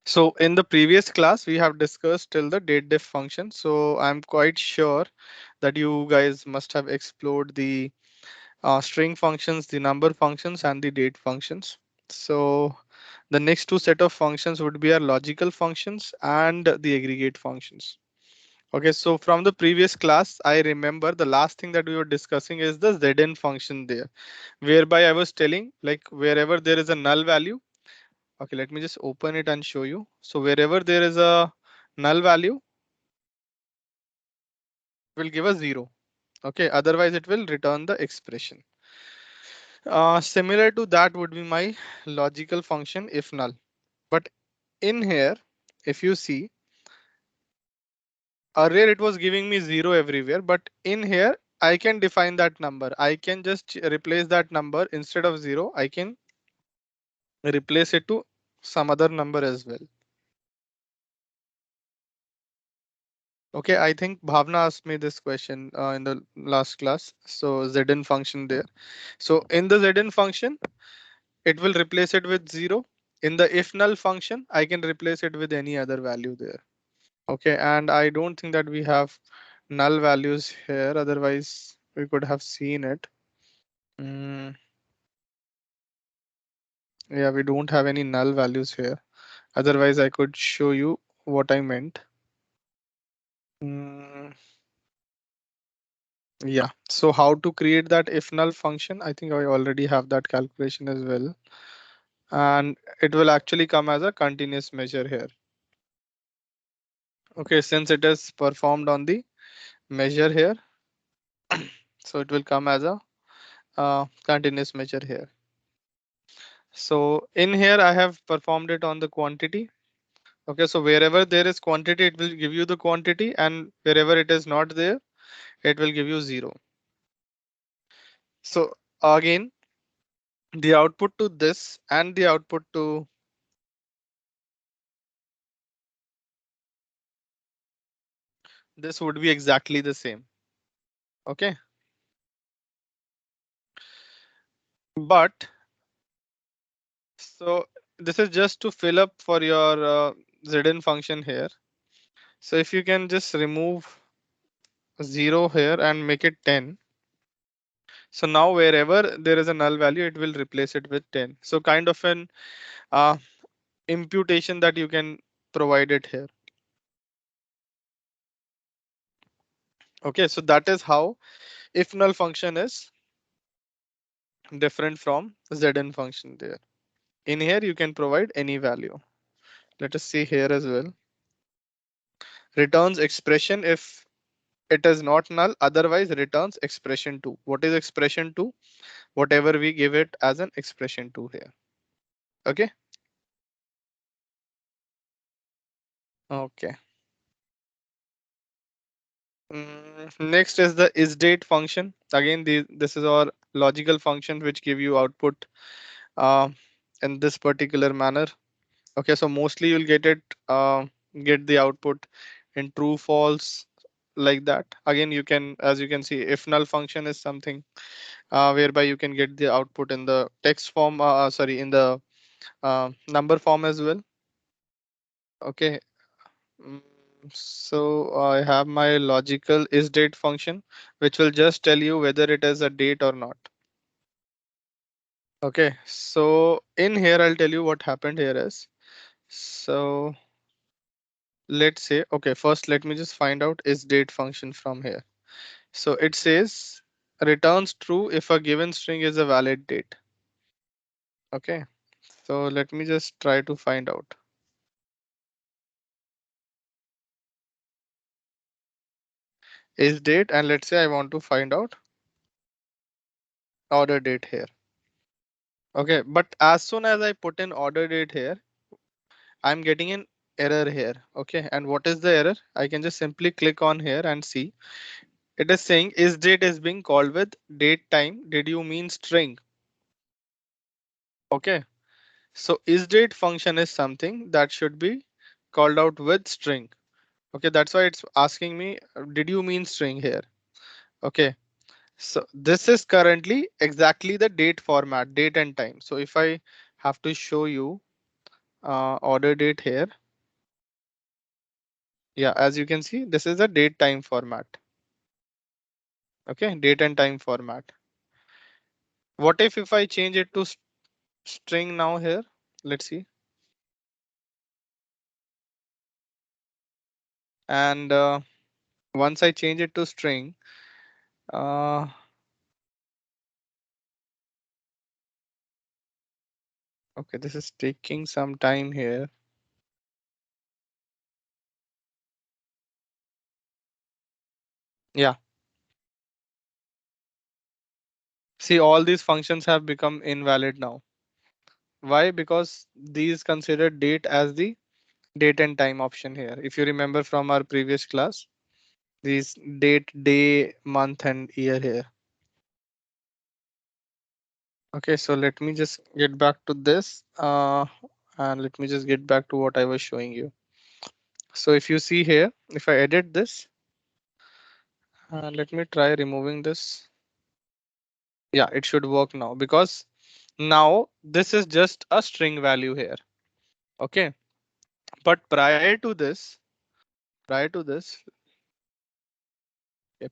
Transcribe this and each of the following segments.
So in the previous class, we have discussed till the date function. So I'm quite sure that you guys must have explored the string functions, the number functions, and the date functions. So the next two set of functions would be our logical functions and the aggregate functions. Okay, so from the previous class, I remember the last thing that we were discussing is the zn function there, whereby I was telling like wherever there is a null value. Okay, let me just open it and show you. So wherever there is a null value, will give a zero. Okay, otherwise it will return the expression. Similar to that would be my logical function if null. But in here, if you see, earlier it was giving me zero everywhere, but in here I can define that number. I can just replace that number instead of zero. I can replace it to some other number as well. Okay, I think Bhavna asked me this question in the last class. So Zn function there. So in the Zn function, it will replace it with zero. In the if null function, I can replace it with any other value there. Okay, and I don't think that we have null values here. Otherwise, we could have seen it. Mm, yeah, we don't have any null values here. Otherwise, I could show you what I meant. Mm, yeah, so how to create that if null function? I think I already have that calculation as well. And it will actually come as a continuous measure here. Okay, since it is performed on the measure here, so it will come as a continuous measure here. So in here, I have performed it on the quantity. Okay, so wherever there is quantity, it will give you the quantity, and wherever it is not there, it will give you zero. So again, the output to this and the output to this would be exactly the same. Okay, but so this is just to fill up for your Zn function here. So if you can just remove 0 here and make it 10. So now wherever there is a null value, it will replace it with 10. So kind of an uh, imputation that you can provide it here. Okay, so that is how if null function is different from Zn function there. In here, you can provide any value. Let us see here as well. Returns expression if it is not null, otherwise returns expression 2. What is expression 2? Whatever we give it as an expression 2 here. Okay. Okay. Next is the isDate function. Again, this is our logical function which give you output uh, in this particular manner. Okay, so mostly you'll get the output in true, false, like that. Again, you can, as you can see, if null function is something whereby you can get the output in the text form, sorry, in the number form as well. Okay. Mm, So I have my logical isDate function, which will just tell you whether it is a date or not. Okay, so in here, I'll tell you what happened here is. So let's say, okay, first let me just find out isDate function from here. So it says returns true if a given string is a valid date. Okay, so let me just try to find out isDate, and let's say I want to find out order date here. Okay, but as soon as I put in order date here, I'm getting an error here. Okay, and what is the error? I can just simply click on here and see. It is saying is date is being called with date time. Did you mean string? Okay, so is date function is something that should be called out with string. Okay, that's why it's asking me, did you mean string here? Okay, so this is currently exactly the date format, date and time. So if I have to show you order date here. Yeah, as you can see, this is a date time format. Okay, date and time format. What if I change it to string now here? Let's see. And once I change it to string, uh, okay, this is taking some time here. Yeah, see, all these functions have become invalid now. Why? Because these consider date as the date and time option here. If you remember from our previous class, these date, day, month, and year here. Okay, so let me just get back to this and let me just get back to what I was showing you. So if you see here, if I edit this, let me try removing this. Yeah, it should work now because now this is just a string value here. Okay, but prior to this, okay,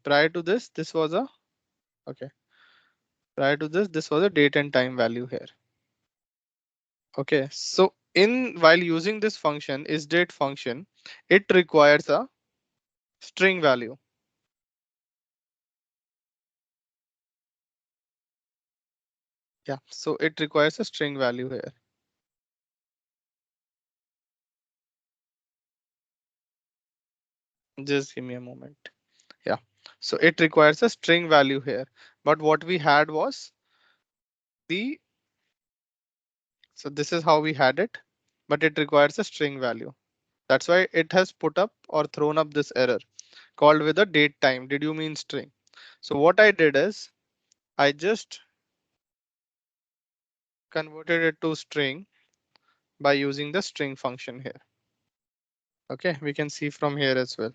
prior to this was a okay. Prior to this was a date and time value here. Okay, so in while using this function is date function, it requires a string value. Yeah, so it requires a string value here. Just give me a moment. Yeah, so it requires a string value here. But what we had was the so this is how we had it, but it requires a string value. That's why it has put up or thrown up this error called with a date time. Did you mean string? So what I did is I just converted it to string by using the string function here. Okay, we can see from here as well.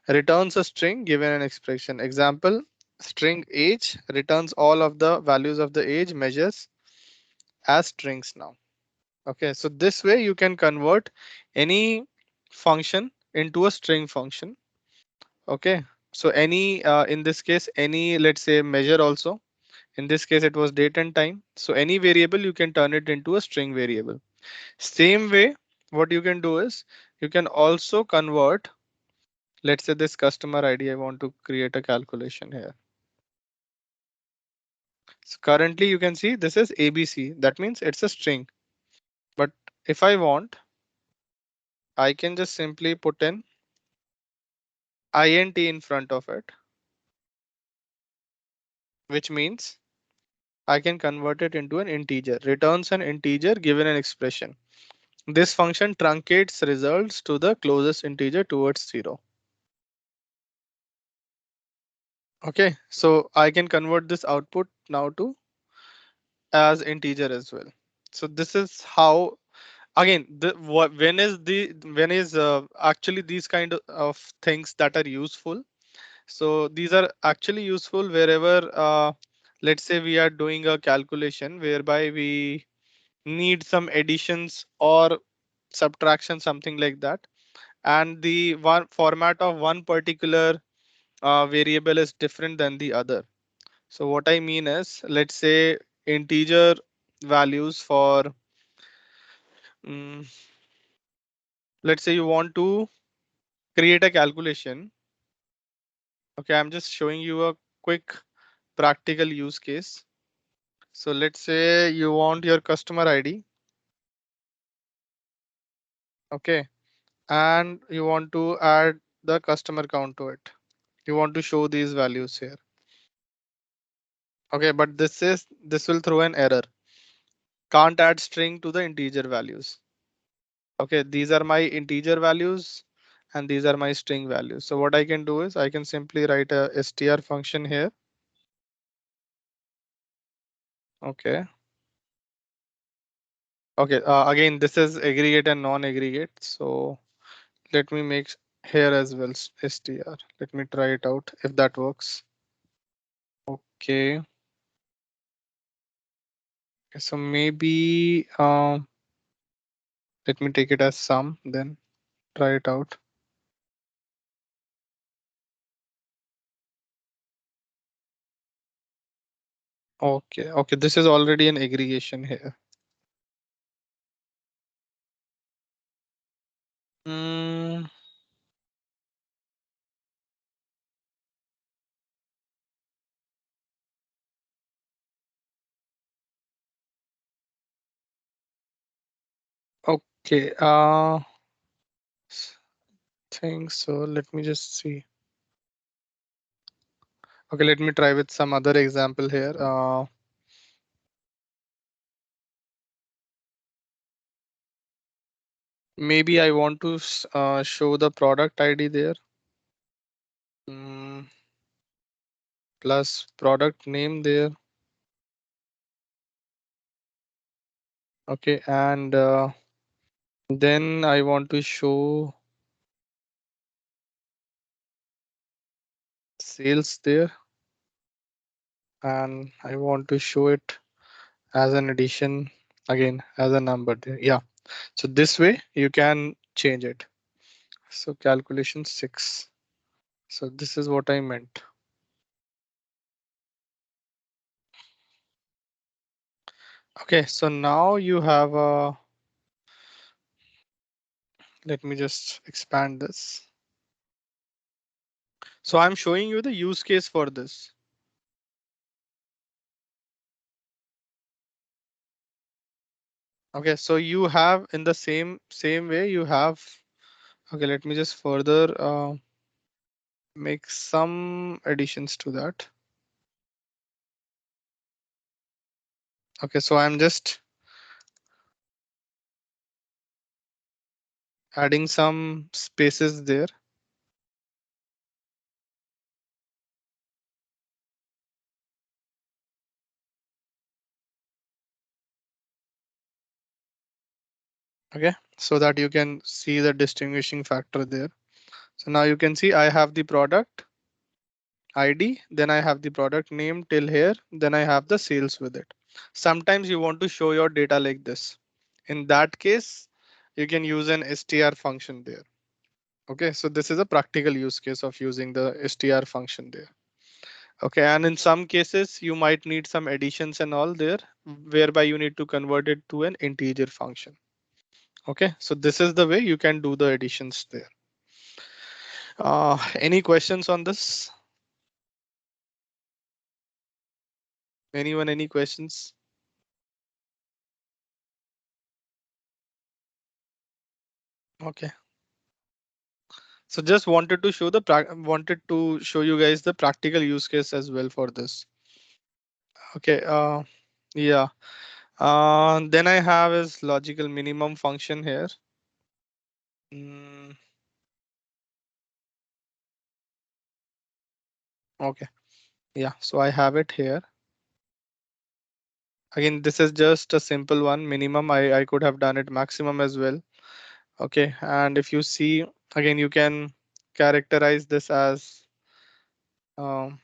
Returns a string given an expression. Example, string age returns all of the values of the age measures as strings now. Okay, so this way you can convert any function into a string function. Okay, so any in this case, any let's say measure also. In this case, it was date and time. So any variable you can turn it into a string variable. Same way, what you can do is you can also convert, let's say this customer ID, I want to create a calculation here. So currently you can see this is ABC. That means it's a string. But if I want, I can just simply put in int in front of it, which means I can convert it into an integer, returns an integer given an expression. This function truncates results to the closest integer towards 0. Okay, so I can convert this output now to as integer as well. So this is how again when is actually these kind of things that are useful. So these are actually useful wherever let's say we are doing a calculation whereby we need some additions or subtraction, something like that, and the one format of one particular variable is different than the other. So what I mean is, let's say integer values for, mm, let's say you want to create a calculation. Okay, I'm just showing you a quick practical use case. So let's say you want your customer ID. Okay, and you want to add the customer count to it. You want to show these values here. Okay, but this will throw an error. Can't add string to the integer values. Okay, these are my integer values and these are my string values. So what I can do is I can simply write a str function here. Okay. Okay, again, this is aggregate and non-aggregate. So let me make here as well str. Let me try it out if that works. Okay. Okay, so maybe let me take it as sum, then try it out. Okay, okay, this is already an aggregation here. Mm, okay, think so. Let me just see. Okay, let me try with some other example here. Maybe I want to show the product ID there. Mm, plus product name there. Okay, and then I want to show sales there, and I want to show it as an addition again as a number there. Yeah, so this way you can change it. So calculation 6. So this is what I meant. Okay, so now you have a, let me just expand this. So I'm showing you the use case for this. Okay, so you have in the same way you have. Okay, let me just further make some additions to that. Okay, so I'm just adding some spaces there. Okay, so that you can see the distinguishing factor there. So now you can see I have the product ID, then I have the product name till here, then I have the sales with it. Sometimes you want to show your data like this. In that case, you can use an str function there. Okay, so this is a practical use case of using the str function there. Okay, and in some cases, you might need some additions and all there, whereby you need to convert it to an integer function. Okay, so this is the way you can do the additions there. Any questions on this? Anyone, any questions? Okay. So just wanted to show wanted to show you guys the practical use case as well for this. Okay. Yeah. Then I have is logical minimum function here. Mm, okay. Yeah. So I have it here. Again, this is just a simple one minimum. I could have done it maximum as well. Okay. And if you see again, you can characterize this as um,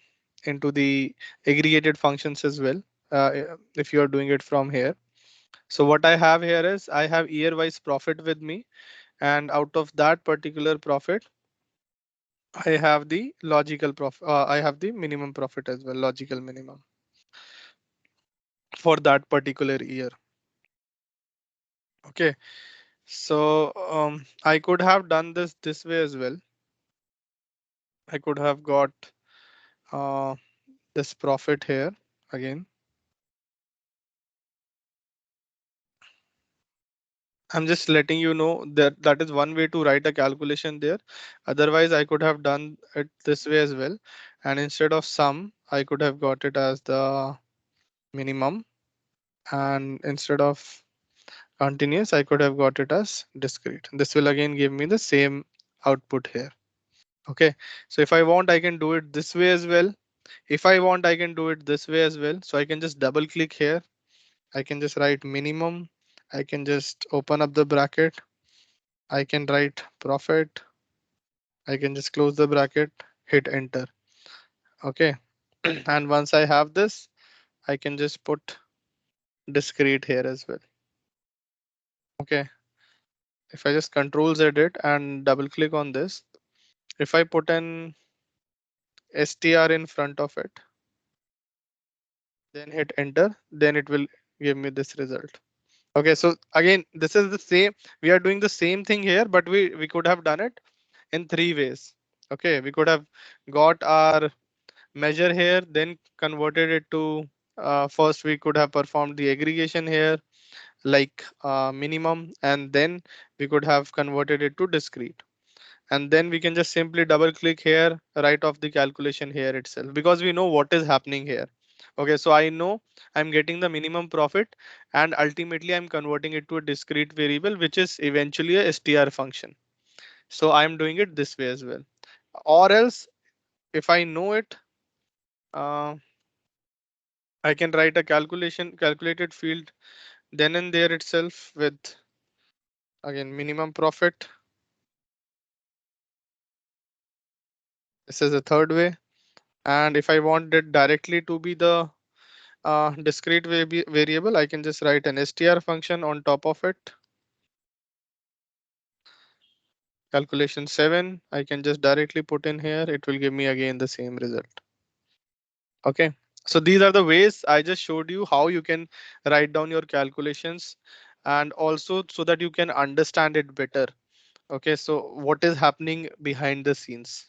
into the aggregated functions as well. If you are doing it from here. So what I have here is I have year-wise profit with me, and out of that particular profit, I have the logical profit. I have the minimum profit as well, logical minimum for that particular year. Okay, so I could have done this way as well. I could have got uh, this profit here again. I'm just letting you know that that is one way to write a calculation there. Otherwise, I could have done it this way as well. And instead of sum, I could have got it as the minimum. And instead of continuous, I could have got it as discrete. This will again give me the same output here. Okay. So if I want, I can do it this way as well. If I want, I can do it this way as well. So I can just double click here. I can just write minimum. I can just open up the bracket. I can write profit. I can just close the bracket, hit enter. Okay. And once I have this, I can just put discrete here as well. Okay. If I just control Z it and double click on this, if I put an str in front of it, then hit enter, then it will give me this result. Okay, so again, this is the same. We are doing the same thing here, but we could have done it in three ways. Okay, we could have got our measure here, then converted it to first we could have performed the aggregation here like minimum, and then we could have converted it to discrete. And then we can just simply double click here, write off the calculation here itself, because we know what is happening here. Okay, so I know I'm getting the minimum profit, and ultimately I'm converting it to a discrete variable, which is eventually a str function. So I'm doing it this way as well. Or else, if I know it, uh, I can write a calculated field then and there itself with, again, minimum profit. This is the third way. And if I want it directly to be the discrete variable, I can just write an str function on top of it. Calculation 7, I can just directly put in here. It will give me again the same result. Okay. So these are the ways I just showed you how you can write down your calculations, and also so that you can understand it better. Okay. So what is happening behind the scenes?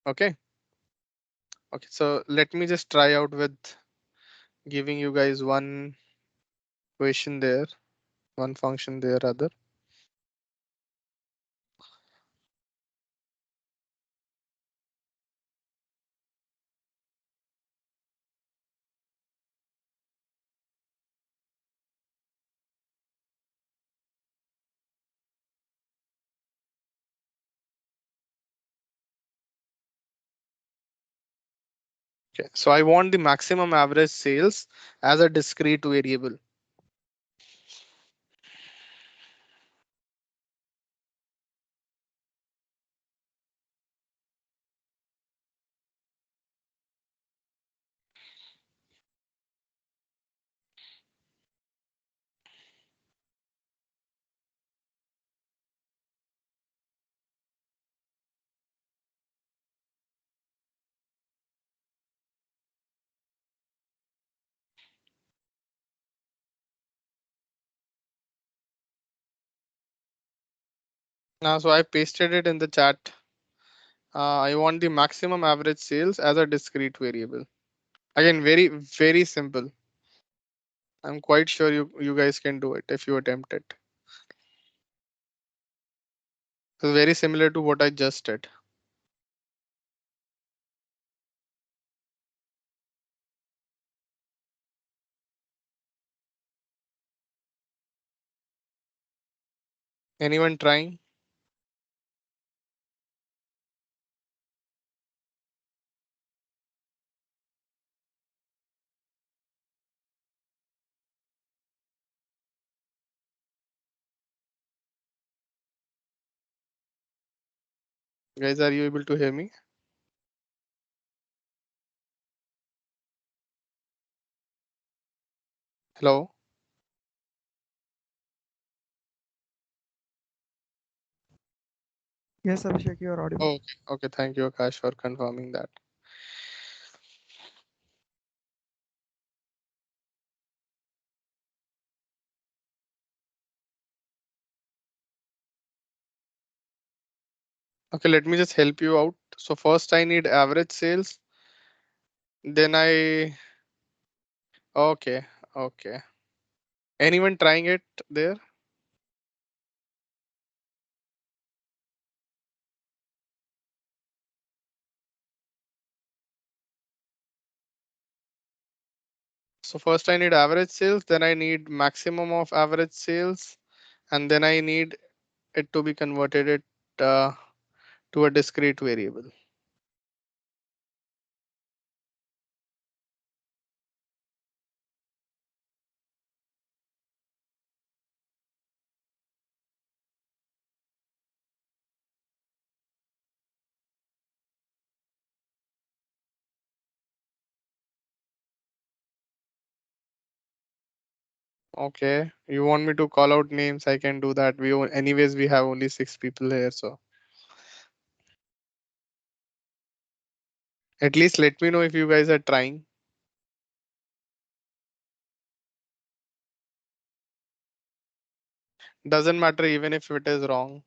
Okay. Okay. So let me just try out with giving you guys one question there, one function there rather. Okay, so I want the maximum average sales as a discrete variable. Now, so I pasted it in the chat. I want the maximum average sales as a discrete variable. Again, very simple. I'm quite sure you guys can do it if you attempt it. It's very similar to what I just did. Anyone trying? Guys, are you able to hear me? Hello? Yes, Abhishek, you are audible. Oh, okay. Okay. Thank you, Akash, for confirming that. Okay, let me just help you out. So first I need average sales. Then okay, okay. Anyone trying it there? So first I need average sales, then I need maximum of average sales, and then I need it to be converted uh, to a discrete variable. Okay, you want me to call out names? I can do that. Anyways, we have only 6 people here, so at least let me know if you guys are trying. Doesn't matter even if it is wrong.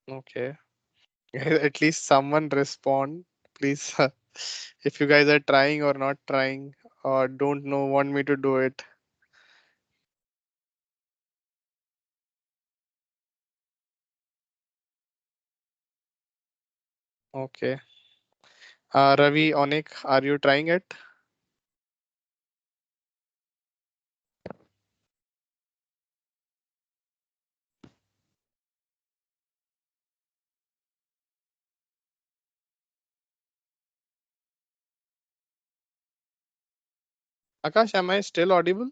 Okay, at least someone respond, please. If you guys are trying or not trying, or don't know, want me to do it. Okay. Ravi, Onik, are you trying it? Akash, am I still audible?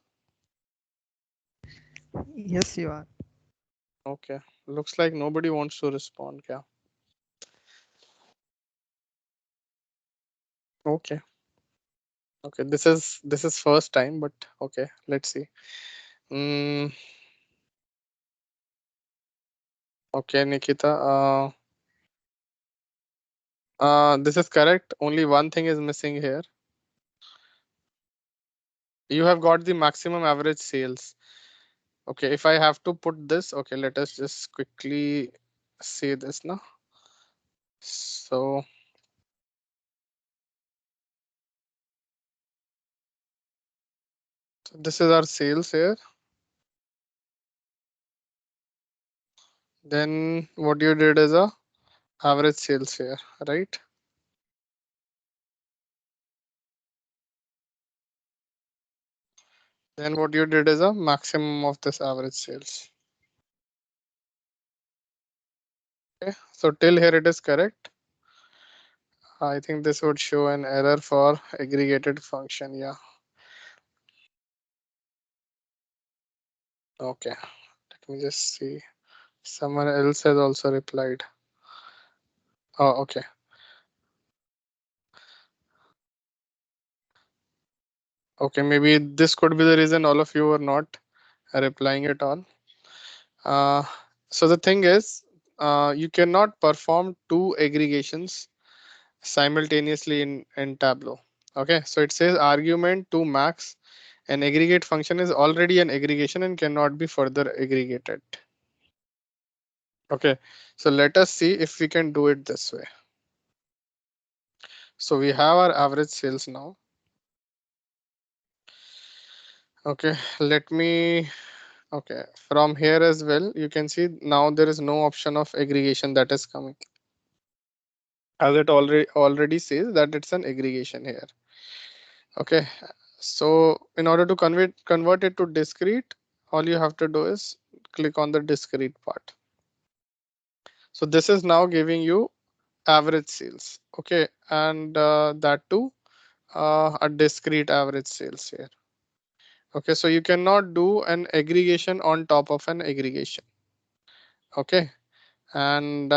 Yes, you are. Okay. Looks like nobody wants to respond. Yeah. Okay. Okay. This is first time, but okay. Let's see. Mm, okay, Nikita. This is correct. Only one thing is missing here. You have got the maximum average sales. Okay. If I have to put this, okay, let us just quickly see this now. So this is our sales here. Then what you did is a average sales here, right? Then what you did is a maximum of this average sales. Okay, so till here it is correct. I think this would show an error for aggregated function. Yeah. Okay. Let me just see. Someone else has also replied. Oh, okay. Okay, maybe this could be the reason all of you are not replying at all. Uh, so the thing is, you cannot perform two aggregations simultaneously in Tableau. Okay, so it says argument to max. An aggregate function is already an aggregation and cannot be further aggregated. Okay, so let us see if we can do it this way. So we have our average sales now. Okay, let me, okay, from here as well, you can see now there is no option of aggregation that is coming, as it already says that it's an aggregation here. Okay, so in order to convert it to discrete, all you have to do is click on the discrete part. So this is now giving you average sales. Okay, and that too a discrete average sales here. Okay, so you cannot do an aggregation on top of an aggregation. Okay, and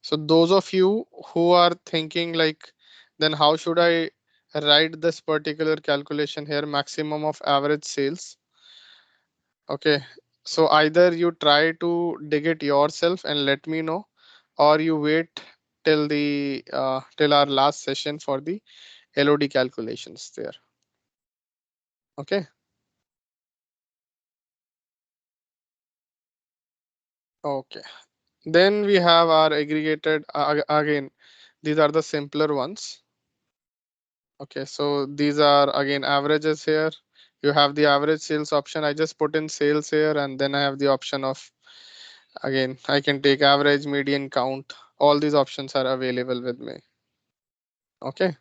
so those of you who are thinking like, then how should I write this particular calculation here, maximum of average sales? Okay, so either you try to dig it yourself and let me know, or you wait till our last session for the LOD calculations there. Okay. Okay. Then we have our aggregated again. These are the simpler ones. Okay, so these are again averages here. You have the average sales option. I just put in sales here, and then I have the option of, again, I can take average, median, count. All these options are available with me. Okay.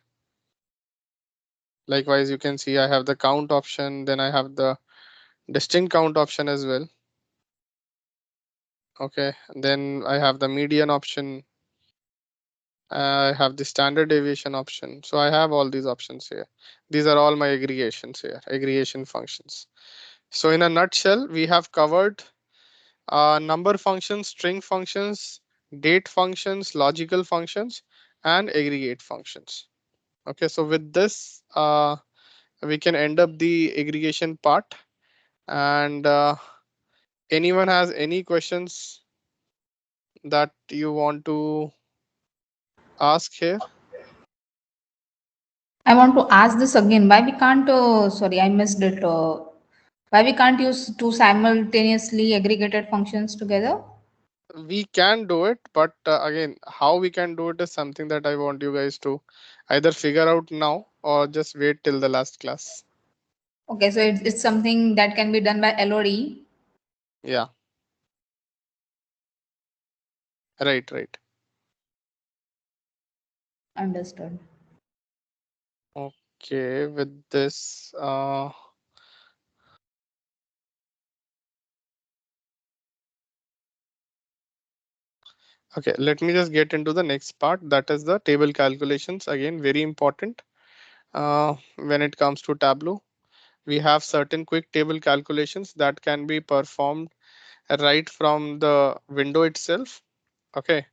Likewise, you can see I have the count option, then I have the distinct count option as well. Okay, and then I have the median option. I have the standard deviation option. So I have all these options here. These are all my aggregations here, aggregation functions. So in a nutshell, we have covered number functions, string functions, date functions, logical functions, and aggregate functions. Okay, so with this, we can end up the aggregation part. And anyone has any questions that you want to ask here? I want to ask this again. Why we can't? Sorry, I missed it. Why we can't use two simultaneously aggregated functions together? We can do it, but again, how we can do it is something that I want you guys to either figure out now or just wait till the last class. Okay, so it's something that can be done by LOD. Yeah, right, right. Understood. Okay, with this, okay, let me just get into the next part. That is the table calculations. Again, very important when it comes to Tableau. We have certain quick table calculations that can be performed right from the window itself. Okay,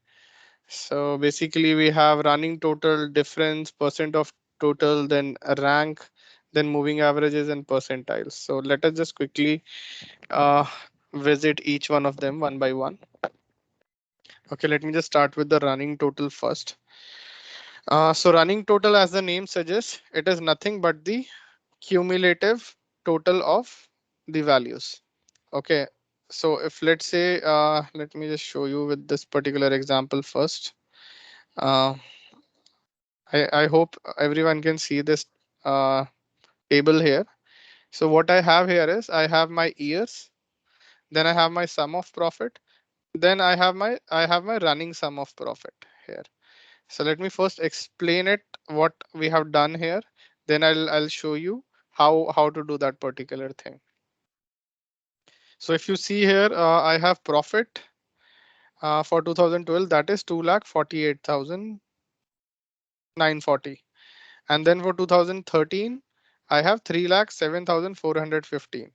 so basically we have running total, difference, percent of total, then a rank, then moving averages and percentiles. So let us just quickly uh, visit each one of them one by one. Okay, let me just start with the running total first. So running total, as the name suggests, it is nothing but the cumulative total of the values. Okay, so if let's say, let me just show you with this particular example first. Uh, I hope everyone can see this uh, table here. So what I have here is I have my years, then I have my sum of profit, then I have my running sum of profit here. So let me first explain it what we have done here. Then I'll show you how to do that particular thing. So if you see here, I have profit for 2012, that is 2,48,940. And then for 2013, I have 3,07,415.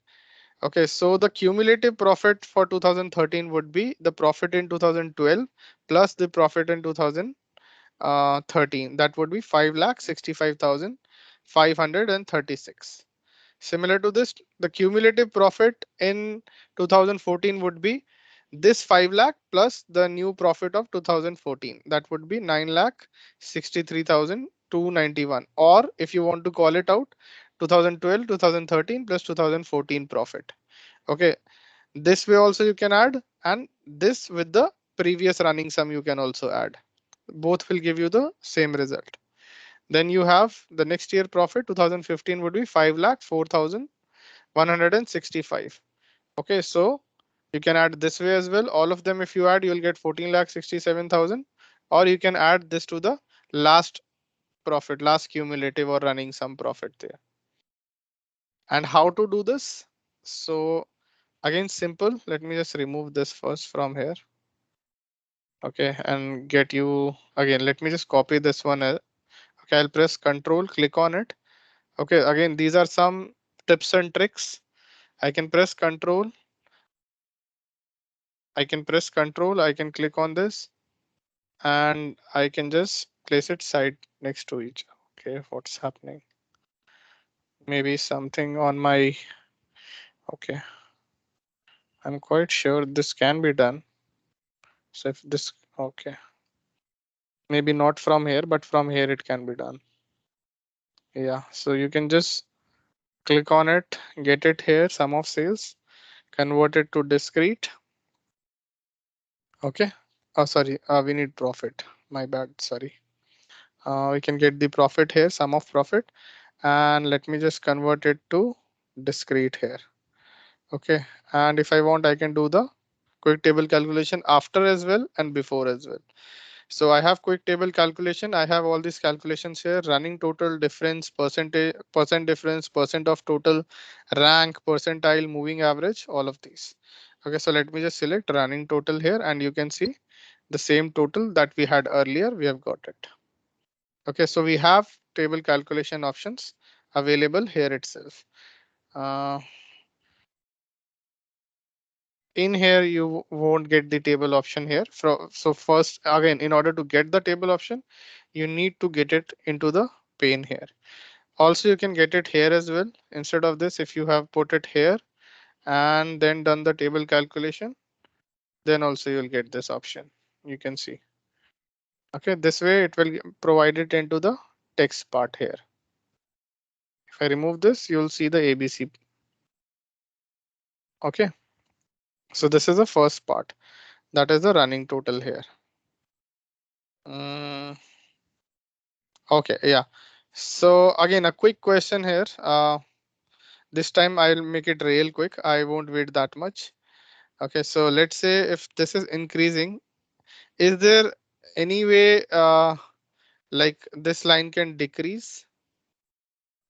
Okay, so the cumulative profit for 2013 would be the profit in 2012 plus the profit in 2013. That would be 5,65,536. Similar to this, the cumulative profit in 2014 would be this 5 lakh plus the new profit of 2014. That would be 9 lakh 63,291. Or if you want to call it out, 2012, 2013 plus 2014 profit. Okay, this way also you can add, and this with the previous running sum you can also add. Both will give you the same result. Then you have the next year profit 2015 would be 5 lakh 4,165. Okay, so you can add this way as well. All of them, if you add, you'll get 14 lakh 67,000, or you can add this to the last profit, last cumulative or running sum profit there. And how to do this? So again, simple. Let me just remove this first from here. Okay, and get you again. Let me just copy this one. Okay, I'll press Control, click on it. Okay, again, these are some tips and tricks. I can press Control. I can press Control. I can click on this, and I can just place it side next to each. Okay, what's happening? Maybe something on my. Okay, I'm quite sure this can be done. So if this, okay, maybe not from here, but from here it can be done. Yeah, so you can just click on it, get it here, sum of sales, convert it to discrete. Okay. Oh, sorry, we need profit. My bad, sorry. We can get the profit here, sum of profit, and let me just convert it to discrete here. Okay, and if I want, I can do the quick table calculation after as well and before as well. So I have quick table calculation. I have all these calculations here: running total, difference, percentage, percent difference, percent of total, rank, percentile, moving average, all of these. Okay, so let me just select running total here, and you can see the same total that we had earlier, we have got it. Okay, so we have table calculation options available here itself. Uh, in here, you won't get the table option here. So first, again, in order to get the table option, you need to get it into the pane here. Also, you can get it here as well. Instead of this, if you have put it here and then done the table calculation, then also you'll get this option. You can see. Okay, this way it will provide it into the text part here. If I remove this, you'll see the ABC. Okay, so this is the first part. That is the running total here. Mm, okay, yeah. So again, a quick question here. This time I'll make it real quick. I won't wait that much. Okay, so let's say if this is increasing, is there any way like this line can decrease?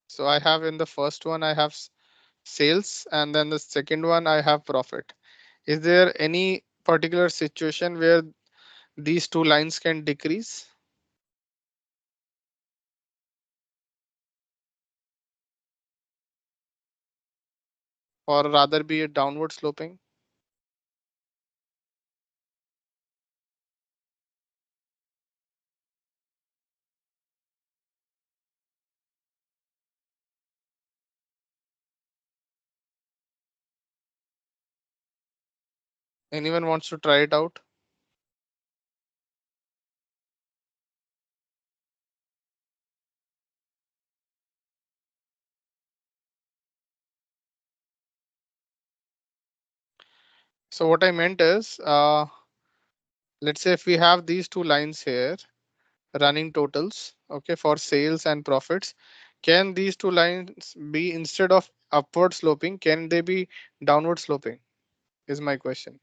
So I have in the first one, I have sales, and then the second one, I have profit. Is there any particular situation where these two lines can decrease or rather be a downward sloping? Anyone wants to try it out? So what I meant is, let's say if we have these two lines here, running totals, okay, for sales and profits, can these two lines be instead of upward sloping, can they be downward sloping? Is my question.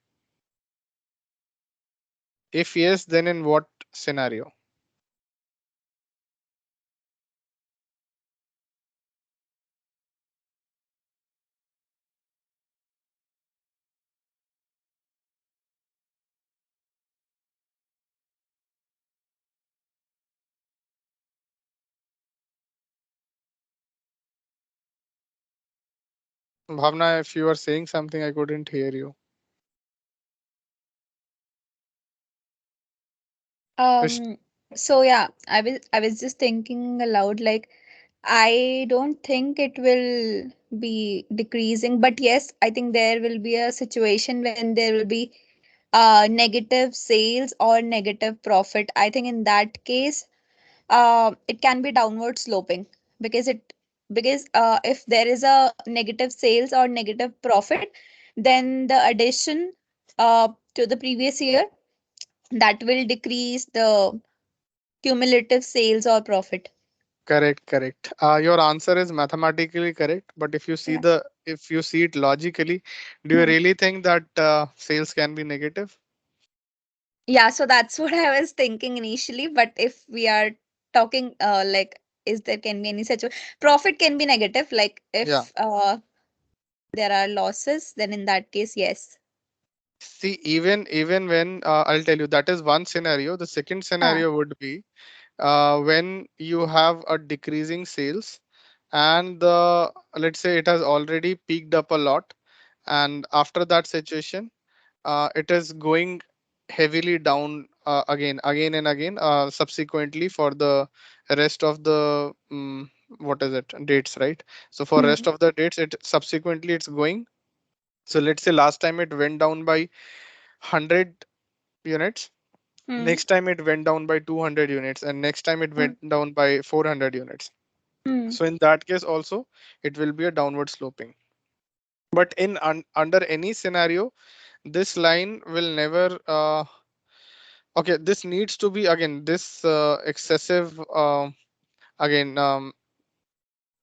If yes, then in what scenario? Bhavna, if you are saying something, I couldn't hear you. Krish- Um, so yeah, I was just thinking aloud, like I don't think it will be decreasing, but yes, I think there will be a situation when there will be negative sales or negative profit. I think in that case, it can be downward sloping because if there is a negative sales or negative profit, then the addition to the previous year, that will decrease the cumulative sales or profit. Correct, correct. Your answer is mathematically correct, but Yeah. if you see it logically, do you Hmm. really think that sales can be negative? Yeah, so that's what I was thinking initially. But if we are talking like, is there can be any such profit can be negative, like Yeah. if there are losses, then in that case, yes. See, even when I'll tell you that is one scenario. The second Huh. scenario would be when you have a decreasing sales and the let's say it has already peaked up a lot, and after that situation, it is going heavily down again and again subsequently for the rest of the what is it dates, right? So for Hmm. rest of the dates, it subsequently it's going. So let's say last time it went down by 100 units, Hmm. next time it went down by 200 units, and next time it Hmm. went down by 400 units. Hmm. So in that case also it will be a downward sloping. But in under any scenario, this line will never okay, this needs to be again this excessive again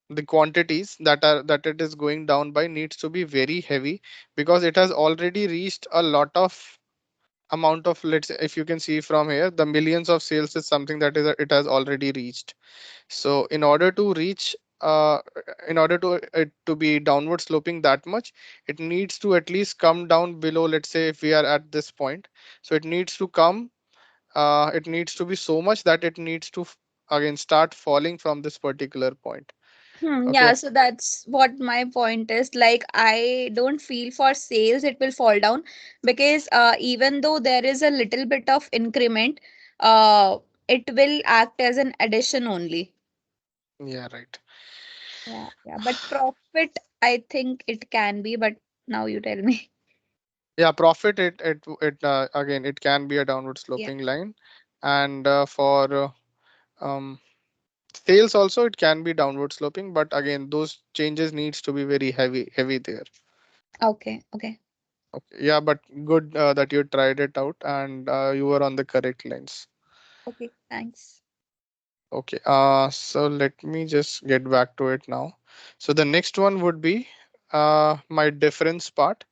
the quantities that it is going down by needs to be very heavy, because it has already reached a lot of amount of, let's say if you can see from here, the millions of sales is something that is it has already reached. So in order to reach in order to it to be downward sloping that much, it needs to at least come down below, let's say if we are at this point, so it needs to come it needs to be so much that it needs to again start falling from this particular point. Yeah, Okay. so that's what my point is. Like, I don't feel for sales it will fall down because even though there is a little bit of increment, uh, it will act as an addition only. Yeah, right. Yeah, yeah. But profit, I think it can be, but now you tell me. Yeah, profit, it again, it can be a downward Yeah. sloping line. And for um sales also it can be downward sloping, but again those changes needs to be very heavy there. Okay, okay, Okay, yeah, but good that you tried it out and you were on the correct lines. okay. Thanks. Okay, so let me just get back to it now. So the next one would be my difference part.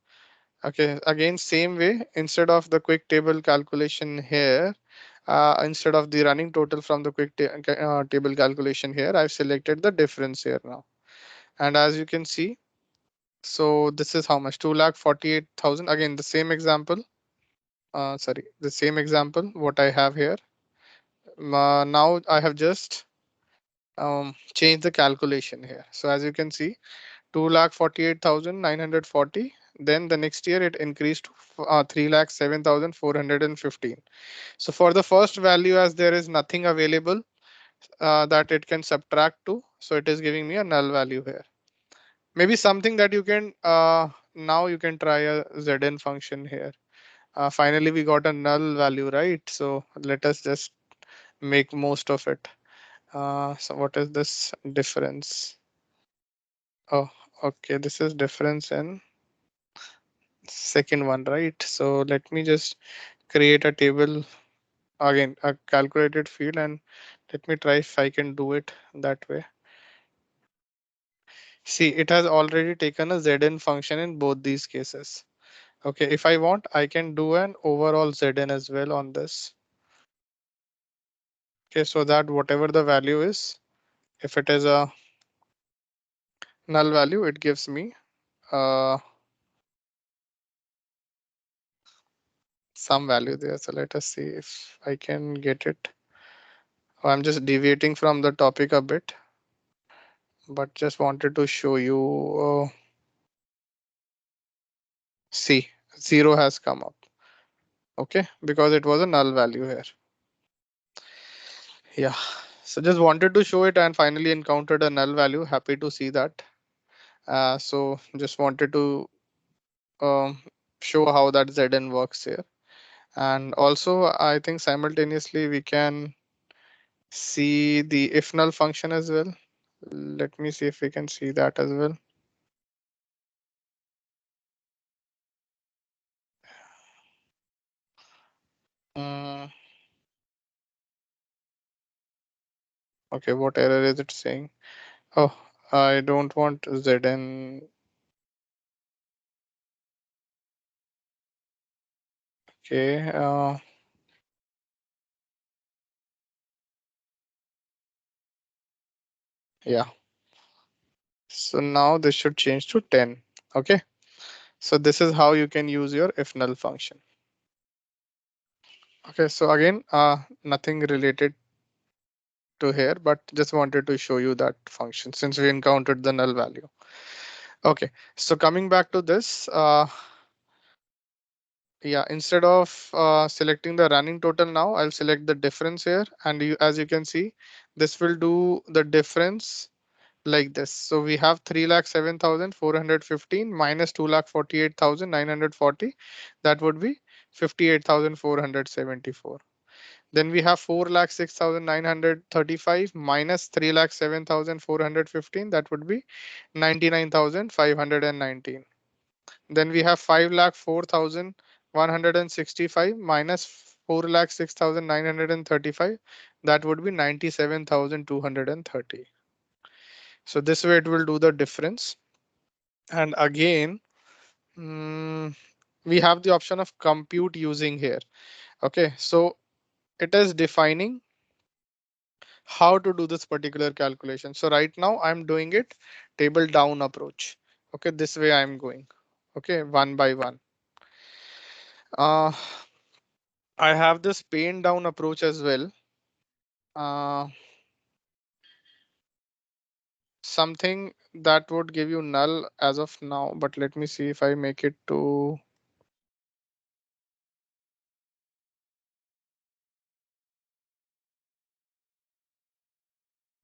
Okay, again, same way, instead of the quick table calculation here, instead of the running total from the table calculation here, I've selected the difference here now. And as you can see, so this is how much, 2,48,000. Again, the same example, sorry, the same example, what I have here. Now I have just changed the calculation here. So as you can see, 2,48,940. Then the next year it increased to 3,07,415. So for the first value, as there is nothing available that it can subtract to, so it is giving me a null value here. Maybe something that you can now you can try a zn function here. Finally, we got a null value, right? So let us just make most of it. So what is this difference? Oh, okay. This is difference in second one, right? So let me just create a table again, a calculated field, and let me try if I can do it that way. See, it has already taken a zn function in both these cases. Okay, if I want, I can do an overall zn as well on this. Okay, so that whatever the value is, if it is a null value, it gives me uh, some value there. So let us see if I can get it. Oh, I'm just deviating from the topic a bit, but just wanted to show you. See, 0 has come up. Okay, because it was a null value here. Yeah. So just wanted to show it and finally encountered a null value. Happy to see that. So just wanted to um, show how that Zn works here. And also, I think simultaneously we can see the if null function as well. Let me see if we can see that as well. Mm, okay, what error is it saying? Oh, I don't want Zn. Okay, yeah. So now this should change to 10. Okay. So this is how you can use your if null function. Okay. So again, nothing related to here, but just wanted to show you that function since we encountered the null value. Okay. So coming back to this, yeah, instead of selecting the running total now, I'll select the difference here. And as you can see, this will do the difference like this. So we have 3,07,415 minus 2,48,940. That would be 58,474. Then we have 4,06,935 minus 3,07,415. That would be 99,519. Then we have 5,04,165 minus 4,06,935. That would be 97,230. So this way it will do the difference. And again, we have the option of compute using here. Okay, so it is defining how to do this particular calculation. So right now I'm doing it table down approach. Okay, this way I'm going. Okay, one by one. Uh, I have this pane down approach as well. Uh, Something that would give you null as of now, but let me see if I make it to.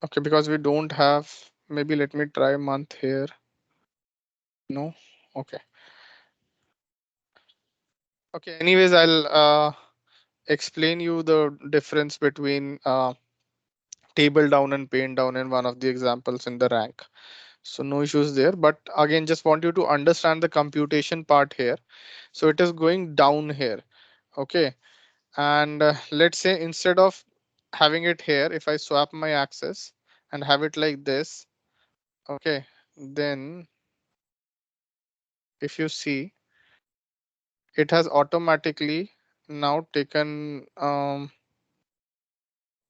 Okay, because we don't have, maybe let me try month here. No. Okay. Okay. Anyways, I'll explain you the difference between table down and pane down in one of the examples in the rank. So no issues there. But again, just want you to understand the computation part here. So it is going down here. Okay. And let's say instead of having it here, if I swap my axis and have it like this, okay, then if you see, it has automatically now taken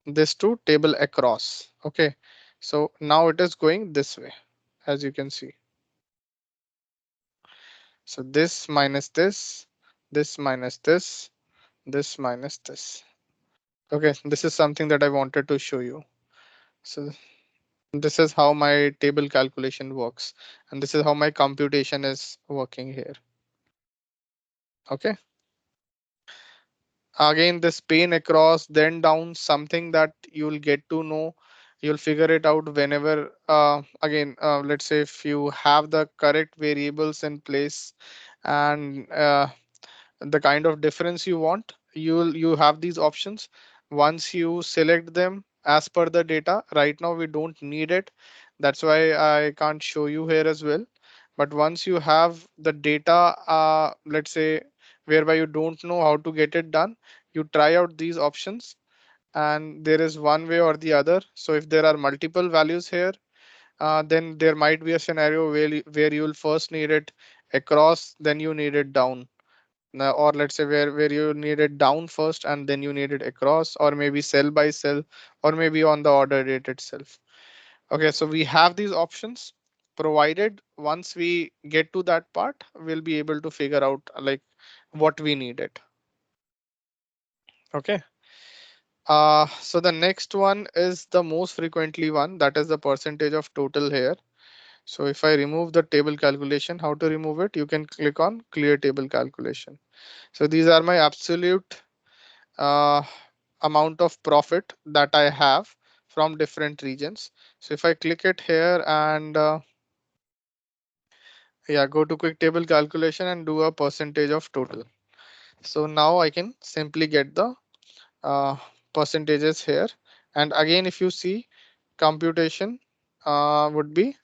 this to table across. Okay, so now it is going this way, as you can see. So this minus this minus this minus this. Okay, this is something that I wanted to show you. So this is how my table calculation works, and this is how my computation is working here. Okay. Again, this pane across, then down, something that you'll get to know. You'll figure it out whenever, again, let's say if you have the correct variables in place and the kind of difference you want, you have these options. Once you select them as per the data, right now we don't need it. That's why I can't show you here as well. But once you have the data, let's say whereby you don't know how to get it done, you try out these options, and there is one way or the other. So if there are multiple values here, then there might be a scenario where you'll first need it across, then you need it down. Now, or let's say where you need it down first and then you need it across, or maybe cell by cell, or maybe on the order date itself. Okay, so we have these options provided. Once we get to that part, we'll be able to figure out like what we need it. Okay. So the next one is the most frequently one, that is the percentage of total here. So if I remove the table calculation, how to remove it? You can click on clear table calculation. So these are my absolute uh, amount of profit that I have from different regions. So if I click it here and yeah, go to quick table calculation and do a percentage of total. So now I can simply get the uh, percentages here. And again, if you see, computation would be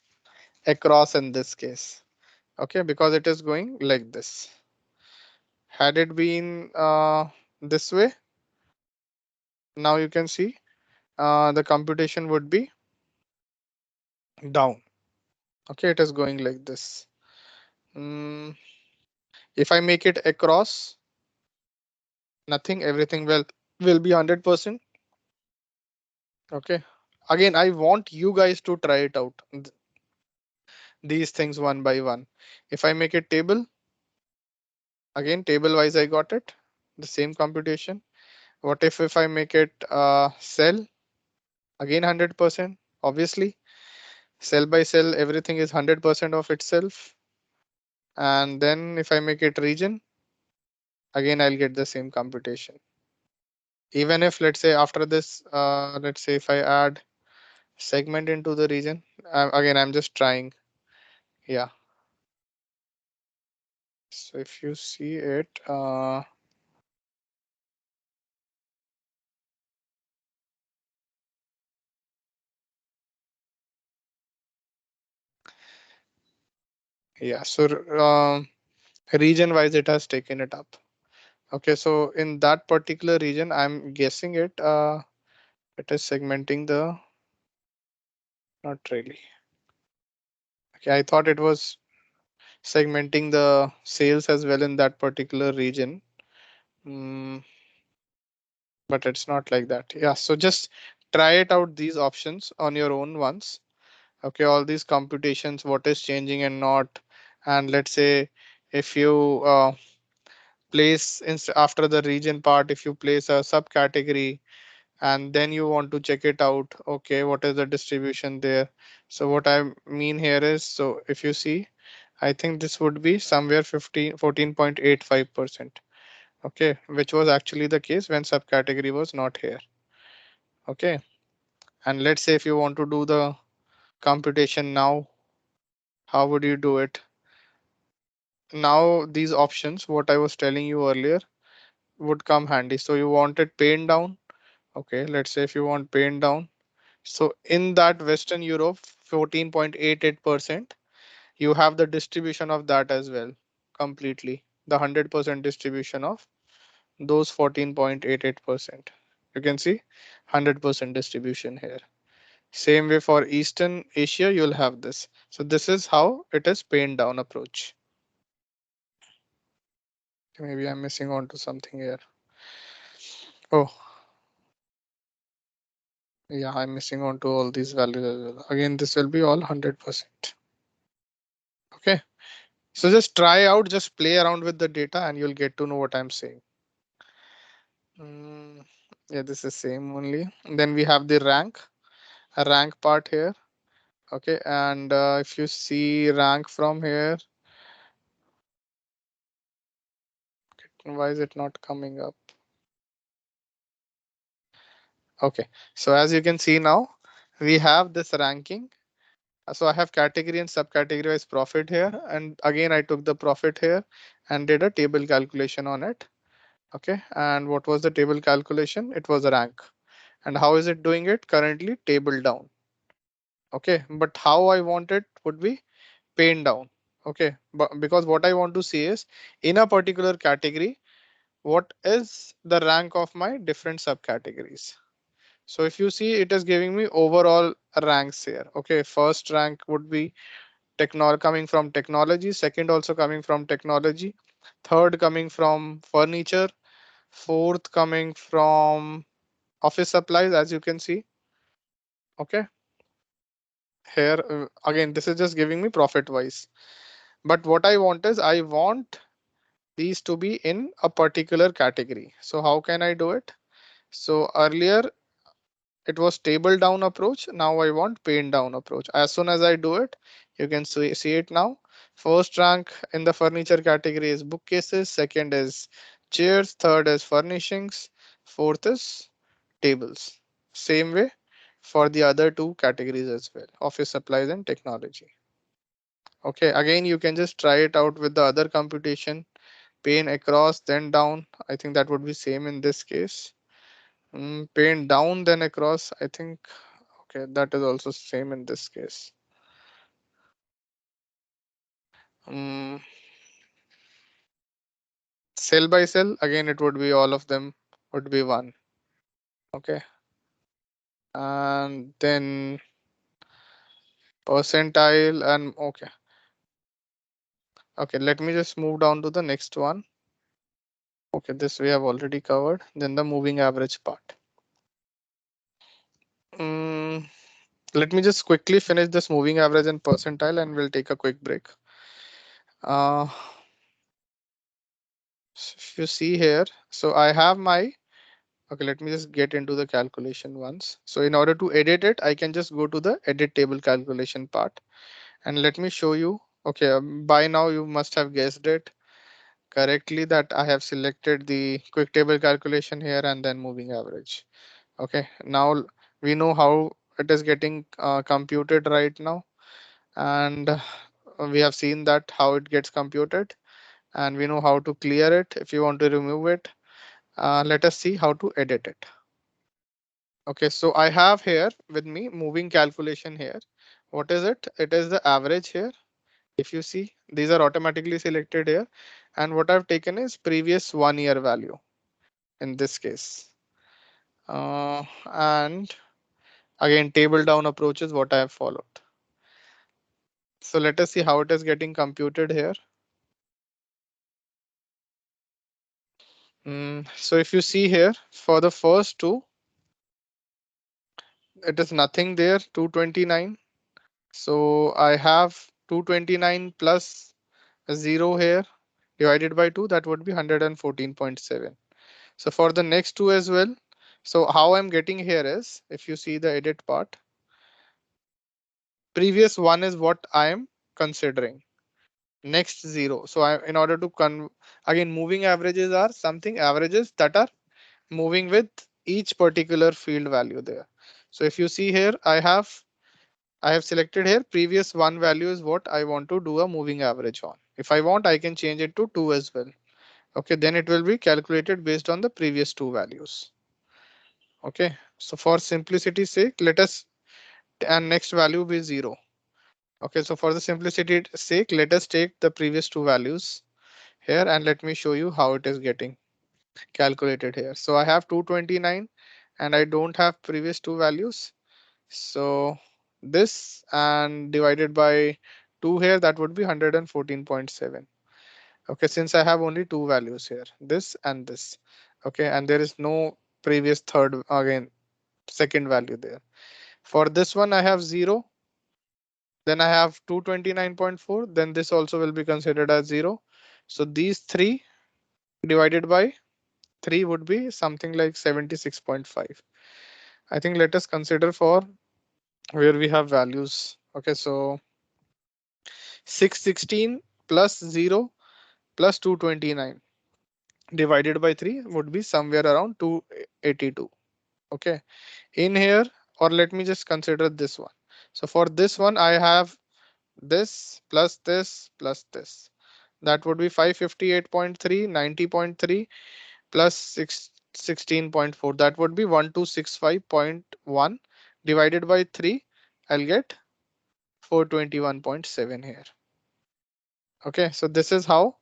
across in this case. Okay, because it is going like this. Had it been this way, now you can see the computation would be down. Okay, it is going like this. If I make it across, nothing, everything will be 100%. Okay. Again, I want you guys to try it out. These things one by one. If I make it table, again, table wise, I got it. The same computation. What if I make it cell? Again, 100%. Obviously, cell by cell, everything is 100% of itself. And then if I make it region, again, I'll get the same computation. Even if, let's say after this, let's say if I add segment into the region, again, I'm just trying. Yeah. So if you see it, yeah, so region wise, it has taken it up. Okay, so in that particular region, I'm guessing it is segmenting the, not really. Okay, I thought it was segmenting the sales as well in that particular region. Mm, but it's not like that. Yeah, so just try it out these options on your own once. Okay, all these computations, what is changing and not. And let's say if you place after the region part, if you place a subcategory and then you want to check it out, okay, what is the distribution there? So what I mean here is, so if you see, I think this would be somewhere 14.85%. Okay, which was actually the case when subcategory was not here. Okay, and let's say if you want to do the computation now, how would you do it? Now these options, what I was telling you earlier, would come handy. So you wanted pane down. Okay, let's say if you want pane down. So in that Western Europe, 14.88%, you have the distribution of that as well, completely. The 100% distribution of those 14.88%. You can see 100% distribution here. Same way for Eastern Asia, you'll have this. So this is how it is pane down approach. Maybe I'm missing on to something here. Oh, yeah, I'm missing on to all these values as well. Again, this will be all 100%. Okay. So just try out, just play around with the data and you'll get to know what I'm saying. Mm, yeah, this is same only. Then we have the rank, a rank part here. Okay. And if you see rank from here, why is it not coming up? Okay. So as you can see now, we have this ranking. So I have category and subcategory wise profit here. And again, I took the profit here and did a table calculation on it. Okay. And what was the table calculation? It was a rank. And how is it doing it? Currently table down. Okay. But how I want it would be pane down. Okay. But because what I want to see is in a particular category, what is the rank of my different subcategories? So if you see, it is giving me overall ranks here. Okay. First rank would be coming from technology, second also coming from technology, third coming from furniture, fourth coming from office supplies, as you can see. Okay, here again, this is just giving me profit wise, but what I want is I want these to be in a particular category. So how can I do it? So earlier it was table down approach. Now I want pane down approach. As soon as I do it, you can see it now. First rank in the furniture category is bookcases. Second is chairs. Third is furnishings. Fourth is tables. Same way for the other two categories as well. Office supplies and technology. Okay. Again, you can just try it out with the other computation. Pane across, then down. I think that would be same in this case. Pane down, then across. I think okay, that is also same in this case. Um, Cell by cell, again, it would be all of them would be one. Okay. And then percentile and okay. Okay, let me just move down to the next one. Okay, this we have already covered. Then the moving average part. Mm, Let me just quickly finish this moving average and percentile and we'll take a quick break. Uh, if you see here, so I have my okay, let me just get into the calculation once. So in order to edit it, I can just go to the edit table calculation part and let me show you. Okay, by now you must have guessed it correctly that I have selected the quick table calculation here and then moving average. Okay, now we know how it is getting computed right now. And we have seen that how it gets computed and we know how to clear it. If you want to remove it, let us see how to edit it. Okay, so I have here with me moving calculation here. What is it? It is the average here. If you see, these are automatically selected here. And what I've taken is previous 1 year value in this case. And again, table down approach is what I have followed. So let us see how it is getting computed here. So if you see here for the first two, it is nothing there, 229. So I have 229 plus 0 here. divided by 2, that would be 114.7. So for the next two as well, so how I'm getting here is, if you see the edit part, previous one is what I am considering. Next 0. So in order to again, moving averages are something averages that are moving with each particular field value there. So if you see here, I have selected here previous one value is what I want to do a moving average on. If I want, I can change it to 2 as well. Okay, then it will be calculated based on the previous two values. Okay, so for simplicity's sake, let us and next value be 0. Okay, so for the simplicity sake, let us take the previous two values here and let me show you how it is getting calculated here. So I have 229 and I don't have previous two values. So this and divided by 2 here, that would be 114.7. Okay, since I have only two values here, this and this. Okay, and there is no previous third again second value there. For this one, I have 0. Then I have 229.4. Then this also will be considered as 0. So these three divided by 3 would be something like 76.5. I think let us consider for where we have values. Okay, so 616 plus 0 plus 229 divided by 3 would be somewhere around 282. Okay, in here, or let me just consider this one. So for this one, I have this plus this plus this. That would be 558.3, 90.3 plus 16.4. That would be 1265.1 divided by 3. I'll get 421.7 here. Okay, so this is how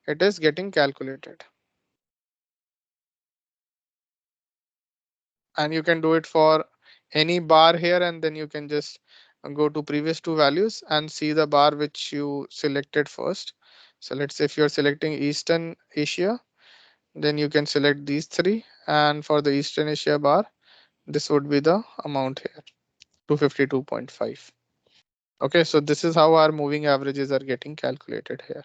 it is getting calculated. And you can do it for any bar here, and then you can just go to previous two values and see the bar which you selected first. So let's say if you're selecting Eastern Asia, then you can select these three, and for the Eastern Asia bar, this would be the amount here, 252.5. Okay, so this is how our moving averages are getting calculated here.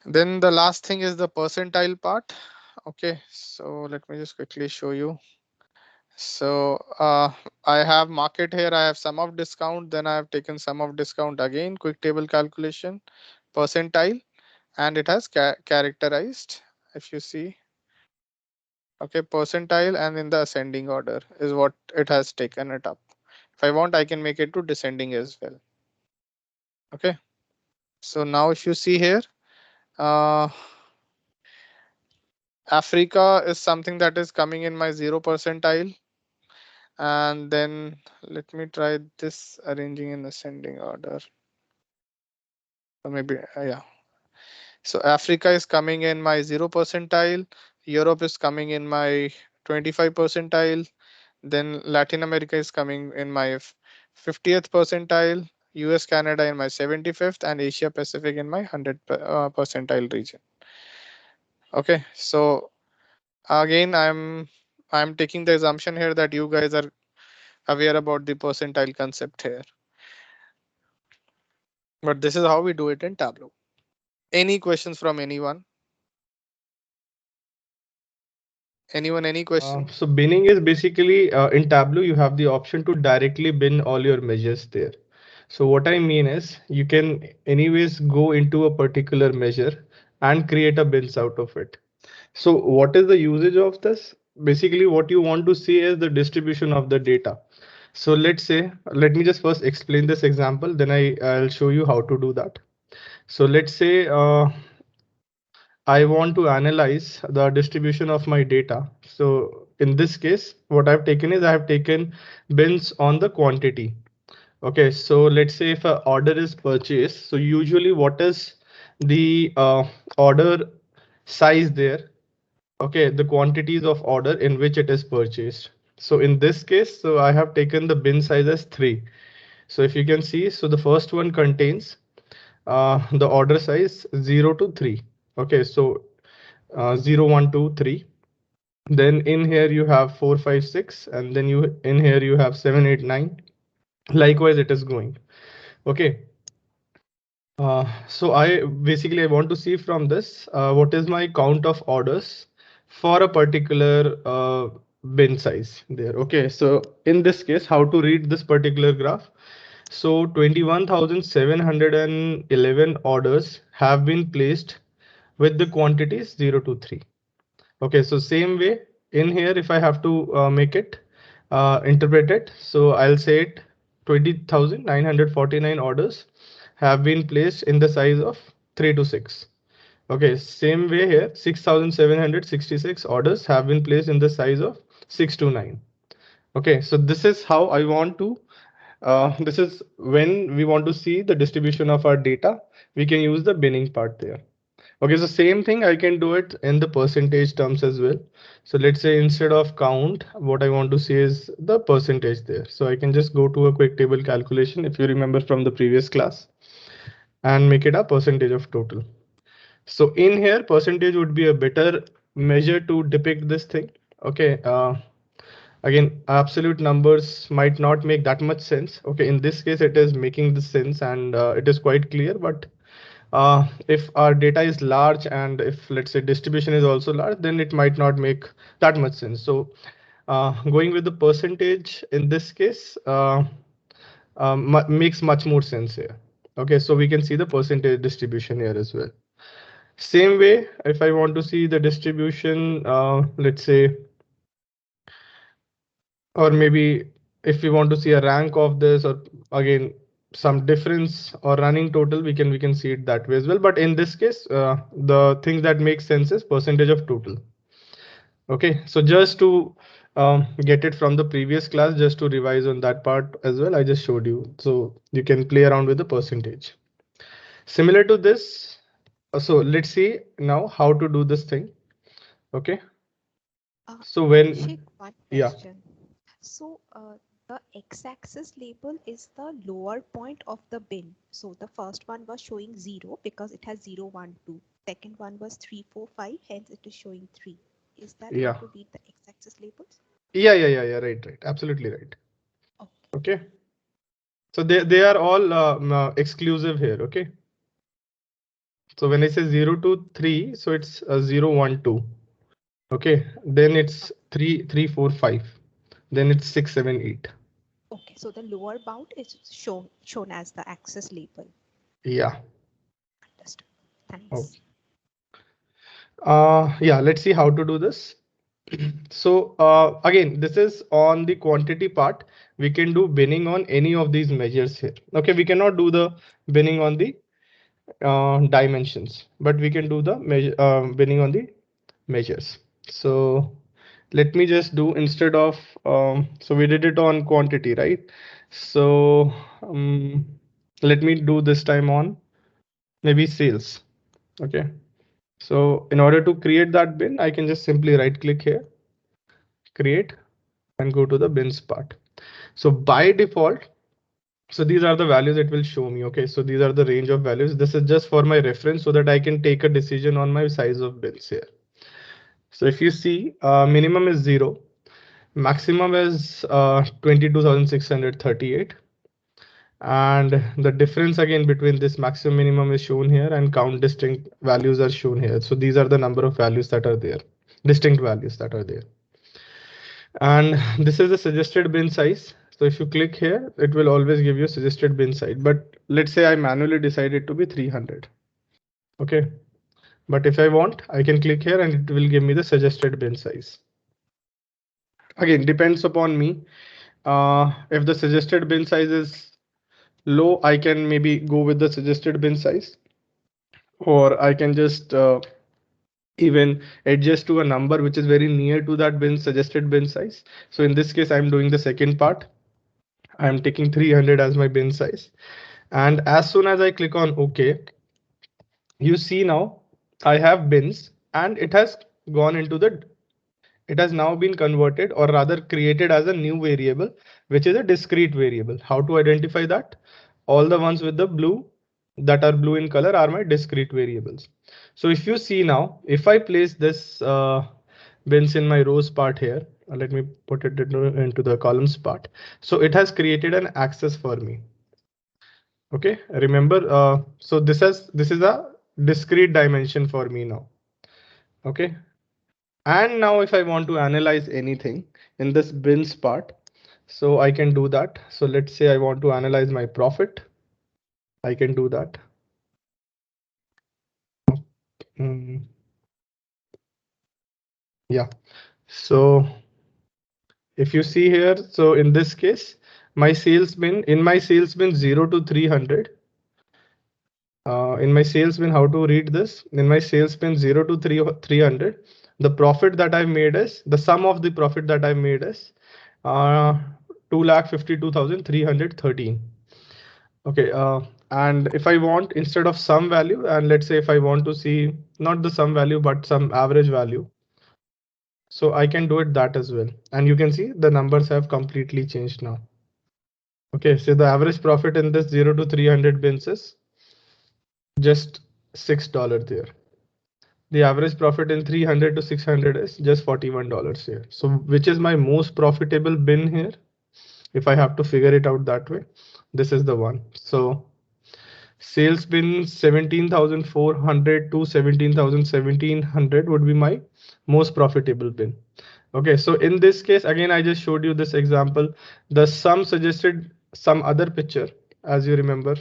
Then the last thing is the percentile part. Okay, so let me just quickly show you. So I have market here, I have sum of discount, then I have taken sum of discount again, quick table calculation, percentile, and it has characterized, if you see. Okay, percentile and in the ascending order is what it has taken it up. If I want, I can make it to descending as well. Okay, so now if you see here, uh, Africa is something that is coming in my 0 percentile. And then let me try this arranging in ascending order. Or maybe, yeah. So Africa is coming in my 0 percentile. Europe is coming in my 25 percentile. Then Latin America is coming in my 50th percentile. US, Canada in my 75th, and Asia Pacific in my 100 percentile region. Okay, so again, I'm taking the assumption here that you guys are aware about the percentile concept here. But this is how we do it in Tableau. Any questions from anyone? Anyone, any question? So binning is basically in Tableau, you have the option to directly bin all your measures there. So what I mean is you can anyways go into a particular measure and create a bins out of it. So what is the usage of this? Basically, what you want to see is the distribution of the data. So let's say, let me just first explain this example, then I'll show you how to do that. So let's say I want to analyze the distribution of my data. So in this case, what I've taken is I have taken bins on the quantity. Okay, so let's say if an order is purchased, so usually what is the order size there? Okay, the quantities of order in which it is purchased. So in this case, so I have taken the bin size as 3. So if you can see, so the first one contains the order size 0 to 3. Okay, so 0, 1, 2, 3. Then in here you have 4, 5, 6, and then you in here you have 7, 8, 9. Likewise, it is going. Okay. So I want to see from this what is my count of orders for a particular bin size there. Okay, so in this case, how to read this particular graph? So 21,711 orders have been placed with the quantities 0 to 3. Okay, so same way in here, if I have to make it interpret it, so I'll say it 20,949 orders have been placed in the size of 3 to 6. Okay, same way here, 6,766 orders have been placed in the size of 6 to 9. Okay, so this is how I want to, this is when we want to see the distribution of our data, we can use the binning part there. Okay, so same thing, I can do it in the percentage terms as well. So let's say instead of count, what I want to see is the percentage there. So I can just go to a quick table calculation if you remember from the previous class and make it a percentage of total. So in here, percentage would be a better measure to depict this thing. Okay, again, absolute numbers might not make that much sense. Okay, in this case, it is making the sense and it is quite clear, but if our data is large and if let's say distribution is also large, then it might not make that much sense. So going with the percentage in this case makes much more sense here. Okay, so we can see the percentage distribution here as well. Same way, if I want to see the distribution, let's say, or maybe if we want to see a rank of this, or again some difference or running total, we can see it that way as well. But in this case, the thing that makes sense is percentage of total. Okay, so just to get it from the previous class, just to revise on that part as well, I just showed you, so you can play around with the percentage. Similar to this, so let's see now how to do this thing. Okay, so when, Abhishek, one yeah, question. So, the x-axis label is the lower point of the bin. So the first one was showing 0 because it has 0, 1, 2. Second one was 3, 4, 5, hence it is showing 3. Is that how yeah, to read the x-axis labels? yeah, right, absolutely right. Okay. Okay, so they are all exclusive here. Okay, so when I say 0 to 3, so it's 0, 1, 2. Okay, then it's 3, 3, 4, 5. Then it's 6, 7, 8. Okay, so the lower bound is shown as the axis label. Yeah. Understood. Oh. Thanks. Yeah, let's see how to do this. So again, this is on the quantity part. We can do binning on any of these measures here. Okay, we cannot do the binning on the dimensions, but we can do the measure binning on the measures. So let me just do instead of so we did it on quantity, right? So let me do this time on maybe sales. Okay, so in order to create that bin, I can just simply right click here, create, and go to the bins part. So by default, so these are the values it will show me. Okay, so these are the range of values. This is just for my reference so that I can take a decision on my size of bins here. So if you see, minimum is 0, maximum is 22,638. And the difference again between this maximum minimum is shown here and count distinct values are shown here. So these are the number of values that are there, distinct values that are there. And this is the suggested bin size. So if you click here, it will always give you suggested bin size. But let's say I manually decided to be 300. Okay. But if I want, I can click here and it will give me the suggested bin size. Again, depends upon me. If the suggested bin size is low, I can maybe go with the suggested bin size, or I can just even adjust to a number which is very near to that bin suggested bin size. So in this case, I'm doing the second part. I'm taking 300 as my bin size. And as soon as I click on OK, you see now I have bins and it has gone into the, it has now been converted or rather created as a new variable, which is a discrete variable. How to identify that? All the ones with the blue that are blue in color are my discrete variables. So if you see now, if I place this bins in my rows part here, let me put it into the columns part. So it has created an axis for me. Okay, remember, so this is a discrete dimension for me now. Okay, and now if I want to analyze anything in this bins part, so I can do that. So let's say I want to analyze my profit. I can do that. Mm, yeah. So if you see here, so in this case, my sales bin, in my sales bin 0 to 300, in my sales bin, how to read this? In my sales bin 0 to 300, the profit that I've made is, the sum of the profit that I've made is 2,52,313. Okay, and if I want, instead of some value, and let's say if I want to see not the sum value, but some average value, so I can do it that as well. And you can see the numbers have completely changed now. Okay, so the average profit in this 0 to 300 bins is just $6 there. The average profit in 300 to 600 is just $41 here. So which is my most profitable bin here? If I have to figure it out that way, this is the one. So sales bin 17,400 to 17,700 would be my most profitable bin. Okay, so in this case, again, I just showed you this example. The sum suggested some other picture, as you remember,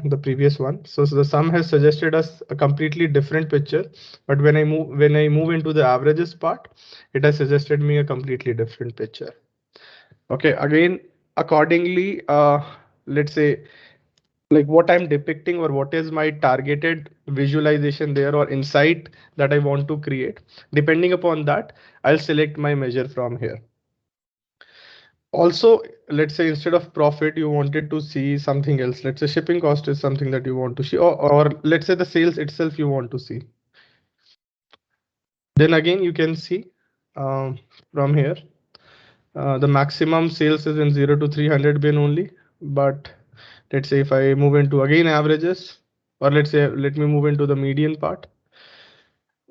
the previous one. So the sum has suggested us a completely different picture, but when I move into the averages part, it has suggested me a completely different picture. Okay, again, accordingly, let's say like what I'm depicting or what is my targeted visualization there or insight that I want to create. Depending upon that, I'll select my measure from here. Also, let's say instead of profit, you wanted to see something else. Let's say shipping cost is something that you want to see, or let's say the sales itself you want to see. Then again, you can see from here, the maximum sales is in 0 to 300 bin only. But let's say if I move into again averages, or let's say let me move into the median part,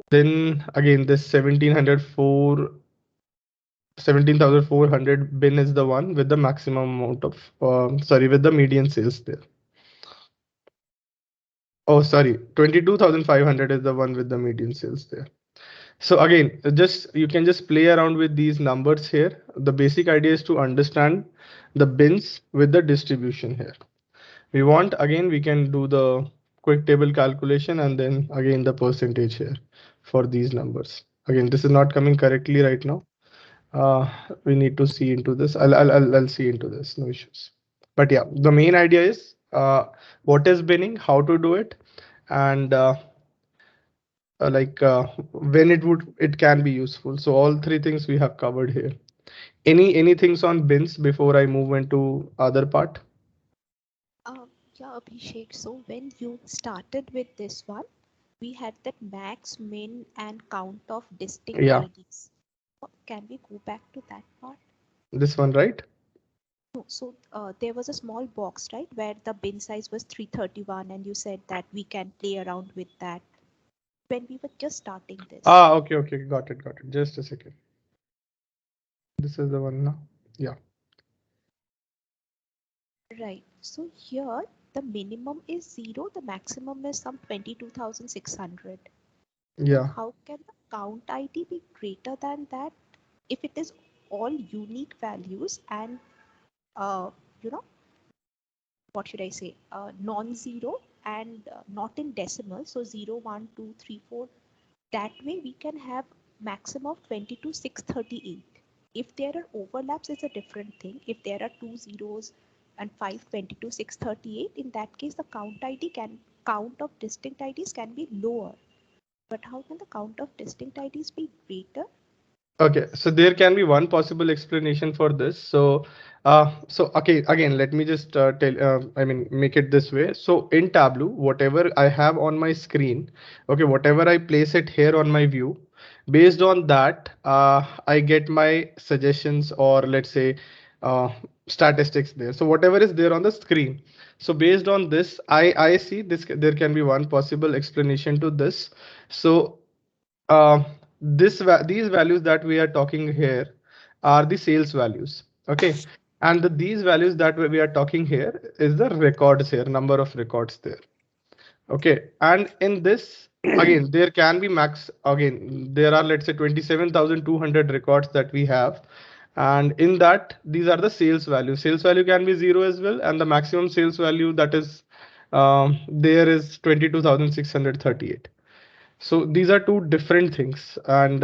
then again this 17,400 bin is the one with the maximum amount of sorry, with the median sales there. Oh, sorry, 22,500 is the one with the median sales there. So again, just you can just play around with these numbers here. The basic idea is to understand the bins with the distribution here. We want, again, we can do the quick table calculation and then again the percentage here for these numbers. Again, this is not coming correctly right now. We need to see into this. I'll see into this, no issues. But yeah, the main idea is what is binning, how to do it, and like when it can be useful. So all three things we have covered here. Any things on bins before I move into other part? Yeah, Abhishek. So when you started with this one, we had that max, min, and count of distinct Yeah, IDs. Can we go back to that part? this one, right? No, so there was a small box, right, where the bin size was 331, and you said that we can play around with that when we were just starting this. Ah, okay, okay, got it, got it. Just a second. This is the one now. Yeah, Right. So here the minimum is 0, the maximum is some 22,600. So yeah. how can the count ID be greater than that if it is all unique values and uh, you know what should I say, non-zero and not in decimal, so 0, 1, 2, 3, 4. That way we can have maximum of 22,638. If there are overlaps, it's a different thing. If there are two zeros and 522,638, in that case the count of distinct IDs can be lower. But how can the count of distinct IDs be greater? Okay, so there can be one possible explanation for this. So okay, again, let me just I mean, make it this way. So in Tableau, whatever I have on my screen, okay, whatever I place it here on my view, based on that, I get my suggestions or let's say uh, statistics there. So whatever is there on the screen. So based on this, I see this. There can be one possible explanation to this. So uh, these values that we are talking here are the sales values. Okay, And these values that we are talking here is the records here, number of records there. Okay, and in this, again, there can be max, again, there are, let's say, 27,200 records that we have. And in that, these are the sales value. Sales value can be zero as well. And the maximum sales value that is there is 22,638. So these are two different things. And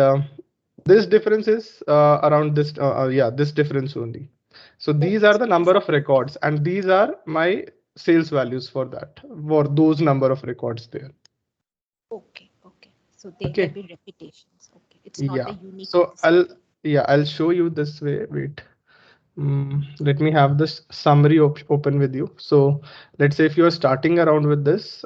this difference is around this, yeah, this difference only. So these Okay, are so the number of records, and these are my sales values for that, for those number of records there. okay. So there can Okay. be repetitions. Okay, it's not the Yeah. So uniqueness. I'll, yeah, I'll show you this way. Wait. Let me have this summary open with you. So let's say if you are starting around with this,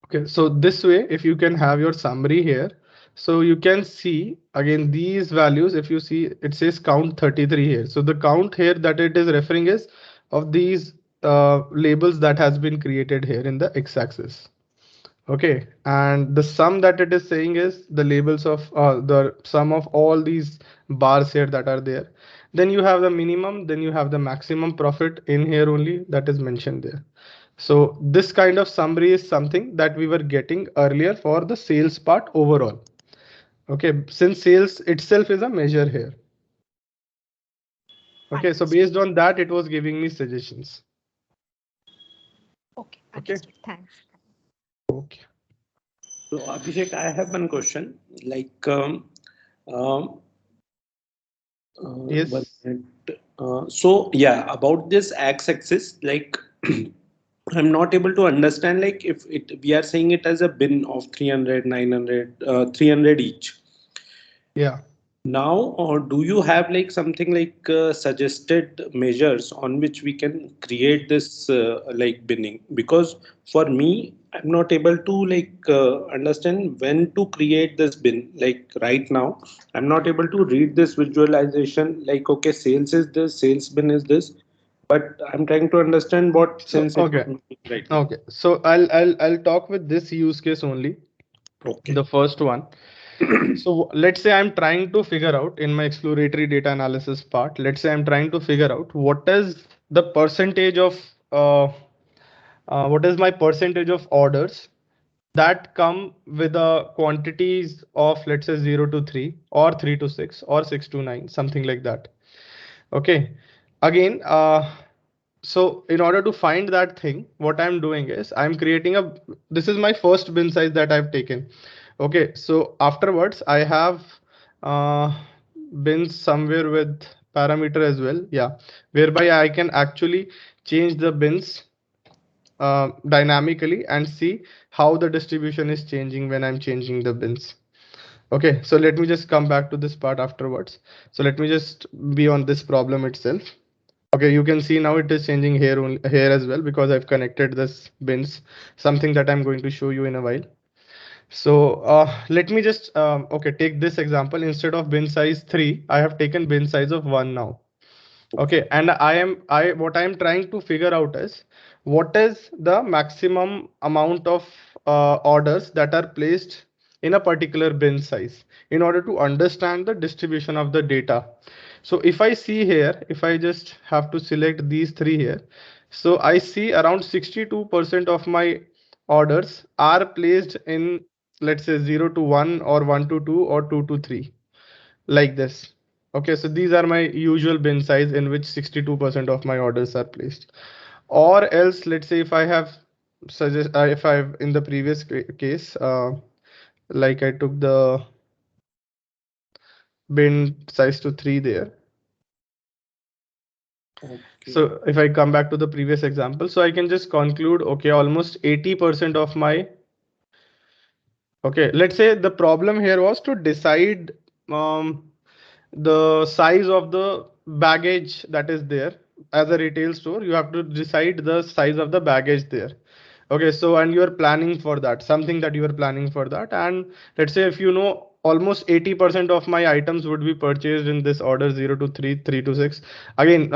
okay, so this way, if you can have your summary here, so you can see again these values. If you see, it says count 33 here. So the count here that it is referring is of these labels that has been created here in the x-axis. Okay, and the sum that it is saying is the labels of the sum of all these bars here that are there. Then you have the minimum, then you have the maximum profit in here only that is mentioned there. So this kind of summary is something that we were getting earlier for the sales part overall. Okay, since sales itself is a measure here. Okay, so Understood. based on that, it was giving me suggestions. Okay, Okay. understood. Thanks. Okay. So Abhishek, I have one question. Like, um, one Yes. minute. So yeah, about this x-axis, like I'm not able to understand. Like, if it we are saying it as a bin of 300, 900, 300 each. Yeah. Now, or do you have like something like suggested measures on which we can create this like binning? Because for me, I'm not able to like understand when to create this bin. Like right now, I'm not able to read this visualization. Like, okay, sales is this, sales bin is this, but I'm trying to understand what So sense it okay. would make right now. Okay. So I'll talk with this use case only. Okay. The first one. So let's say I'm trying to figure out in my exploratory data analysis part, let's say I'm trying to figure out what is the percentage of what is my percentage of orders that come with the quantities of, let's say, 0 to 3 or 3 to 6 or 6 to 9, something like that. Okay. Again, so in order to find that thing, what I'm doing is I'm creating a, this is my first bin size that I've taken. Okay, so afterwards I have uh, bins somewhere with parameter as well. Yeah, whereby I can actually change the bins dynamically and see how the distribution is changing when I'm changing the bins. Okay, so let me just come back to this part afterwards. So let me just be on this problem itself. Okay, you can see now it is changing here here as well because I've connected this bins, something that I'm going to show you in a while. So let me just okay, take this example. Instead of bin size 3, I have taken bin size of 1 now. Okay, and I what I am trying to figure out is what is the maximum amount of orders that are placed in a particular bin size in order to understand the distribution of the data. So if I see here, if I just have to select these three here, so I see around 62% of my orders are placed in, let's say, 0 to 1 or 1 to 2 or 2 to 3, like this. Okay, so these are my usual bin size in which 62% of my orders are placed. Or else, let's say if I have suggest if I've in the previous case, like I took the bin size to 3 there. Okay. So if I come back to the previous example, so I can just conclude, okay, almost 80% of my, okay, let's say the problem here was to decide the size of the baggage that is there. As a retail store, you have to decide the size of the baggage there. Okay, so and you are planning for that, something that you are planning for that. And let's say if you know almost 80% of my items would be purchased in this order 0 to 3, 3 to 6. Again,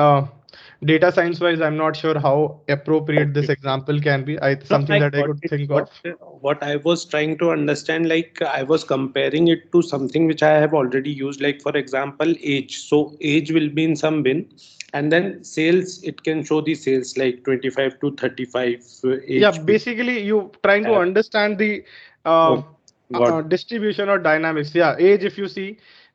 data science wise, I'm not sure how appropriate this Okay. example can be. No, Something I that I got could it. think But of. what I was trying to understand, like I was comparing it to something which I have already used. Like for example, age. So age will be in some bin, and then sales. It can show the sales like 25 to 35 Yeah, age people. basically you trying to Have. understand the uh, Oh, got it. distribution or dynamics. Yeah, age if you see.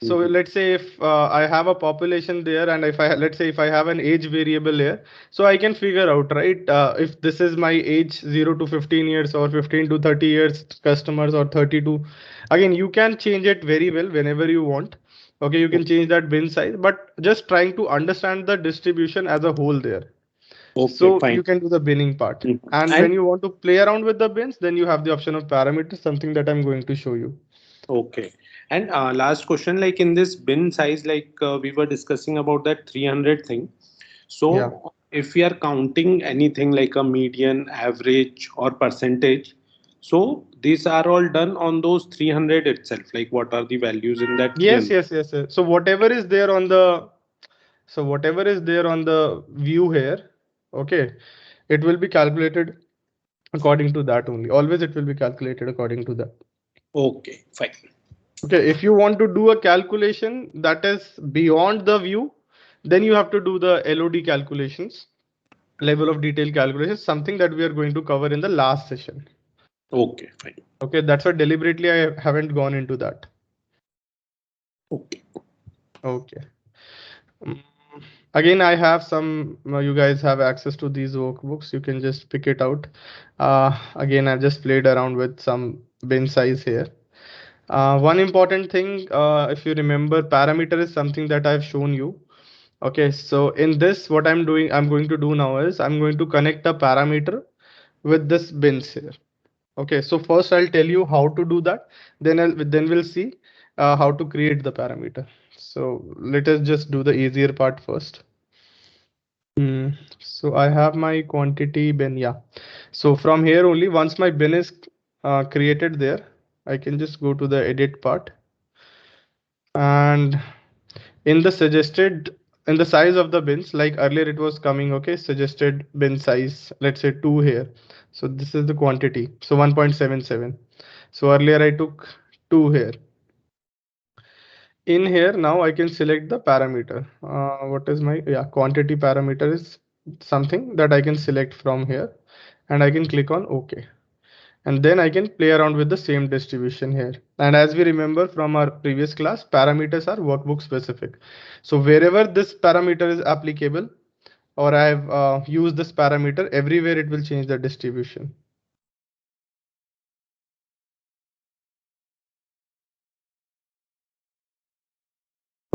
So Mhm. let's say if I have a population there, and if I let's say if I have an age variable here, so I can figure out, right, if this is my age 0 to 15 years or 15 to 30 years customers or 30 to, again you can change it very well whenever you want. Okay, you can change that bin size, but just trying to understand the distribution as a whole there. Okay, So fine. you can do the binning part. Mhm. And when And you want to play around with the bins, then you have the option of parameters, something that I'm going to show you. okay. And last question, like in this bin size, like we were discussing about that 300 thing. Yeah. So if we are counting anything like a median, average, or percentage, so these are all done on those 300 itself. Like what are the values in that Yes, 300? yes, yes, yes. So whatever is there on the, so whatever is there on the view here, okay, it will be calculated according to that only. Always it will be calculated according to that. Okay, fine. Okay, if you want to do a calculation that is beyond the view, then you have to do the LOD calculations, level of detail calculations, something that we are going to cover in the last session. Okay, fine. Okay, that's why deliberately I haven't gone into that. Okay. Okay. Mm, Again, I have some, you guys have access to these workbooks. You can just pick it out. Again, I just played around with some bin size here. One important thing, if you remember, parameter is something that I've shown you. Okay, so in this, what I'm going to do now is I'm going to connect a parameter with this bins here. Okay, so first I'll tell you how to do that. Then we'll see how to create the parameter. So let us just do the easier part first. So I have my quantity bin. Yeah. So from here only, once my bin is created there, I can just go to the edit part, and in the suggested, in the size of the bins, like earlier it was coming, okay, suggested bin size, let's say 2 here. So this is the quantity, so 1.77. So earlier I took 2 here. In here now I can select the parameter. What is my, yeah, quantity parameter is something that I can select from here, and I can click on OK. And then I can play around with the same distribution here. And as we remember from our previous class, parameters are workbook specific. So wherever this parameter is applicable, or I've used this parameter, everywhere it will change the distribution.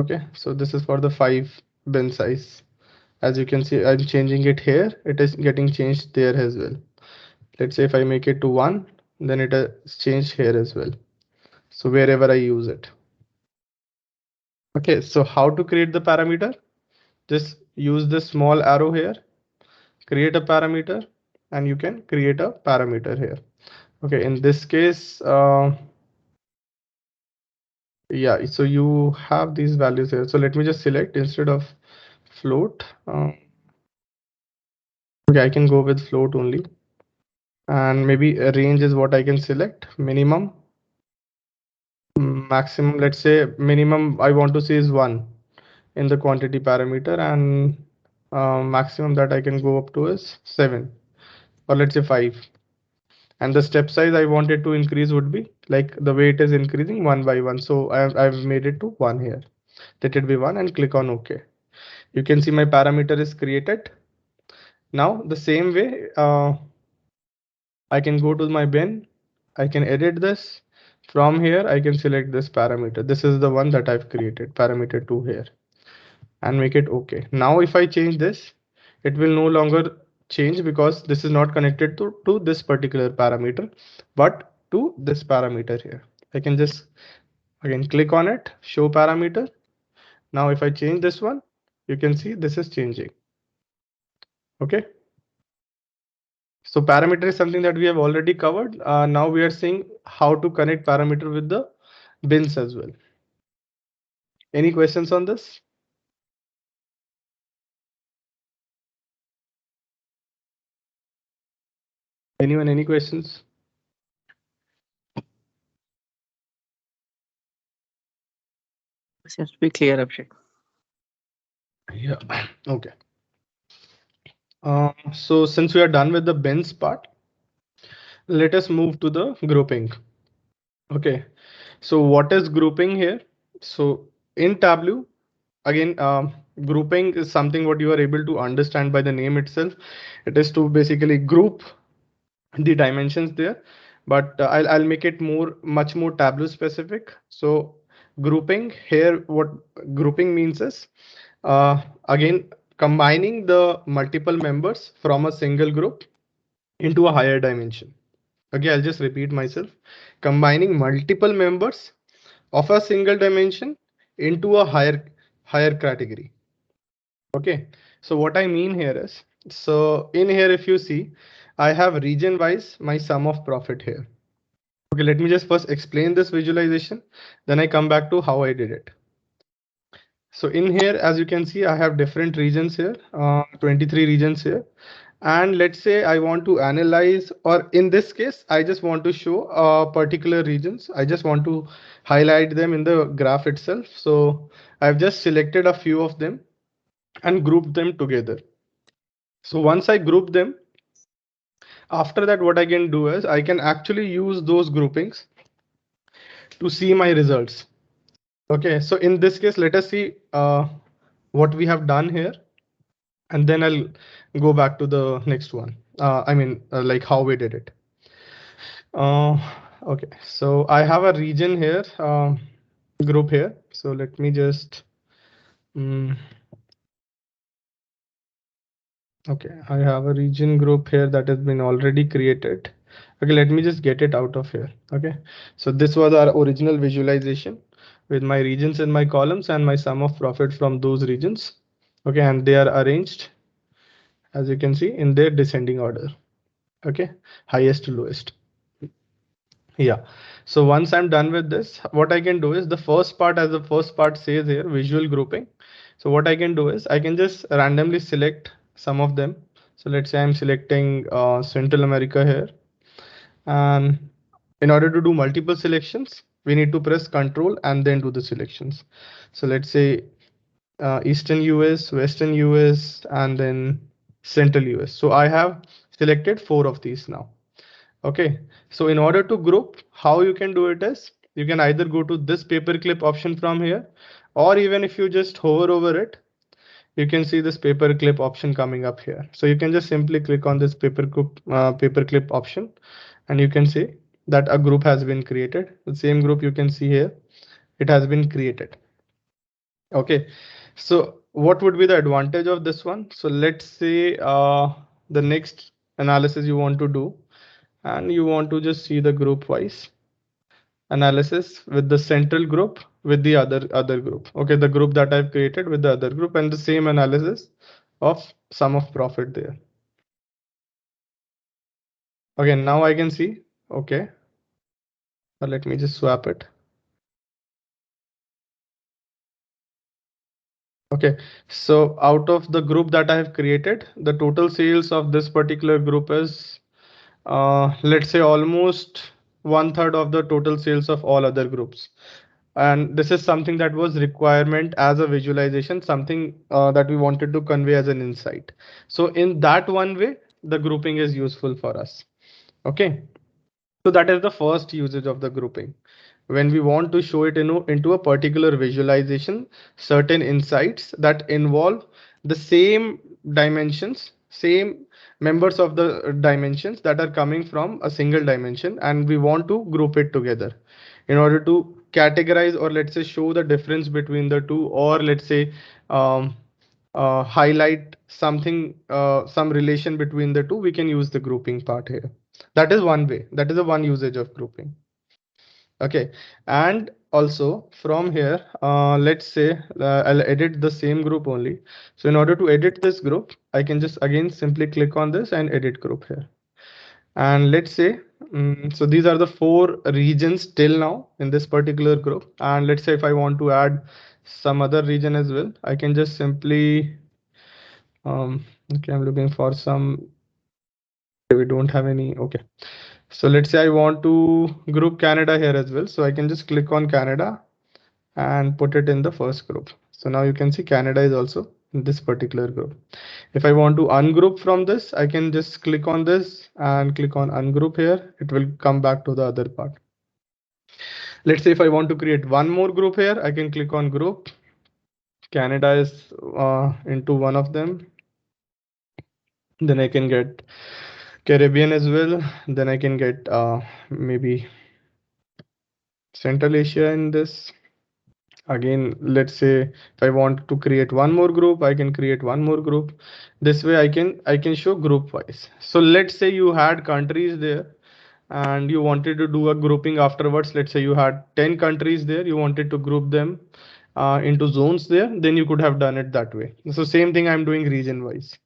Okay, so this is for the 5 bin size. As you can see, I'm changing it here. It is getting changed there as well. Let's say if I make it to 1, then it is changed here as well. So wherever I use it. Okay, so how to create the parameter? Just use this small arrow here, create a parameter, and you can create a parameter here. Okay, in this case, yeah, so you have these values here. So let me just select instead of float. Okay, I can go with float only. And maybe a range is what I can select. Minimum, maximum, let's say minimum I want to see is 1 in the quantity parameter, and maximum that I can go up to is 7, or let's say 5. And the step size I wanted to increase would be like the way it is increasing 1 by 1. So I've made it to 1 here. Let it be 1 and click on OK. You can see my parameter is created. Now the same way, I can go to my bin. I can edit this. From here, I can select this parameter. This is the one that I've created, parameter 2 here, and make it OK. Now if I change this, it will no longer change because this is not connected to this particular parameter, but to this parameter here. I can just again click on it, show parameter. Now if I change this one, you can see this is changing. Okay. So parameter is something that we have already covered. Now we are seeing how to connect parameter with the bins as well. Any questions on this? Anyone, any questions? Seems to be clear, Abhishek. Yeah. Okay. So since we are done with the bins part, let us move to the grouping. Okay. So what is grouping here? So in Tableau, again, grouping is something what you are able to understand by the name itself. It is to basically group the dimensions there, but I'll make it much more Tableau specific. So grouping here, what grouping means is, again, combining the multiple members from a single group into a higher dimension. Okay, I'll just repeat myself. Combining multiple members of a single dimension into a higher category. Okay, so what I mean here is, so in here, if you see, I have region wise my sum of profit here. Okay, let me just first explain this visualization, then I come back to how I did it. So in here, as you can see, I have different regions here, 23 regions here. And let's say I want to analyze, or in this case, I just want to show particular regions. I just want to highlight them in the graph itself. So I've just selected a few of them and grouped them together. So once I group them, after that, what I can do is I can actually use those groupings to see my results. Okay, so in this case, let us see what we have done here, and then I'll go back to the next one. Like how we did it. Uh, okay, so I have a region here, group here. So let me just, okay, I have a region group here that has been already created. Okay, let me just get it out of here. Okay, so this was our original visualization with my regions in my columns and my sum of profit from those regions. Okay, and they are arranged, as you can see, in their descending order. Okay, highest to lowest. Yeah, so once I'm done with this, what I can do is the first part, as the first part says here, visual grouping. So what I can do is I can just randomly select some of them. So let's say I'm selecting Central America here. And in order to do multiple selections, we need to press Control and then do the selections. So let's say Eastern US, Western US, and then Central US. So I have selected 4 of these now. Okay, so in order to group, how you can do it is you can either go to this paperclip option from here, or even if you just hover over it, you can see this paperclip option coming up here. So you can just simply click on this paperclip option, and you can see that a group has been created. The same group you can see here, it has been created. Okay, so what would be the advantage of this one? So let's say the next analysis you want to do, and you want to just see the group wise analysis with the central group with the other group. Okay, the group that I've created with the other group, and the same analysis of sum of profit there. Okay, now I can see. Okay, let me just swap it. Okay, so out of the group that I have created, the total sales of this particular group is, let's say, almost 1/3 of the total sales of all other groups. And this is something that was requirement as a visualization, something that we wanted to convey as an insight. So in that one way, the grouping is useful for us. Okay, so that is the first usage of the grouping. When we want to show it into a particular visualization, certain insights that involve the same dimensions, same members of the dimensions that are coming from a single dimension, and we want to group it together in order to categorize, or let's say show the difference between the two, or let's say um, highlight something, some relation between the two. We can use the grouping part here. That is one way. That is a one usage of grouping. Okay, and also from here, let's say I'll edit the same group only. So in order to edit this group, I can just again simply click on this and edit group here. And let's say So these are the 4 regions till now in this particular group. And let's say if I want to add some other region as well, I can just simply, okay, I'm looking for some, we don't have any, okay. So let's say I want to group Canada here as well. So I can just click on Canada and put it in the first group. So now you can see Canada is also in this particular group. If I want to ungroup from this, I can just click on this and click on ungroup here. It will come back to the other part. Let's say if I want to create one more group here, I can click on group. Canada is into one of them. Then I can get Caribbean as well. Then I can get maybe Central Asia in this. Again, let's say if I want to create one more group, I can create one more group. This way I can show group wise. So let's say you had countries there and you wanted to do a grouping afterwards. Let's say you had 10 countries there, you wanted to group them into zones there, then you could have done it that way. So same thing I'm doing region wise.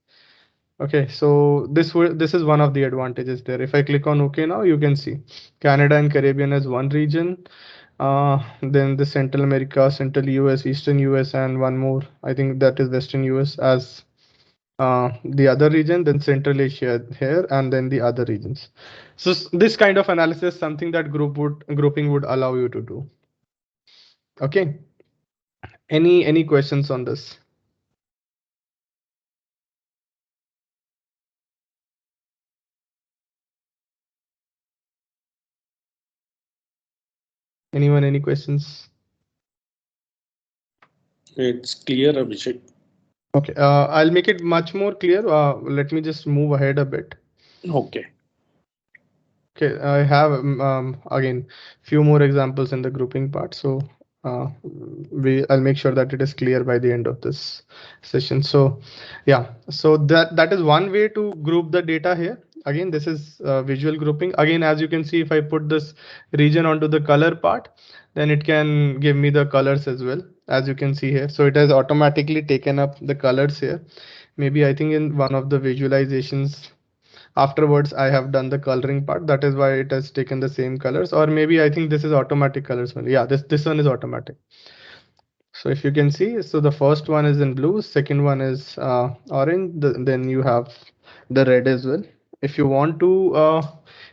Okay, so this is one of the advantages there. If I click on OK now, you can see Canada and Caribbean as one region. Then the Central America, Central US, Eastern US, and one more. I think that is Western US as the other region. Then Central Asia here, and then the other regions. So this kind of analysis, something that grouping would allow you to do. Okay. Any questions on this? Anyone? Any questions? It's clear, Abhishek. Okay, I'll make it much more clear. Let me just move ahead a bit. Okay. Okay, I have again few more examples in the grouping part. So uh, I'll make sure that it is clear by the end of this session. So yeah, so that is one way to group the data here. Again, this is visual grouping. Again, as you can see, if I put this region onto the color part, then it can give me the colors as well, as you can see here. So it has automatically taken up the colors here. Maybe I think in one of the visualizations afterwards I have done the coloring part, that is why it has taken the same colors. Or maybe I think this is automatic colors only. Yeah, this one is automatic. So if you can see, so the first one is in blue, second one is orange, then you have the red as well. If you want to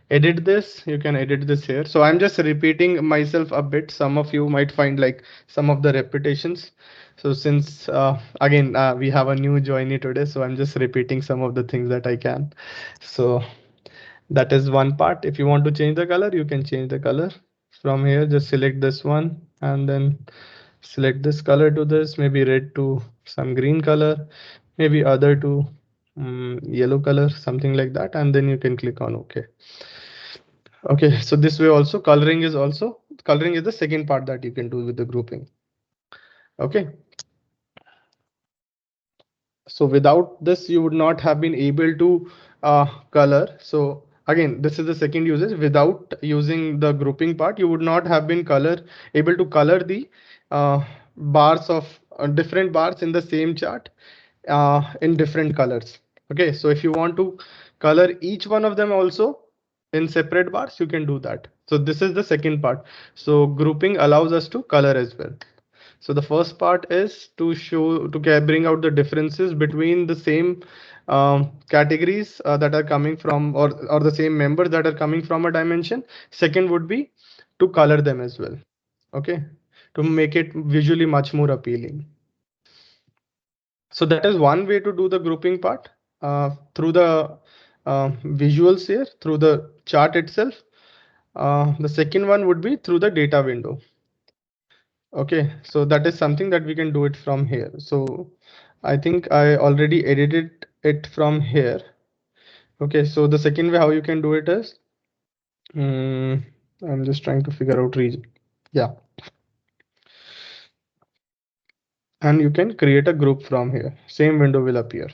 edit this, you can edit this here. So I'm just repeating myself a bit. Some of you might find like some of the repetitions. So since again we have a new joinee today, so I'm just repeating some of the things that I can. So that is one part. If you want to change the color, you can change the color from here. Just select this one and then select this color to this, maybe red to some green color, maybe other to yellow color, something like that, and then you can click on OK. Okay, so this way also coloring is the second part that you can do with the grouping. Okay, so without this you would not have been able to color. So again, this is the second usage. Without using the grouping part, you would not have been able to color the bars of different bars in the same chart in different colors. Okay, so if you want to color each one of them also in separate bars, you can do that. So this is the second part. So grouping allows us to color as well. So the first part is to bring out the differences between the same categories that are coming from, or the same members that are coming from a dimension. Second would be to color them as well. Okay, to make it visually much more appealing. So that is one way to do the grouping part through the visuals here, through the chart itself. The second one would be through the data window. Okay, so that is something that we can do it from here. So I think I already edited it from here. Okay, so the second way how you can do it is, I'm just trying to figure out region. Yeah. And you can create a group from here. Same window will appear.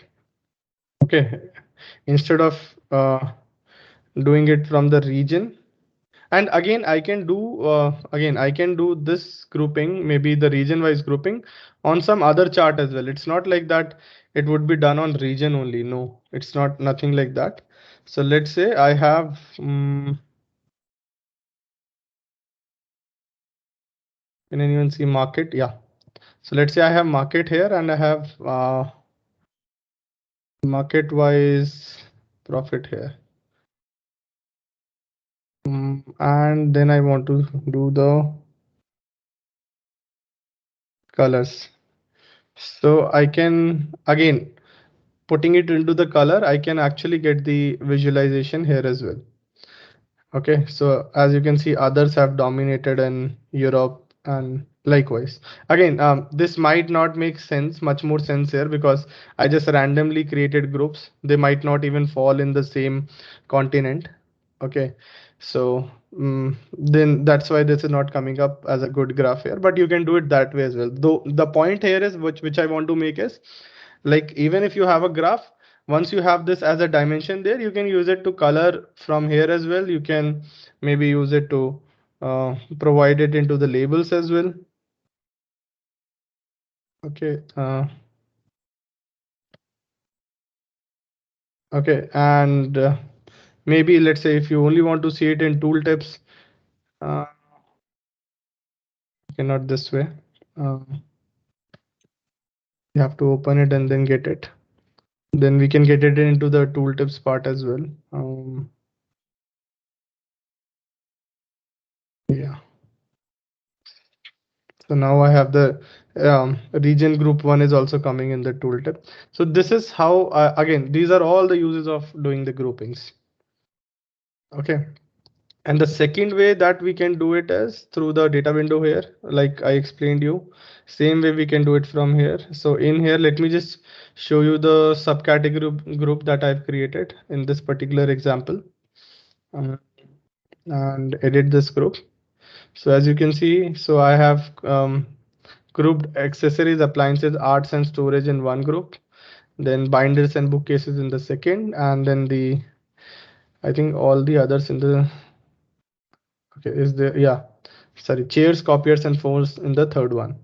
Okay, instead of doing it from the region, and again I can do this grouping, maybe the region wise grouping on some other chart as well. It's not like that it would be done on region only. No, it's not, nothing like that. So let's say I have Can anyone see market? Yeah. So let's say I have market here and I have market wise profit here. And then I want to do the colors. So I can, again, putting it into the color, I can actually get the visualization here as well. Okay, so as you can see, others have dominated in Europe and likewise. Again, this might not make sense, much more sense here because I just randomly created groups. They might not even fall in the same continent. Okay, so then that's why this is not coming up as a good graph here, but you can do it that way as well. Though the point here is which I want to make is like even if you have a graph, once you have this as a dimension there, you can use it to color from here as well. You can maybe use it to provide it into the labels as well. Okay. Okay, and maybe let's say if you only want to see it in tooltips, uh, okay, not this way. uh, you have to open it and then get it. Then we can get it into the tooltips part as well. Yeah. So now I have the region group one is also coming in the tooltip. So this is how, again, these are all the uses of doing the groupings. Okay. And the second way that we can do it is through the data window here, like I explained you. Same way we can do it from here. So in here, let me just show you the subcategory group that I've created in this particular example, uh, and edit this group. So as you can see, so I have grouped accessories, appliances, arts and storage in one group, then binders and bookcases in the second, and then the, I think all the others in the, okay, is the, yeah, sorry, chairs, copiers and phones in the third one.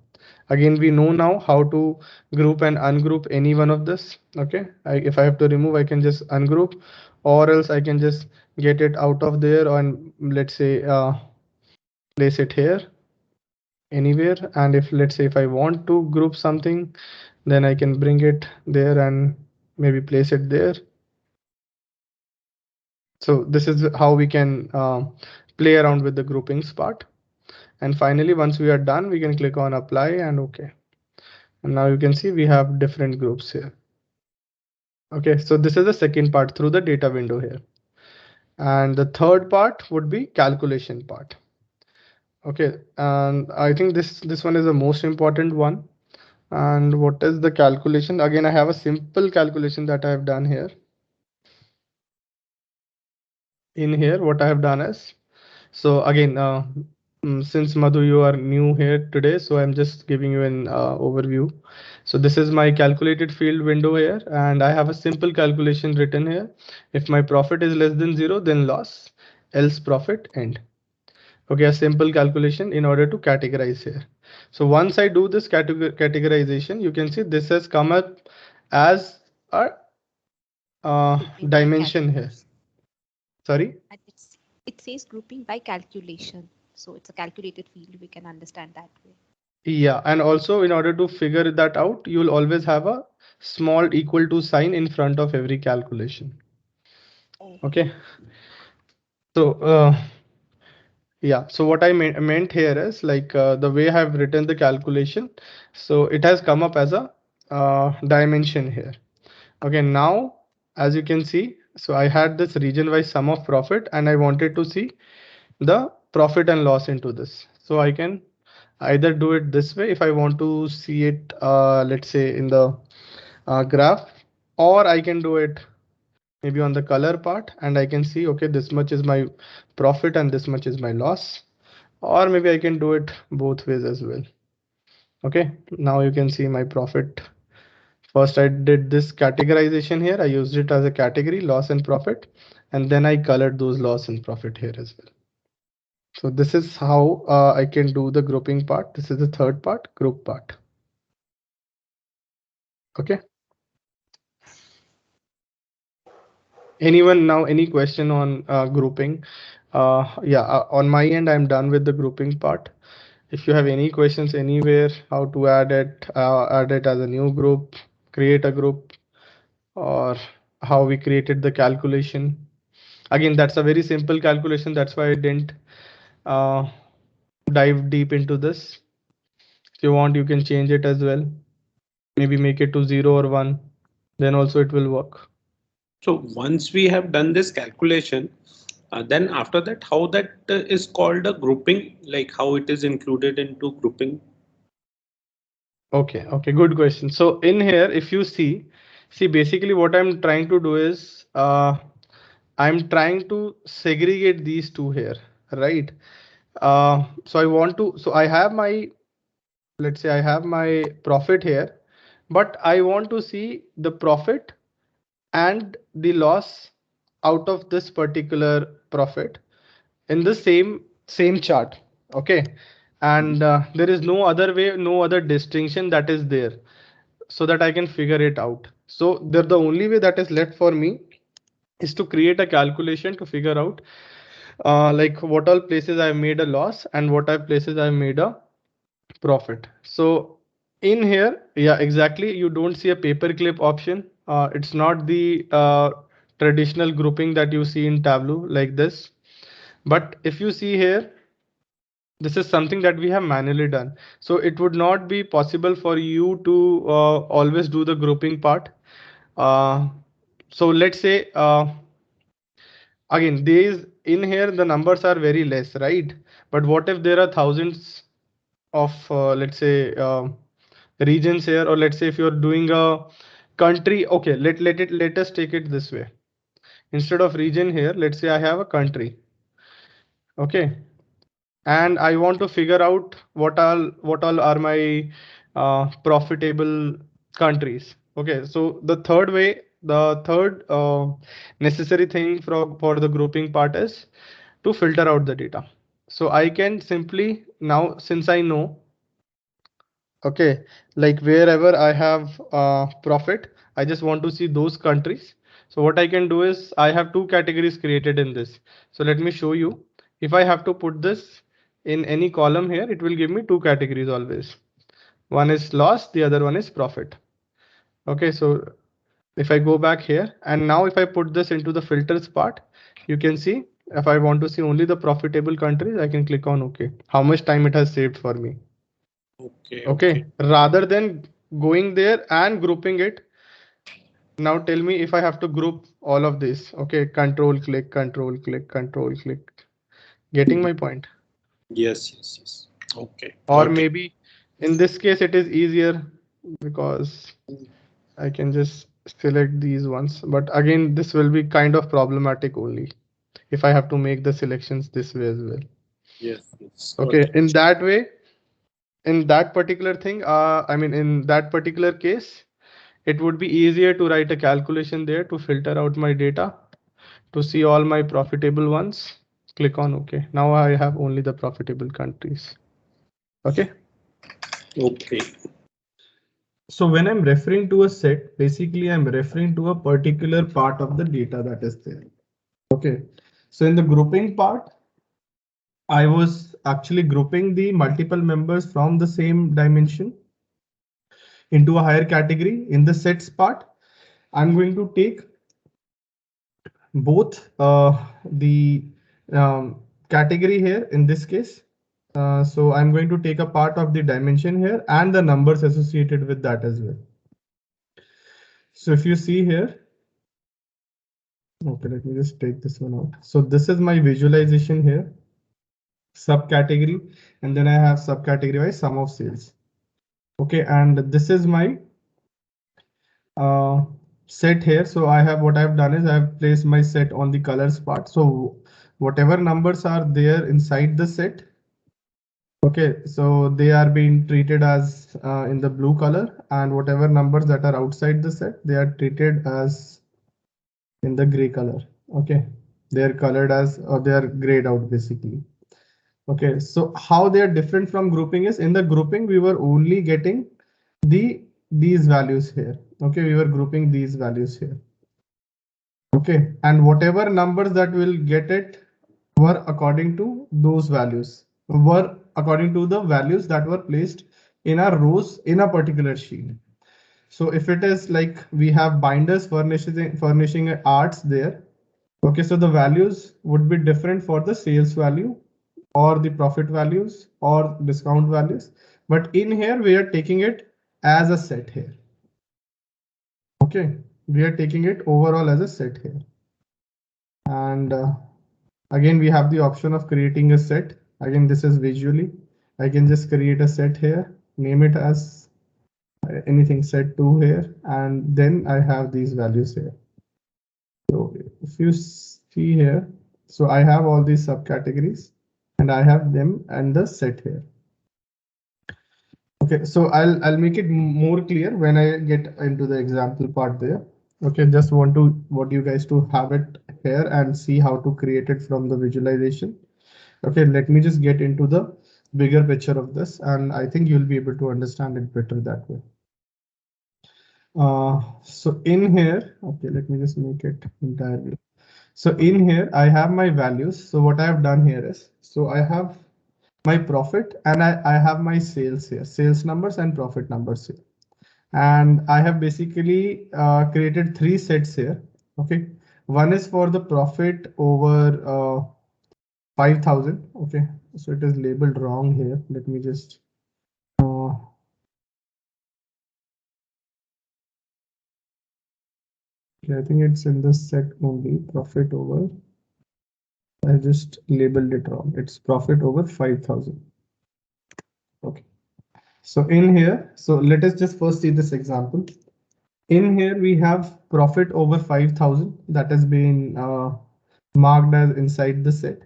Again, we know now how to group and ungroup any one of this. Okay, if I have to remove, I can just ungroup, or else I can just get it out of there and let's say place it here anywhere. And if let's say if I want to group something, then I can bring it there and maybe place it there. So this is how we can play around with the groupings part. And finally, once we are done, we can click on apply and okay. And now you can see we have different groups here. Okay, so this is the second part through the data window here. And the third part would be calculation part. Okay, and I think this one is the most important one. And what is the calculation? Again, I have a simple calculation that I have done here. In here, what I have done is, so again, since Madhu, you are new here today, so I'm just giving you an overview. So this is my calculated field window here, and I have a simple calculation written here. If my profit is less than zero, then loss, else profit, end. Okay, a simple calculation in order to categorize here. So once I do this categorization, you can see this has come up as a Grouping by dimension here. calculation. Sorry. And it says grouping by calculation. So it's a calculated field. We can understand that way. Yeah, and also in order to figure that out, you'll always have a small equal to sign in front of every calculation. Oh, Okay. So yeah, so what I meant here is like the way I have written the calculation. So it has come up as a dimension here. Okay, now as you can see, so I had this region wise sum of profit and I wanted to see the profit and loss into this. So I can either do it this way if I want to see it, let's say in the graph, or I can do it maybe on the color part and I can see, okay, this much is my profit and this much is my loss, or maybe I can do it both ways as well. Okay, now you can see my profit. First, I did this categorization here. I used it as a category, loss and profit, and then I colored those loss and profit here as well. So this is how I can do the grouping part. This is the third part, group part. Okay. Anyone now, any question on grouping? Yeah, on my end, I'm done with the grouping part. if you have any questions anywhere, how to add it as a new group, create a group, or how we created the calculation. Again, that's a very simple calculation. That's why I didn't uh, dive deep into this. If you want, you can change it as well. Maybe make it to 0 or 1. Then also it will work. So once we have done this calculation, then after that, how that is called a grouping, like how it is included into grouping. Okay, good question. So in here, if you see basically what I'm trying to do is I'm trying to segregate these two here, right? So I want to, so I have my, let's say I have my profit here, but I want to see the profit and the loss out of this particular profit in the same chart. Okay, and there is no other way, no other distinction that is there, so that I can figure it out. So the only way that is left for me is to create a calculation to figure out like what all places I've made a loss and what all places I've made a profit. So in here, yeah, exactly, you don't see a paperclip option. It's not the traditional grouping that you see in Tableau like this. But if you see here, this is something that we have manually done. So it would not be possible for you to always do the grouping part. Uh, so let's say again, these in here, the numbers are very less, right? But what if there are thousands of let's say regions here, or let's say if you're doing a country, okay, let us take it this way. Instead of region here, let's say I have a country, okay, and I want to figure out what all are my profitable countries. Okay, so the third necessary thing for the grouping part is to filter out the data. So I can simply now, since I know, okay, like wherever I have profit, I just want to see those countries. So what I can do is I have two categories created in this. So let me show you. If I have to put this in any column here, it will give me two categories always. One is loss, the other one is profit. Okay, so if I go back here and now if I put this into the filters part, you can see if I want to see only the profitable countries, I can click on OK. How much time it has saved for me. Okay. Okay, rather than going there and grouping it. Now tell me if I have to group all of this. Okay, control click, control click, control click. Getting my point? Yes. Okay, Or got it. maybe in this case it is easier because I can just select these ones. But again, this will be kind of problematic only if I have to make the selections this way as well. Yes, got Okay, it. in that way, in that particular thing, I mean, in that particular case, it would be easier to write a calculation there to filter out my data to see all my profitable ones. Click on OK. Now I have only the profitable countries. Okay. Okay. So when I'm referring to a set, basically I'm referring to a particular part of the data that is there. Okay. So in the grouping part, I was actually grouping the multiple members from the same dimension into a higher category. In the sets part, I'm going to take both the category here in this case. So I'm going to take a part of the dimension here and the numbers associated with that as well. So if you see here, okay, let me just take this one out. So this is my visualization here, subcategory, and then I have subcategory by sum of sales. Okay, and this is my uh, set here. So I have, what I've done is I've placed my set on the colors part. So whatever numbers are there inside the set, okay, so they are being treated as in the blue color, and whatever numbers that are outside the set, they are treated as in the gray color. Okay, they are colored as, or they are grayed out basically. Okay, so how they are different from grouping is, in the grouping we were only getting these values here. Okay, we were grouping these values here. Okay, and whatever numbers that will get it were according to those values. were according to the values that were placed in our rows in a particular sheet. So if it is like we have binders furnishing arts there, okay, so the values would be different for the sales value or the profit values or discount values. But in here, we are taking it as a set here. Okay, we are taking it overall as a set here. And again, we have the option of creating a set. Again, this is visually. I can just create a set here, name it as anything set to here, and then I have these values here. So if you see here, so I have all these subcategories and I have them and the set here. Okay, so I'll make it more clear when I get into the example part there. Okay, just want you guys to have it here and see how to create it from the visualization. Okay, let me just get into the bigger picture of this, and I think you'll be able to understand it better that way. So in here, okay, let me just make it entirely. So in here, I have my values. So what I have done here is, so I have my profit and I have my sales here, sales numbers and profit numbers here. And I have basically created three sets here. Okay. One is for the profit over 5,000. Okay. So it is labeled wrong here. Let me just I think it's in the set only profit over. I just labeled it wrong. It's profit over 5,000. Okay. So in here, so let us just first see this example. In here, we have profit over 5,000 that has been marked as inside the set.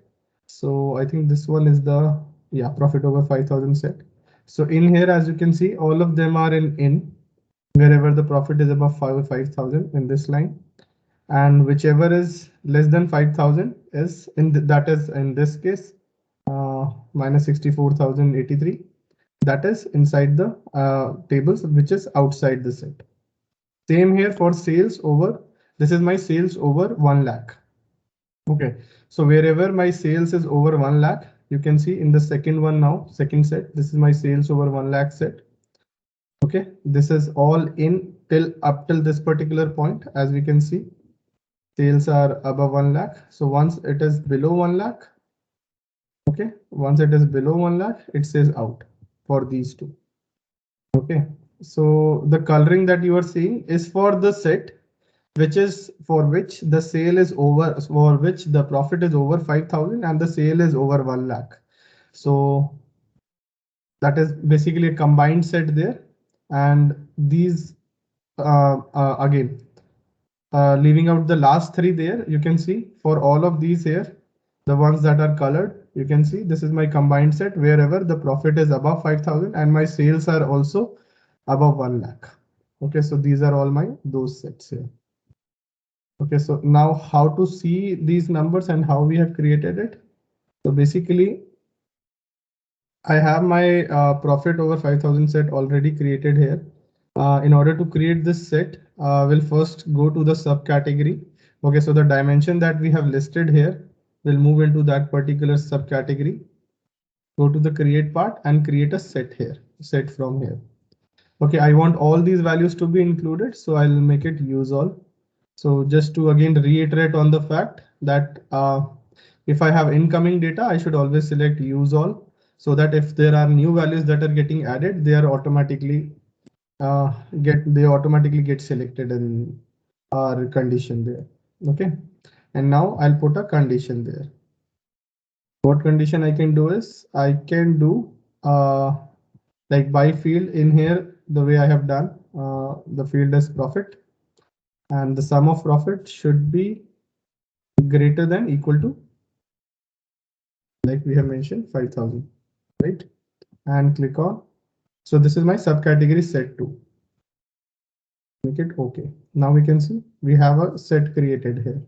So I think this one is the, yeah, profit over 5,000 set. So in here, as you can see, all of them are in wherever the profit is above 5,000 in this line. And whichever is less than 5,000 is that is in this case minus 64,083. That is inside the tables, which is outside the set. Same here for sales over. This is my sales over 1 lakh. Okay, so wherever my sales is over 1 lakh, you can see in the second one now, second set, this is my sales over 1 lakh set. Okay, this is all in till up till this particular point. As we can see, sales are above 1 lakh. So once it is below 1 lakh, okay, once it is below 1 lakh, it says out for these two. Okay, so the coloring that you are seeing is for the set which is for which the sale is over, for which the profit is over 5,000 and the sale is over 1 lakh. So that is basically a combined set there. And these again, leaving out the last three there, you can see for all of these here, the ones that are colored, you can see this is my combined set wherever the profit is above 5,000 and my sales are also above 1 lakh. Okay, so these are all my those sets here. Okay, so now how to see these numbers and how we have created it. So basically, I have my profit over 5,000 set already created here. In order to create this set, we'll first go to the subcategory. Okay, so the dimension that we have listed here, we'll move into that particular subcategory. Go to the create part and create a set here, set from here. Okay, I want all these values to be included, so I'll make it use all. So just to again reiterate on the fact that if I have incoming data, I should always select use all, so that if there are new values that are getting added, they are automatically they automatically get selected in our condition there. Okay, and now I'll put a condition there. What condition I can do is I can do like by field in here, the way I have done, the field is profit and the sum of profit should be greater than equal to, like we have mentioned, 5,000, right? And click on. So this is my subcategory set 2. Make it okay. Now we can see we have a set created here.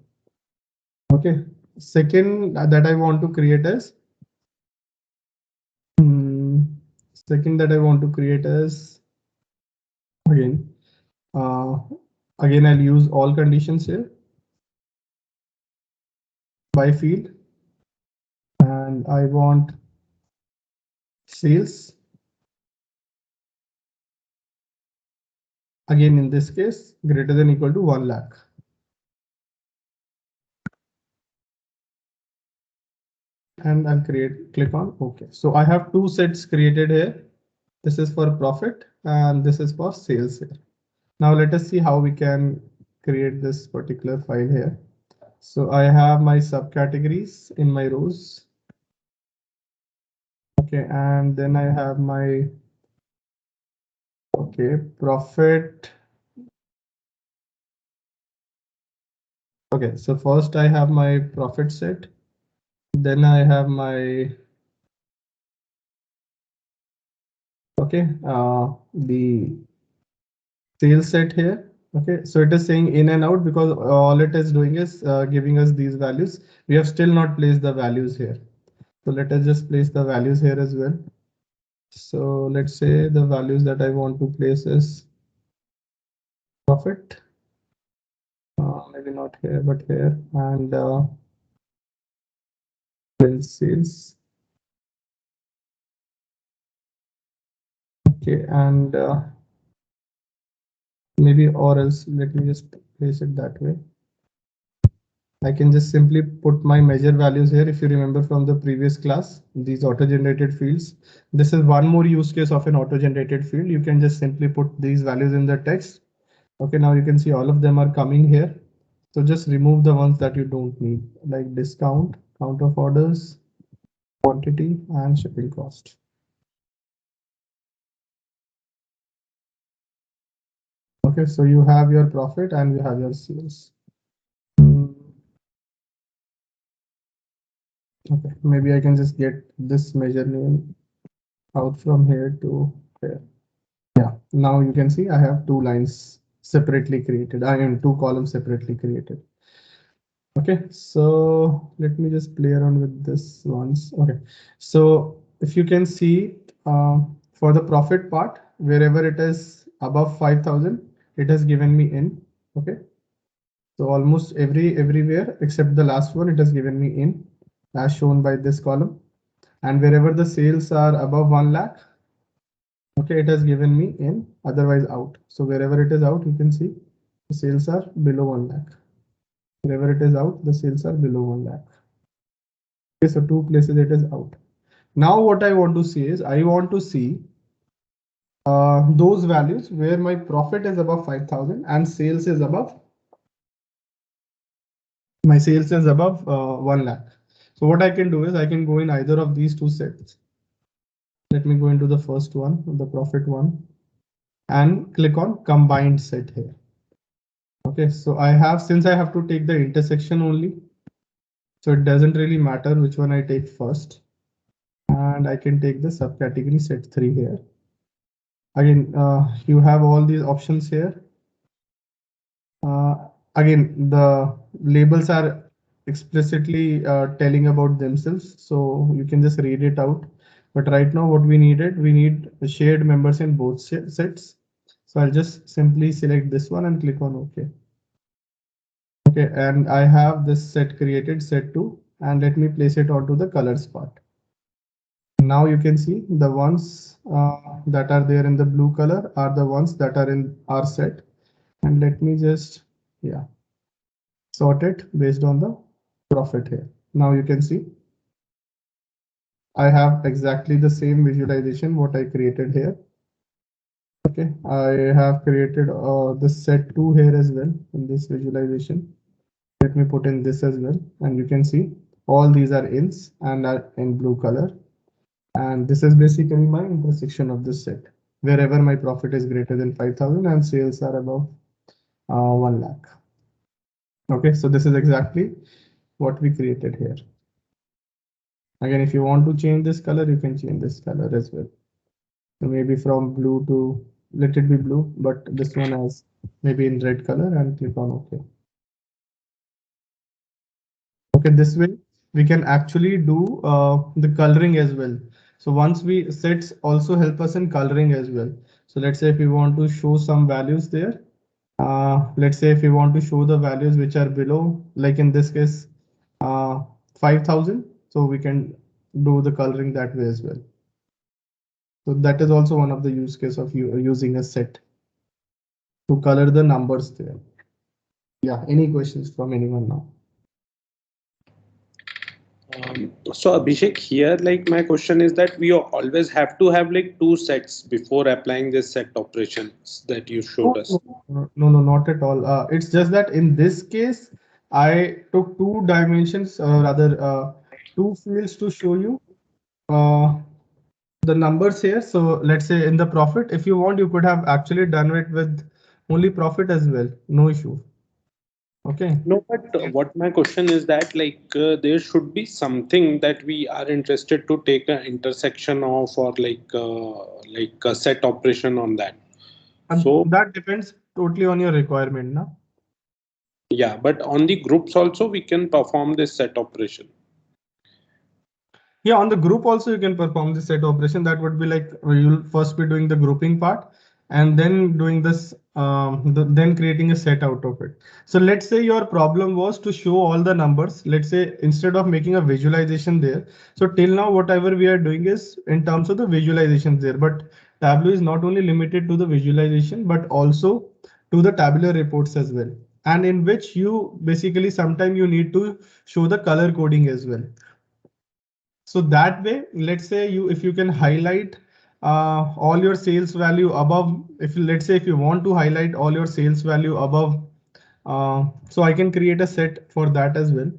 Okay. Second that I want to create is second that I want to create is again again I'll use all conditions here by field, and I want sales. Again, in this case, greater than equal to 1 lakh. And I'll click on OK. So I have two sets created here. This is for profit and this is for sales here. Now let us see how we can create this particular file here. So I have my subcategories in my rows. Okay, and then I have my profit. Okay, so first I have my profit set. Then I have my the sales set here. Okay, so it is saying in and out because all it is doing is giving us these values. We have still not placed the values here. So let us just place the values here as well. So let's say the values that I want to place is profit. Maybe not here, but here, and sales. Okay, and maybe or else let me just place it that way. I can just simply put my measure values here. If you remember from the previous class, these auto-generated fields. This is one more use case of an auto-generated field. You can just simply put these values in the text. Okay, now you can see all of them are coming here. So just remove the ones that you don't need, like discount, count of orders, quantity, and shipping cost. Okay, so you have your profit and you have your sales. Okay, maybe I can just get this measure name out from here to here. Yeah, now you can see I have two lines separately created. I am two columns separately created. Okay, so let me just play around with this once. Okay, so if you can see for the profit part, wherever it is above 5,000, it has given me in. Okay, so almost everywhere except the last one, it has given me in as shown by this column. And wherever the sales are above 1 lakh, okay, it has given me in, otherwise out. So wherever it is out, you can see the sales are below 1 lakh. Wherever it is out, the sales are below 1 lakh. Okay, so two places it is out. Now what I want to see is I want to see those values where my profit is above 5,000 and sales is above, my sales is above 1 lakh. So what I can do is I can go in either of these two sets. Let me go into the first one, the profit one, and click on combined set here. Okay, so I have, since I have to take the intersection only, so it doesn't really matter which one I take first. And I can take the subcategory set 3 here. Again, you have all these options here. Again, the labels are explicitly telling about themselves, so you can just read it out. But right now what we need shared members in both sets. So I'll just simply select this one and click on OK. Okay, and I have this set created, set 2, and let me place it onto the colors part. Now you can see the ones that are there in the blue color are the ones that are in our set. And let me just, sort it based on the profit here. Now you can see I have exactly the same visualization what I created here. Okay, I have created the set 2 here as well in this visualization. Let me put in this as well, and you can see all these are ins and are in blue color. And this is basically my intersection of this set, wherever my profit is greater than 5,000 and sales are above 1 lakh. Okay, so this is exactly what we created here. Again, if you want to change this color, you can change this color as well. So maybe from blue to, let it be blue, but this one has maybe in red color, and click on OK. Okay, this way we can actually do the coloring as well. So once we sets also help us in coloring as well. So let's say if we want to show some values there, let's say if we want to show the values which are below, like in this case, 5,000. So we can do the coloring that way as well. So that is also one of the use case of you using a set to color the numbers there. Yeah, any questions from anyone now? So Abhishek, here like my question is that we always have to have like two sets before applying this set operations that you showed No, us. no, no, not at all. It's just that in this case, I took two dimensions, rather two fields to show you uh, the numbers here. So let's say in the profit, if you want, you could have actually done it with only profit as well. No issue. Okay. No, but what my question is that there should be something that we are interested to take an intersection of or like a set operation on that. And So that depends totally on your requirement now. yeah, but on the groups also we can perform this set operation. Yeah, on the group also you can perform the set operation. That would be like you'll first be doing the grouping part and then doing this, then creating a set out of it. So let's say your problem was to show all the numbers. Let's say instead of making a visualization there. So till now, whatever we are doing is in terms of the visualizations there. But Tableau is not only limited to the visualization, but also to the tabular reports as well. And in which you basically sometimes you need to show the color coding as well. So that way, let's say if you can highlight all your sales value above, if let's say if you want to highlight all your sales value above, so I can create a set for that as well.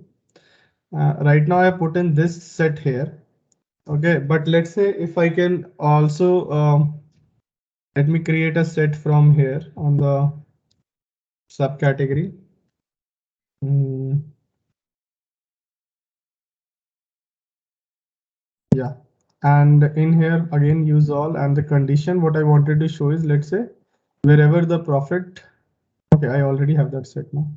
Right now I put in this set here. Okay, but let's say if I can also let me create a set from here on the subcategory. Mm, yeah, and in here again use all, and the condition what I wanted to show is, let's say wherever the profit. Okay, I already have that set now.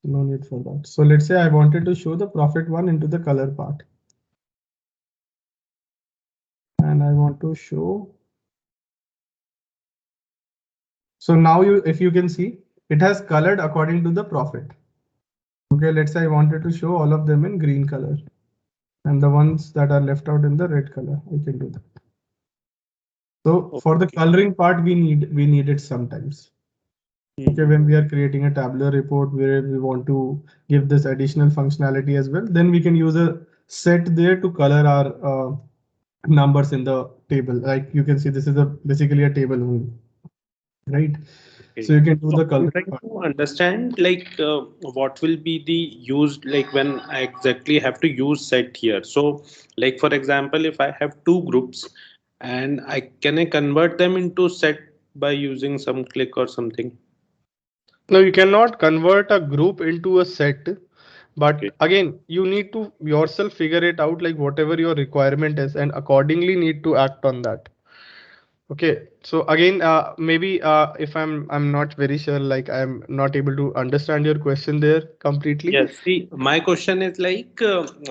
No need for that. So let's say I wanted to show the profit one into the color part. And I want to show. So now if you can see, it has colored according to the profit. Okay, let's say I wanted to show all of them in green color. And the ones that are left out in the red color, I can do that. So for the coloring part, we need it sometimes. Okay, when we are creating a tabular report where we want to give this additional functionality as well, then we can use a set there to color our numbers in the table. Like you can see, this is basically a table only, right? So Okay. you can do So the I'm coloring trying part. to understand what will be the used like when I exactly have to use set here. So like for example, if I have two groups and I convert them into set by using some click or something. No, you cannot convert a group into a set, Okay. but again, you need to yourself figure it out, like whatever your requirement is, and accordingly need to act on that. Okay, so again, maybe if I'm not very sure, like I'm not able to understand your question there completely. Yes, see, my question is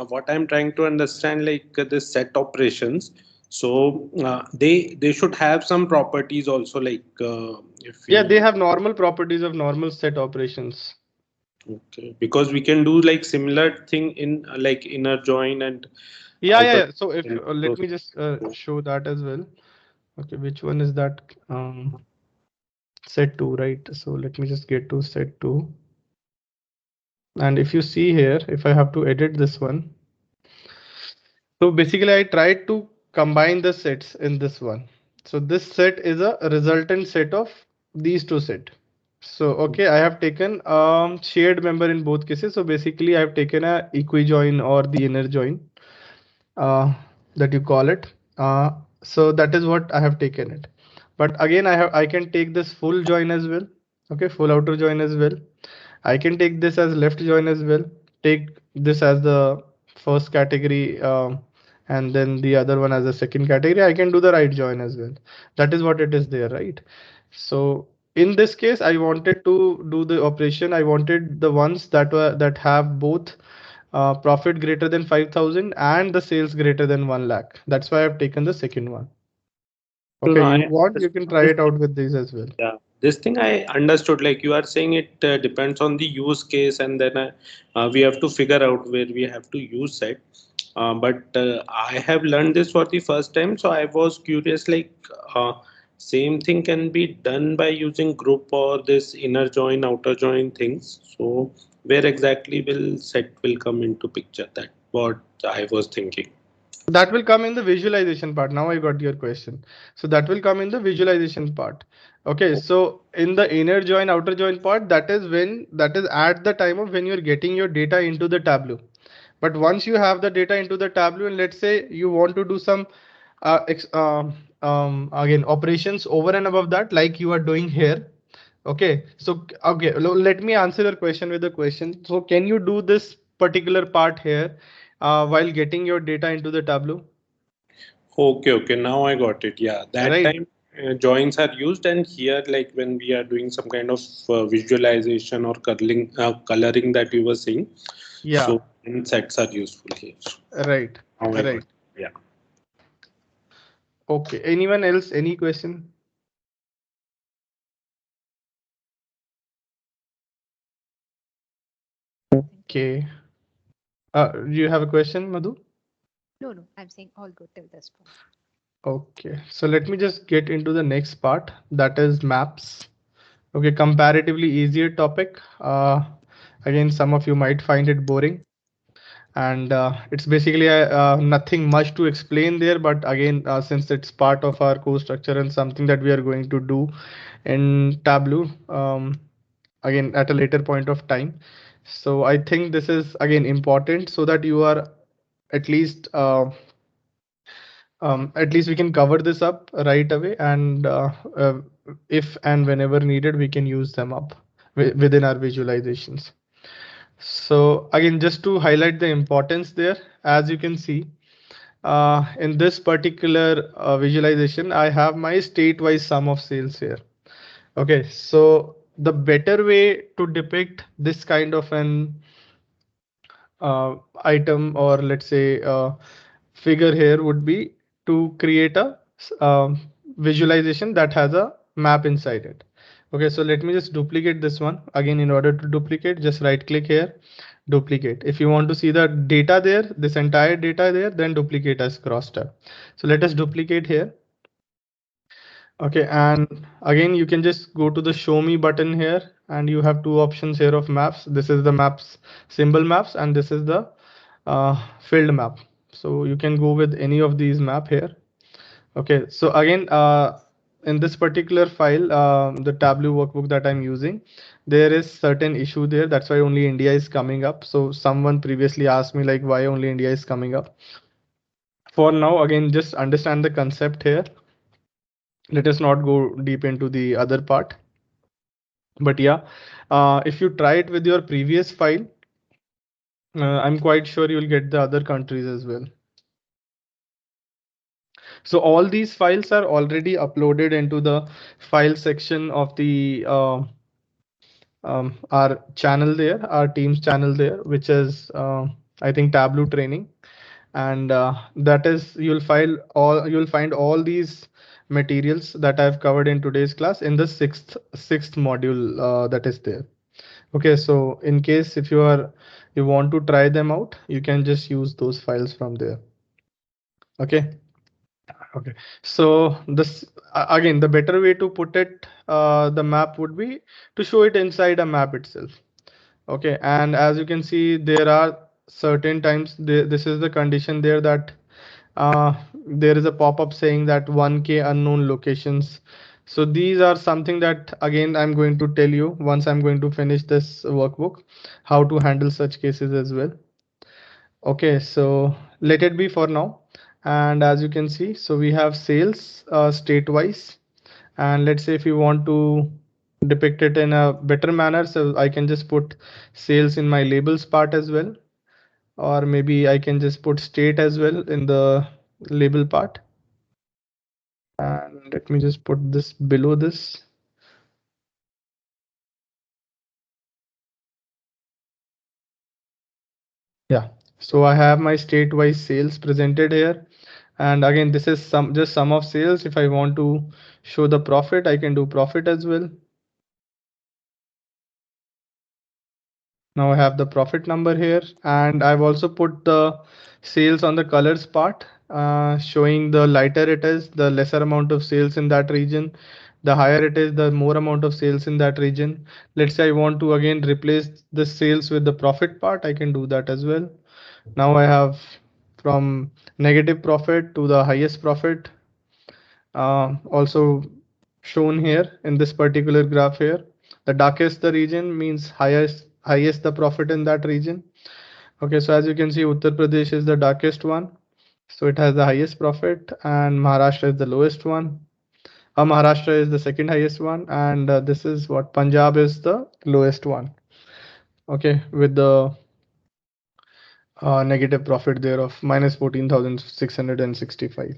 what I'm trying to understand, the set operations. So they should have some properties also, if Yeah, they we have normal properties of normal set operations. okay, because we can do like similar thing in like inner join and Yeah, yeah, outer. yeah. So if let me just show that as well. Okay, which one is that? Set 2, right? So let me just get to set 2. And if you see here, if I have to edit this one, so basically I tried to combine the sets in this one. So this set is a resultant set of these two set. So okay, I have taken shared member in both cases. So basically I have taken a equi-join or the inner join uh, that you call it. So that is what I have taken it. But again, I can take this full join as well. Okay, full outer join as well. I can take this as left join as well. Take this as the first category, and then the other one as a second category. I can do the right join as well. That is what it is there, right? So in this case, I wanted to do the operation. I wanted the ones that have both profit greater than 5,000 and the sales greater than 1 lakh. That's why I've taken the second one. No, Okay, no, you I want, you can understood try this it out with these as well. yeah, this thing I understood. Like you are saying, it depends on the use case, and then we have to figure out where we have to use it. But I have learned this for the first time, so I was curious, like same thing can be done by using group or this inner join, outer join things. So where exactly will set will come into picture? That what I was thinking. That will come in the visualization part. Now I got your question. So that will come in the visualization part. Okay, so in the inner join, outer join part, that is at the time of when you're getting your data into the Tableau. But once you have the data into the Tableau, and let's say you want to do some again operations over and above that, like you are doing here. Okay, so okay, let me answer your question with a question. So can you do this particular part here while getting your data into the Tableau? Okay, okay. Now I got it. Yeah, that Right? time joins are used, and here, like when we are doing some kind of visualization or coloring that you were saying, Yeah, so sets are useful here. right, Now I got it. right. Yeah. Okay. Anyone else? Any question? Okay. Do you have a question, Madhu? No, no, I'm saying all good till this point. Okay. So let me just get into the next part, that is maps. Okay, comparatively easier topic. Again, some of you might find it boring, and it's basically nothing much to explain there. But again, since it's part of our course structure and something that we are going to do in Tableau, again at a later point of time. So I think this is again important so that you are at least we can cover this up right away, and if and whenever needed, we can use them up within our visualizations. So again, just to highlight the importance there, as you can see, in this particular visualization, I have my state-wise sum of sales here. Okay, so the better way to depict this kind of an item, or let's say figure here, would be to create a visualization that has a map inside it. Okay, so let me just duplicate this one again. In order to duplicate, just right click here, duplicate. If you want to see the data there, this entire data there, then duplicate as cross tab. So let us duplicate here. Okay, and again, you can just go to the show me button here, and you have two options here of maps. This is the maps, symbol maps, and this is the field map. So you can go with any of these map here. Okay, so again, in this particular file, the Tableau workbook that I'm using, there is certain issue there. That's why only India is coming up. So someone previously asked me like why only India is coming up. For now, again, just understand the concept here. Let us not go deep into the other part. But yeah, if you try it with your previous file, I'm quite sure you'll get the other countries as well. So all these files are already uploaded into the file section of the our channel there, our team's channel there, which is I think Tableau training, and that is you'll find all these materials that I've covered in today's class in the sixth module that is there. Okay, so in case if you want to try them out, you can just use those files from there. Okay. Okay, so this again, the better way to put it, the map would be to show it inside a map itself. Okay, and as you can see, there are certain times this is the condition there that there is a pop-up saying that 1K unknown locations. So these are something that again I'm going to tell you once I'm going to finish this workbook, how to handle such cases as well. Okay, so let it be for now. And as you can see, so we have sales state-wise. And let's say if you want to depict it in a better manner, so I can just put sales in my labels part as well. Or maybe I can just put state as well in the label part. And let me just put this below this. Yeah, so I have my state-wise sales presented here. And again, this is just sum of sales. If I want to show the profit, I can do profit as well. Now I have the profit number here, and I've also put the sales on the colors part, showing the lighter it is, the lesser amount of sales in that region. The higher it is, the more amount of sales in that region. Let's say I want to again replace the sales with the profit part. I can do that as well. Now I have from negative profit to the highest profit, also shown here in this particular graph here. The darkest the region means highest the profit in that region. Okay, so as you can see, Uttar Pradesh is the darkest one, so it has the highest profit, and Maharashtra is the lowest one. Maharashtra is the second highest one, and this is what Punjab is the lowest one. Okay, with the negative profit there of minus 14,665.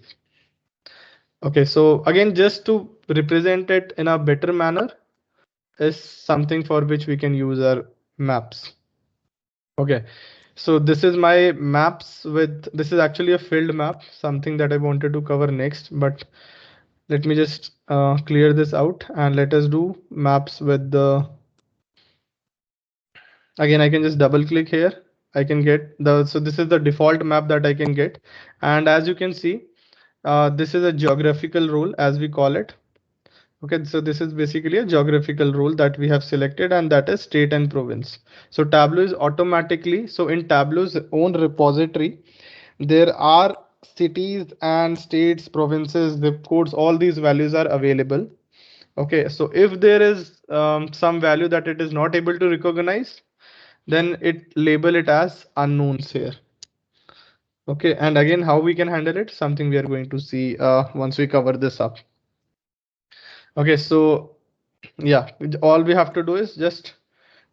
Okay, so again, just to represent it in a better manner is something for which we can use our maps. Okay, so this is my maps with, this is actually a filled map, something that I wanted to cover next, but let me just clear this out and let us do maps with the, again, I can just double click here. I can get the, so this is the default map that I can get. And as you can see, this is a geographical rule as we call it. Okay, so this is basically a geographical rule that we have selected, and that is state and province. So Tableau is automatically, so in Tableau's own repository, there are cities and states, provinces, zip codes, all these values are available. Okay, so if there is some value that it is not able to recognize, then it label it as unknowns here. Okay, and again, how we can handle it, something we are going to see once we cover this up. Okay, so yeah, all we have to do is just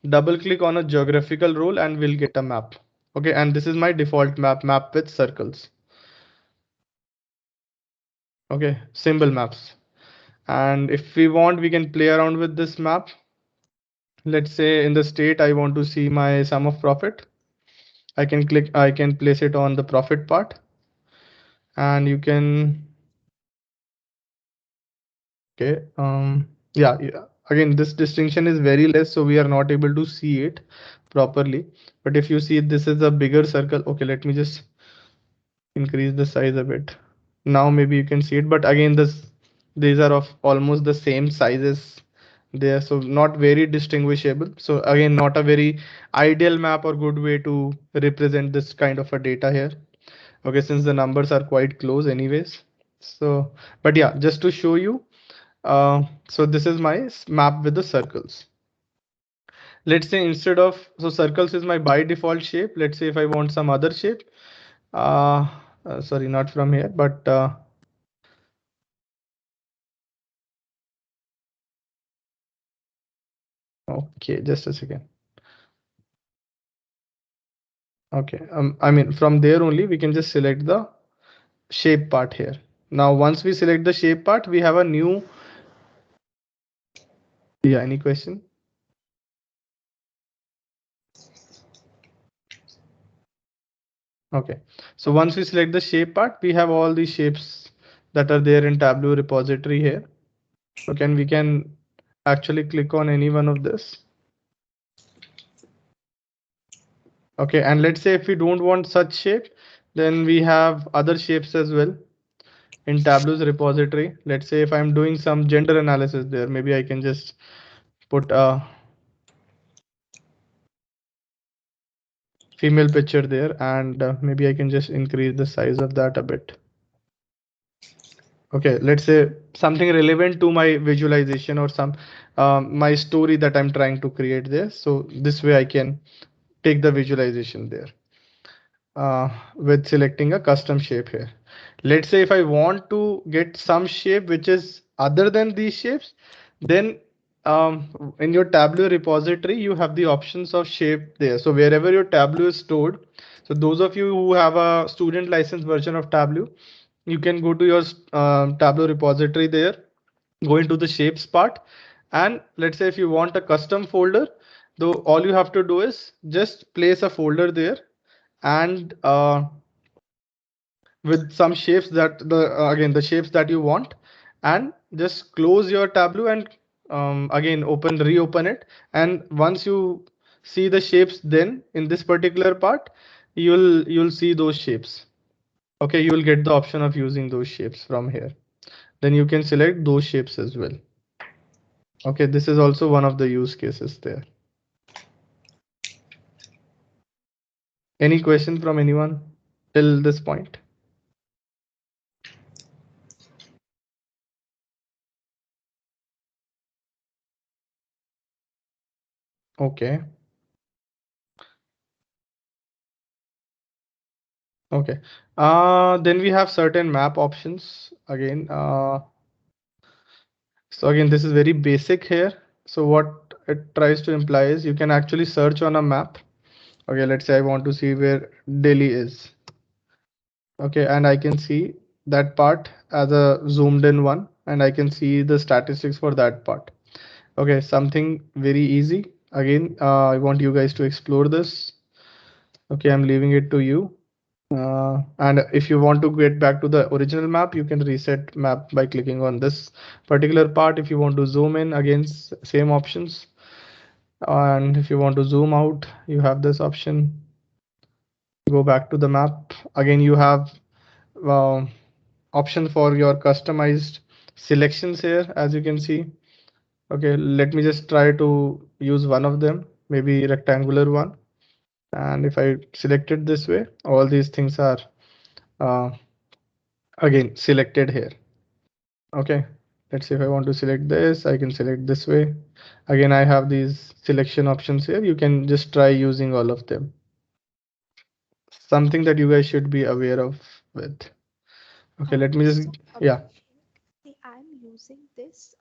double click on a geographical role and we'll get a map. Okay, and this is my default map with circles. Okay, symbol maps. And if we want, we can play around with this map. Let's say in the state I want to see my sum of profit. I can place it on the profit part, and you can, okay, yeah, again, this distinction is very less, so we are not able to see it properly. But if you see, this is a bigger circle. Okay, let me just increase the size a bit. Now maybe you can see it, but again, these are of almost the same sizes there, so not very distinguishable. So again, not a very ideal map or good way to represent this kind of a data here. Okay, since the numbers are quite close anyways. So, but yeah, just to show you, so this is my map with the circles. Let's say instead of, so circles is my by default shape. Let's say if I want some other shape, sorry, not from here, but okay, just a second. Okay, I mean, from there only we can just select the shape part here. Now, once we select the shape part, we have a new, yeah, any question? Okay, so once we select the shape part, we have all the shapes that are there in Tableau repository here. Okay, and we can actually click on any one of this. Okay, and let's say if we don't want such shape, then we have other shapes as well in Tableau's repository. Let's say if I'm doing some gender analysis there, maybe I can just put a female picture there, and maybe I can just increase the size of that a bit. Okay, let's say something relevant to my visualization or some my story that I'm trying to create there. So this way I can take the visualization there with selecting a custom shape here. Let's say if I want to get some shape which is other than these shapes, then in your Tableau repository, you have the options of shape there. So wherever your Tableau is stored, so those of you who have a student license version of Tableau, you can go to your Tableau repository there, go into the shapes part, and let's say if you want a custom folder, though all you have to do is just place a folder there, and with some shapes that again the shapes that you want, and just close your Tableau and again reopen it, and once you see the shapes, then in this particular part, you'll see those shapes. Okay, you will get the option of using those shapes from here. Then you can select those shapes as well. Okay, this is also one of the use cases there. Any question from anyone till this point? Okay. Okay. Then we have certain map options again. So again, this is very basic here. So what it tries to imply is you can actually search on a map. Okay, let's say I want to see where Delhi is. Okay, and I can see that part as a zoomed in one, and I can see the statistics for that part. Okay, something very easy. Again, I want you guys to explore this. Okay, I'm leaving it to you. And if you want to get back to the original map, you can reset map by clicking on this particular part. If you want to zoom in, again, same options. And if you want to zoom out, you have this option. Go back to the map. Again, you have uh, option for your customized selections here, as you can see. Okay, let me just try to use one of them, maybe rectangular one. And if I select it this way, all these things are uh, again selected here. Okay, let's see if I want to select this, I can select this way. Again, I have these selection options here. You can just try using all of them. Something that you guys should be aware of with. Okay, let me just, So yeah, Abhishek, see, I'm using this.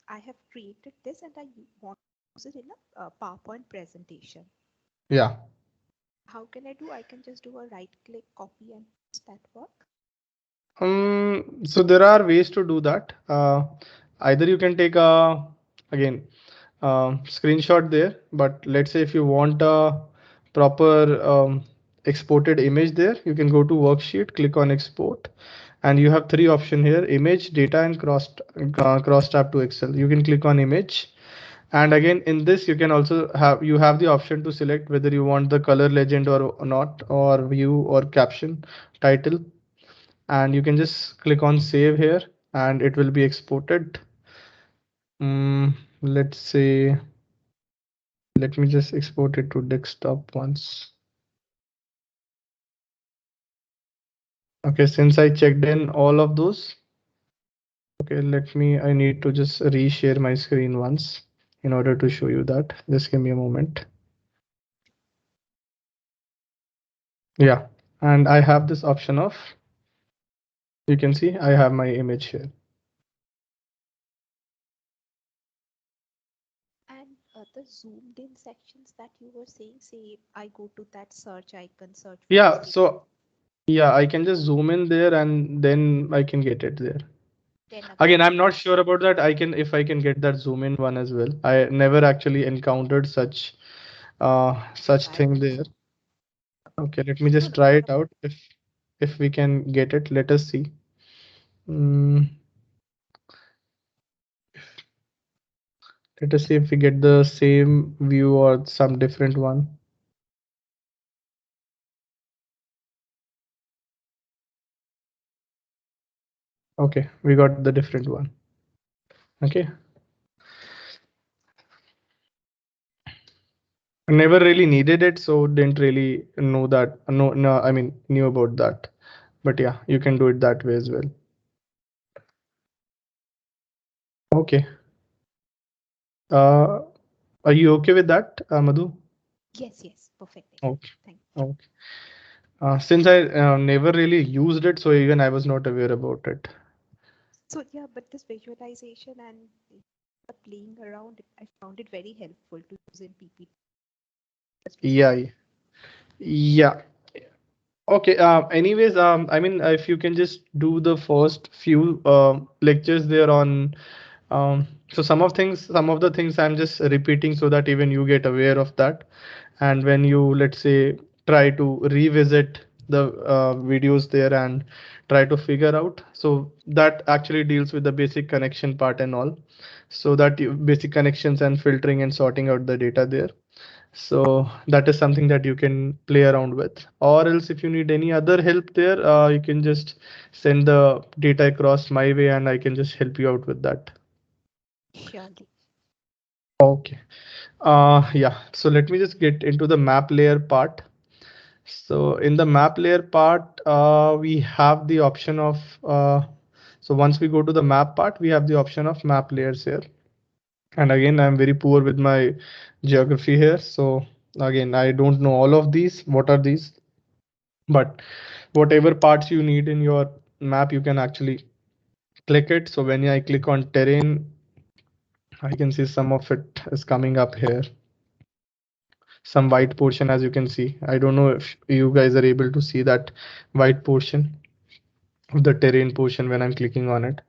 I have created this, and I want to use it in a PowerPoint presentation. yeah. How can I do? I can just do a right click, copy, and paste that work. So there are ways to do that. Either you can take a, again, screenshot there, but let's say if you want a proper exported image there, you can go to worksheet, click on export, and you have three options here: image, data, and cross tab to Excel. You can click on image, and again in this you can also have the option to select whether you want the color legend or not, or view or caption title, and you can just click on save here and it will be exported. Let's say, let me just export it to desktop once. Okay, since I checked in all of those, okay, I need to just reshare my screen once in order to show you that. Just give me a moment. Yeah, and I have this option of, you can see I have my image here. And the zoomed in sections that you were saying, say I go to that search icon, search for Yeah, state, so yeah, I can just zoom in there and then I can get it there. then Again, again I'm I not sure about that. I can, if I can get that zoom in one as well. I never actually encountered such thing environment. there. Okay, let me No, just no, try it out. If we can get it, let us see. Mm, let us see if we get the same view or some different one. Okay, we got the different one. Okay. I never really needed it, so didn't really know that. No, I mean, knew about that. But yeah, you can do it that way as well. Okay. Uh, are you okay with that, Madhu? yes, yes, perfectly fine. Okay. Thank you. Okay. Since I never really used it, so even I was not aware about it. So yeah, but this visualization and the playing around, I found it very helpful to use in PPT. Just to Yeah, see. yeah. Okay. Anyways, I mean, if you can just do the first few lectures there on, so some of the things I'm just repeating so that even you get aware of that. And when you, let's say, try to revisit the videos there and try to figure out, so that actually deals with the basic connection part and all. So that basic connections and filtering and sorting out the data there. So that is something that you can play around with. Or else if you need any other help there, you can just send the data across my way and I can just help you out with that. Surely. Okay. Yeah, so let me just get into the map layer part. So in the map layer part, we have the option of, so once we go to the map part, we have the option of map layers here. And again, I'm very poor with my geography here. So again, I don't know all of these. What are these? But whatever parts you need in your map, you can actually click it. So when I click on terrain, I can see some of it is coming up here. Some white portion, as you can see. I don't know if you guys are able to see that white portion of the terrain portion when I'm clicking on it.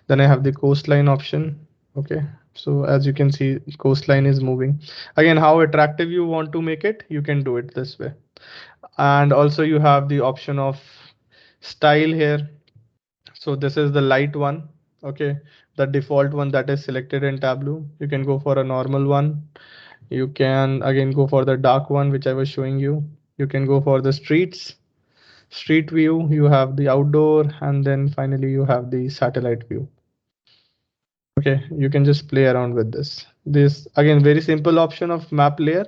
Then I have the coastline option. Okay. So as you can see, coastline is moving. Again, how attractive you want to make it, you can do it this way. And also you have the option of style here. So this is the light one. Okay. The default one that is selected in Tableau. You can go for a normal one. You can again go for the dark one, which I was showing you. You can go for the street view, you have the outdoor, and then finally you have the satellite view. Okay, you can just play around with this again, very simple option of map layer.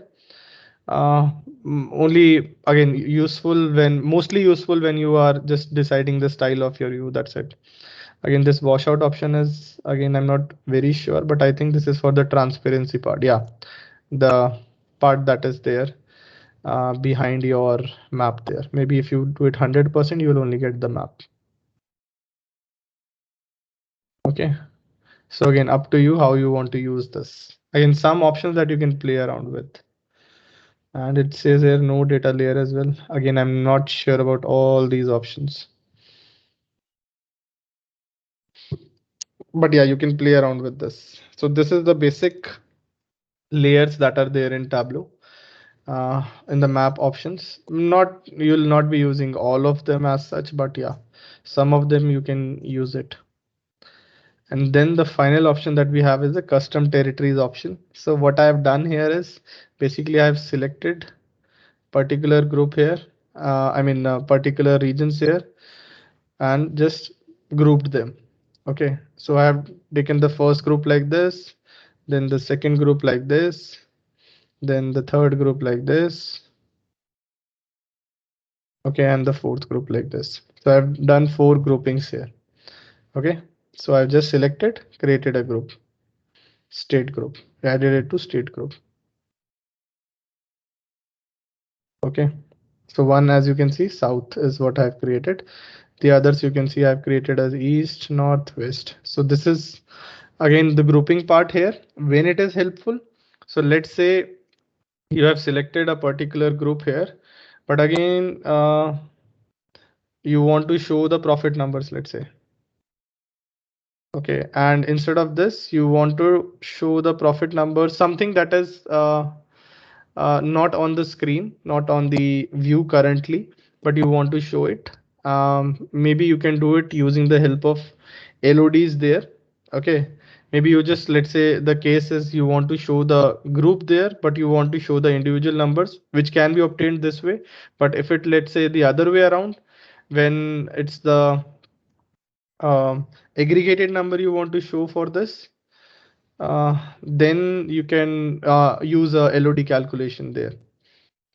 uh, Only again useful when, mostly useful when you are just deciding the style of your view, that's it. Again, this washout option is, again, I'm not very sure, but I think this is for the transparency part. Yeah, the part that is there behind your map there. Maybe if you do it 100%, you will only get the map. Okay. So again, up to you how you want to use this. Again, some options that you can play around with. And it says here no data layer as well. Again, I'm not sure about all these options. But yeah, you can play around with this. So this is the basic layers that are there in Tableau. In the map options, not, you'll not be using all of them as such, but yeah, some of them you can use it. And then the final option that we have is the custom territories option. So what I have done here is basically I have selected particular group here, particular regions here, and just grouped them. Okay, so I have taken the first group like this, then the second group like this, then the third group like this. Okay, and the fourth group like this. So I've done 4 groupings here. Okay, so I've just selected, created a group, state group, added it to state group. Okay, so one, as you can see, south is what I've created. The others you can see I've created as east, north, west. So this is again the grouping part here when it is helpful. So let's say you have selected a particular group here, but again you want to show the profit numbers, let's say. Okay, and instead of this, you want to show the profit number, something that is not on the screen, not on the view currently, but you want to show it. Maybe you can do it using the help of LODs there. Okay, maybe you just, let's say the case is you want to show the group there, but you want to show the individual numbers, which can be obtained this way. But if it, let's say the other way around, when it's the aggregated number you want to show for this, then you can use a LOD calculation there.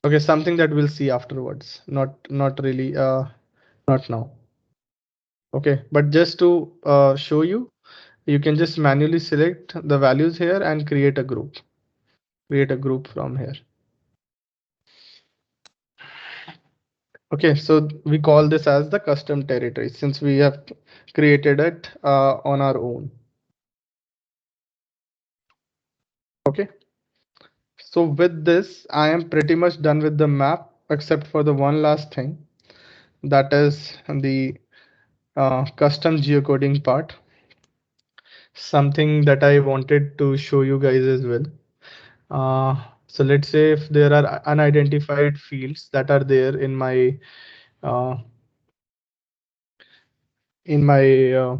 Okay, something that we'll see afterwards. Not really, not now. Okay, but just to show you, you can just manually select the values here and create a group. Create a group from here. Okay, so we call this as the custom territory since we have created it on our own. Okay. So with this, I am pretty much done with the map, except for the one last thing, that is the custom geocoding part. Something that I wanted to show you guys as well. So let's say if there are unidentified fields that are there uh, in my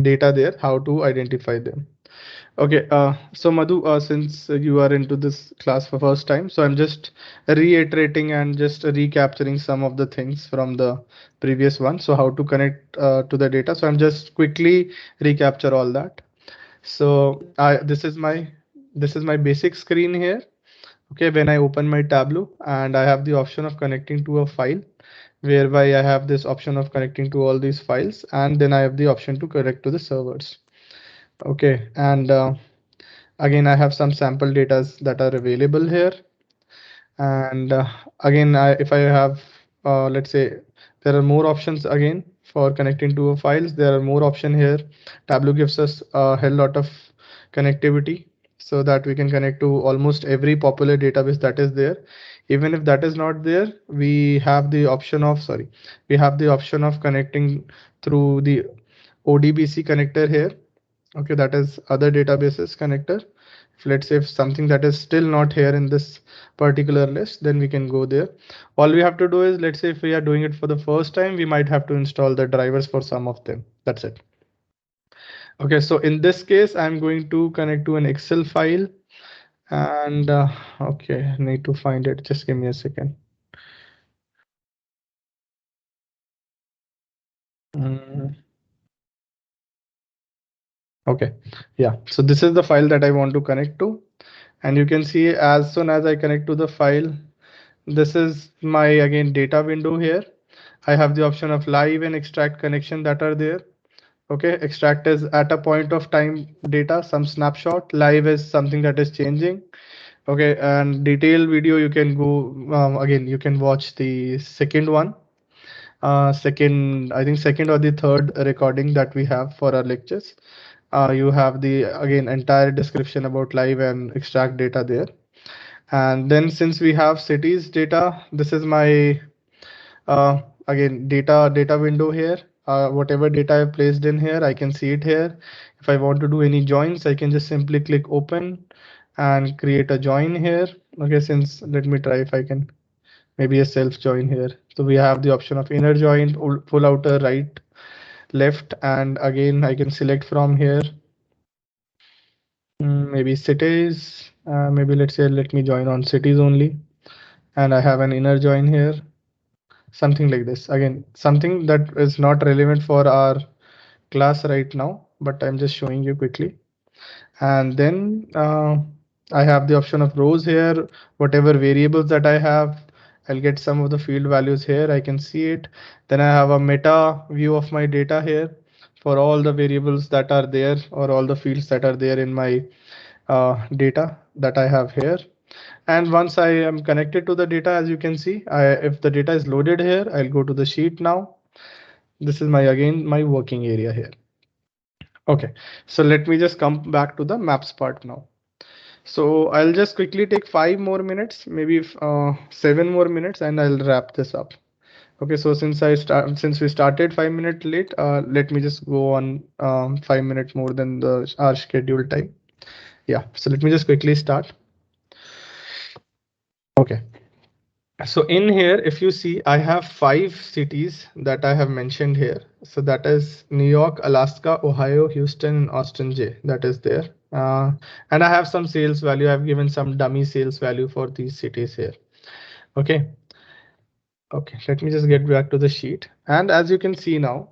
data there, how to identify them. Okay, so Madhu, since you are into this class for first time, so I'm just reiterating and just recapturing some of the things from the previous one. So how to connect to the data. So I'm just quickly recapture all that. So this is my basic screen here. Okay, when I open my Tableau and I have the option of connecting to a file, whereby I have this option of connecting to all these files, and then I have the option to connect to the servers. Okay, and again, I have some sample data that are available here. And again, if I have, let's say, there are more options again for connecting to files. There are more option here. Tableau gives us a hell lot of connectivity so that we can connect to almost every popular database that is there. Even if that is not there, we have the option of, sorry, we have the option of connecting through the ODBC connector here. Okay, that is other databases connector. If let's say if something that is still not here in this particular list, then we can go there. All we have to do is, let's say if we are doing it for the first time, we might have to install the drivers for some of them. That's it. Okay, so in this case, I'm going to connect to an Excel file, and okay, I need to find it. Just give me a second. Mm, okay, yeah, so this is the file that I want to connect to, and you can see as soon as I connect to the file, this is my again data window here. I have the option of live and extract connection that are there. Okay, extract is at a point of time data, some snapshot. Live is something that is changing. Okay, and detailed video you can go again. You can watch the second one, second, I think second or the third recording that we have for our lectures. You have the again entire description about live and extract data there. And then since we have cities data, this is my uh, again data window here. Whatever data I've placed in here, I can see it here. If I want to do any joins, I can just simply click open and create a join here. Okay, since let me try if I can maybe a self join here. So we have the option of inner join, full outer, right, left, and again I can select from here. Maybe cities, maybe let's say let me join on cities only, and I have an inner join here, something like this. Again, something that is not relevant for our class right now, but I'm just showing you quickly. And then I have the option of rows here. Whatever variables that I have, I'll get some of the field values here. I can see it. Then I have a meta view of my data here for all the variables that are there, or all the fields that are there in my data that I have here. And once I am connected to the data, as you can see, if the data is loaded here, I'll go to the sheet now. This is my again my working area here. Okay, so let me just come back to the maps part now. So I'll just quickly take 5 more minutes, maybe 7 more minutes, and I'll wrap this up. Okay, so since we started 5 minutes late, let me just go on 5 minutes more than the our scheduled time. Yeah, so let me just quickly start. Okay. So in here, if you see, I have 5 cities that I have mentioned here. So that is New York, Alaska, Ohio, Houston, and Austin J. That is there. And I have some sales value. I've given some dummy sales value for these cities here. Okay. Okay. Let me just get back to the sheet. And as you can see now,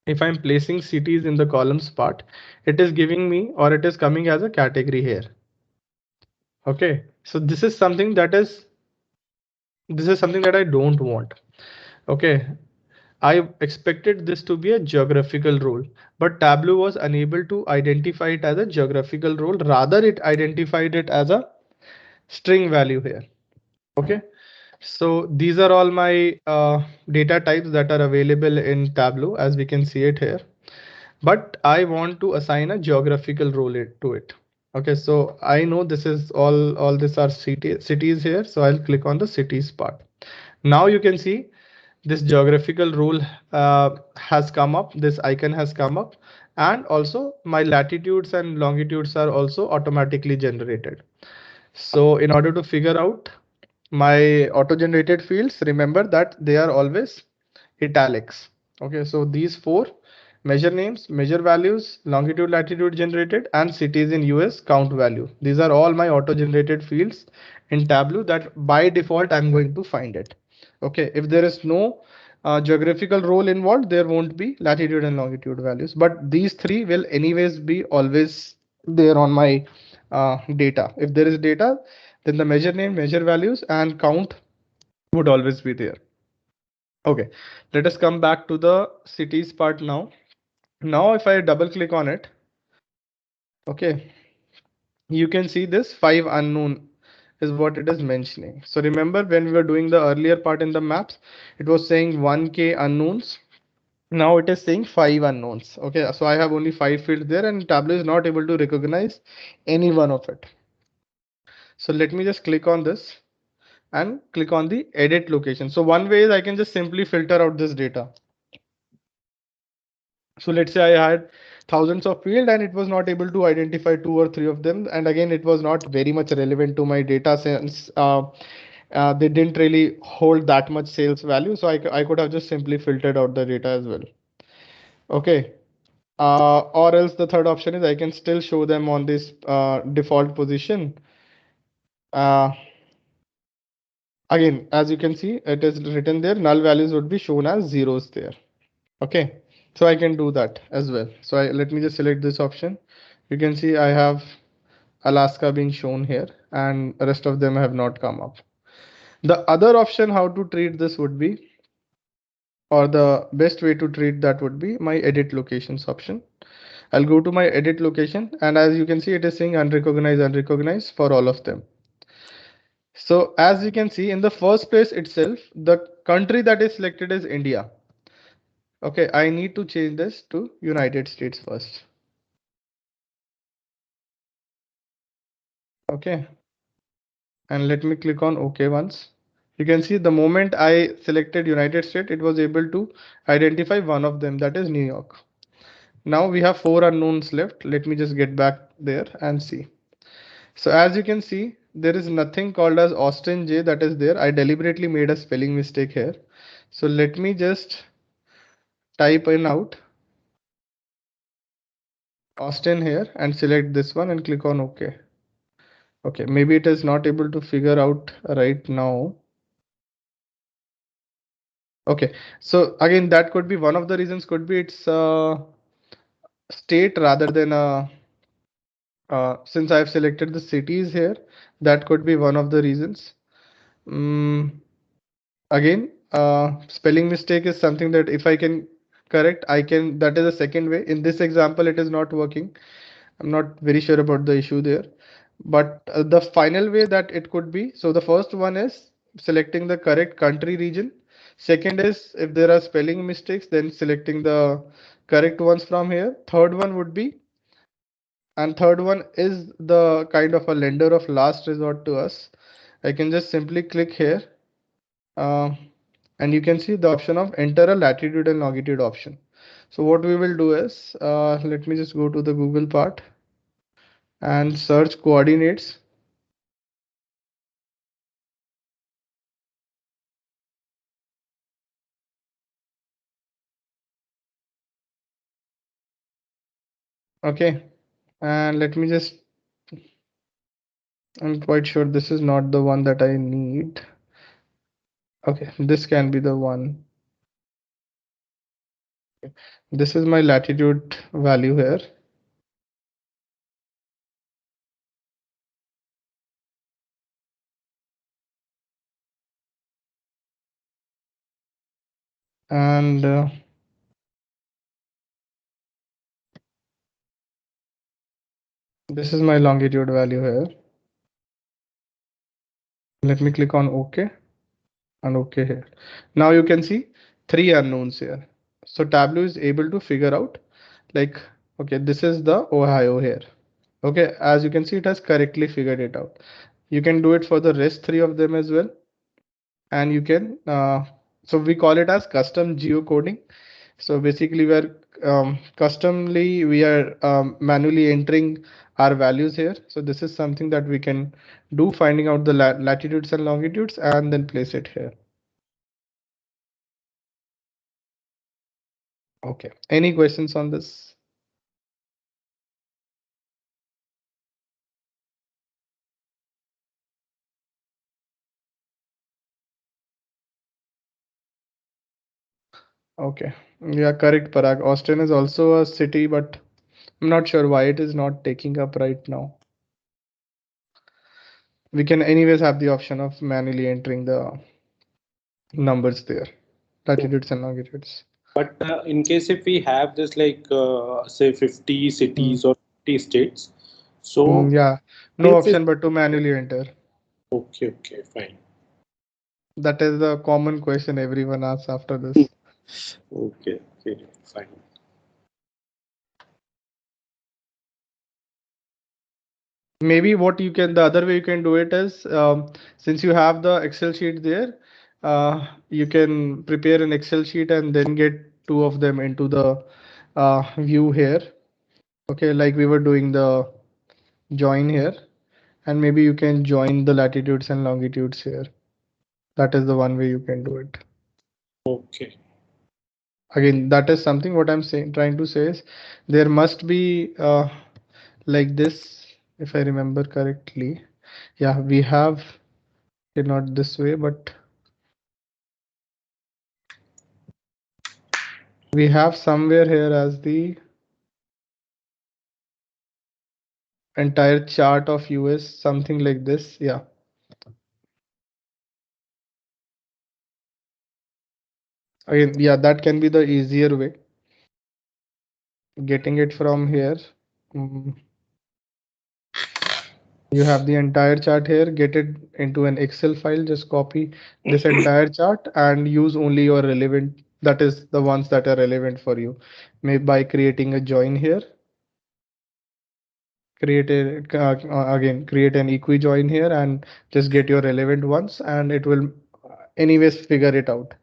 if I'm placing cities in the columns part, it is giving me, or it is coming as a category here. Okay. So this is something that I don't want. Okay. I expected this to be a geographical role, but Tableau was unable to identify it as a geographical role. Rather, it identified it as a string value here. Okay. So these are all my data types that are available in Tableau, as we can see it here. But I want to assign a geographical role to it. Okay, so I know this is all these are cities here. So I'll click on the cities part. Now you can see this geographical rule has come up, this icon has come up, and also my latitudes and longitudes are also automatically generated. So in order to figure out my auto generated fields, remember that they are always italics. Okay, so these four Measure names, measure values, longitude, latitude generated, and cities in US count value. These are all my auto generated fields in Tableau that by default I'm going to find it. Okay, if there is no geographical role involved, there won't be latitude and longitude values, but these three will anyways be always there on my data. If there is data, then the measure name, measure values, and count would always be there. Okay, let us come back to the cities part now. Now, if I double click on it, okay, you can see this 5 unknown is what it is mentioning. So remember when we were doing the earlier part in the maps, it was saying 1K unknowns. Now it is saying 5 unknowns. Okay, so I have only 5 fields there and Tableau is not able to recognize any one of it. So let me just click on this and click on the edit location. So one way is I can just simply filter out this data. So let's say I had thousands of field and it was not able to identify 2 or 3 of them. And again, it was not very much relevant to my data sense. They didn't really hold that much sales value. So I could have just simply filtered out the data as well. Okay. Or else the third option is I can still show them on this default position. Uh, Again, as you can see, it is written there, null values would be shown as zeros there. Okay, so I can do that as well. So let me just select this option. You can see I have Alaska being shown here and rest of them have not come up. The other option how to treat this would be, or the best way to treat that would be my edit locations option. I'll go to my edit location and as you can see it is saying unrecognized, unrecognized for all of them. So as you can see in the first place itself, the country that is selected is India. Okay, I need to change this to United States first. Okay, and let me click on OK once. You can see the moment I selected United States, it was able to identify one of them, that is New York. Now we have 4 unknowns left. Let me just get back there and see. So as you can see, there is nothing called as Austin J that is there. I deliberately made a spelling mistake here. So let me just type in out Austin here and select this one and click on OK. Okay, maybe it is not able to figure out right now. Okay, so again, that could be one of the reasons, could be it's state rather than a since I've selected the cities here, that could be one of the reasons. Again, spelling mistake is something that if I can correct, I can, that is a second way. In this example, it is not working. I'm not very sure about the issue there, but the final way that it could be. So the first one is selecting the correct country region. Second is if there are spelling mistakes, then selecting the correct ones from here. Third one would be, and third one is the kind of a lender of last resort to us. I can just simply click here. Uh, and you can see the option of enter a latitude and longitude option. So what we will do is, let me just go to the Google part and search coordinates. Okay, and let me just, I'm quite sure this is not the one that I need. Okay, this can be the one. This is my latitude value here. And this is my longitude value here. Let me click on OK and OK here. Now you can see 3 unknowns here. So Tableau is able to figure out like, okay, this is the Ohio here. Okay, as you can see, it has correctly figured it out. You can do it for the rest 3 of them as well. And you can, so we call it as custom geocoding. So basically we're customly, we are manually entering our values here. So this is something that we can do, finding out the latitudes and longitudes and then place it here. Okay. Any questions on this? Okay. Yeah, correct, Parag. Austin is also a city, but I'm not sure why it is not taking up right now. We can anyways have the option of manually entering the numbers there, latitudes and longitudes. But in case if we have this like say 50 Hmm. cities or 50 states, so Yeah, no this is option but to manually enter. okay, okay, fine. That is the common question everyone asks after this. Okay, okay, fine. Maybe what you can, the other way you can do it is, since you have the Excel sheet there, you can prepare an Excel sheet and then get two of them into the view here. Okay, like we were doing the join here, and maybe you can join the latitudes and longitudes here. That is the one way you can do it. Okay. Again, that is something what I'm saying, trying to say is there must be like this, if I remember correctly. Yeah, we have it not this way, but we have somewhere here as the entire chart of US, something like this. Yeah, again, yeah, that can be the easier way. Getting it from here. Mm, you have the entire chart here, get it into an Excel file, just copy this entire chart and use only your relevant, that is the ones that are relevant for you. Maybe by creating a join here, create a again create an equi join here and just get your relevant ones and it will anyways figure it out.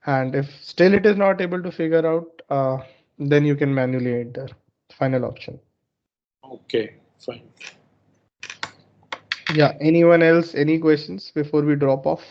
And if still it is not able to figure out, then you can manually enter final option. Okay, fine. Yeah, anyone else, any questions before we drop off?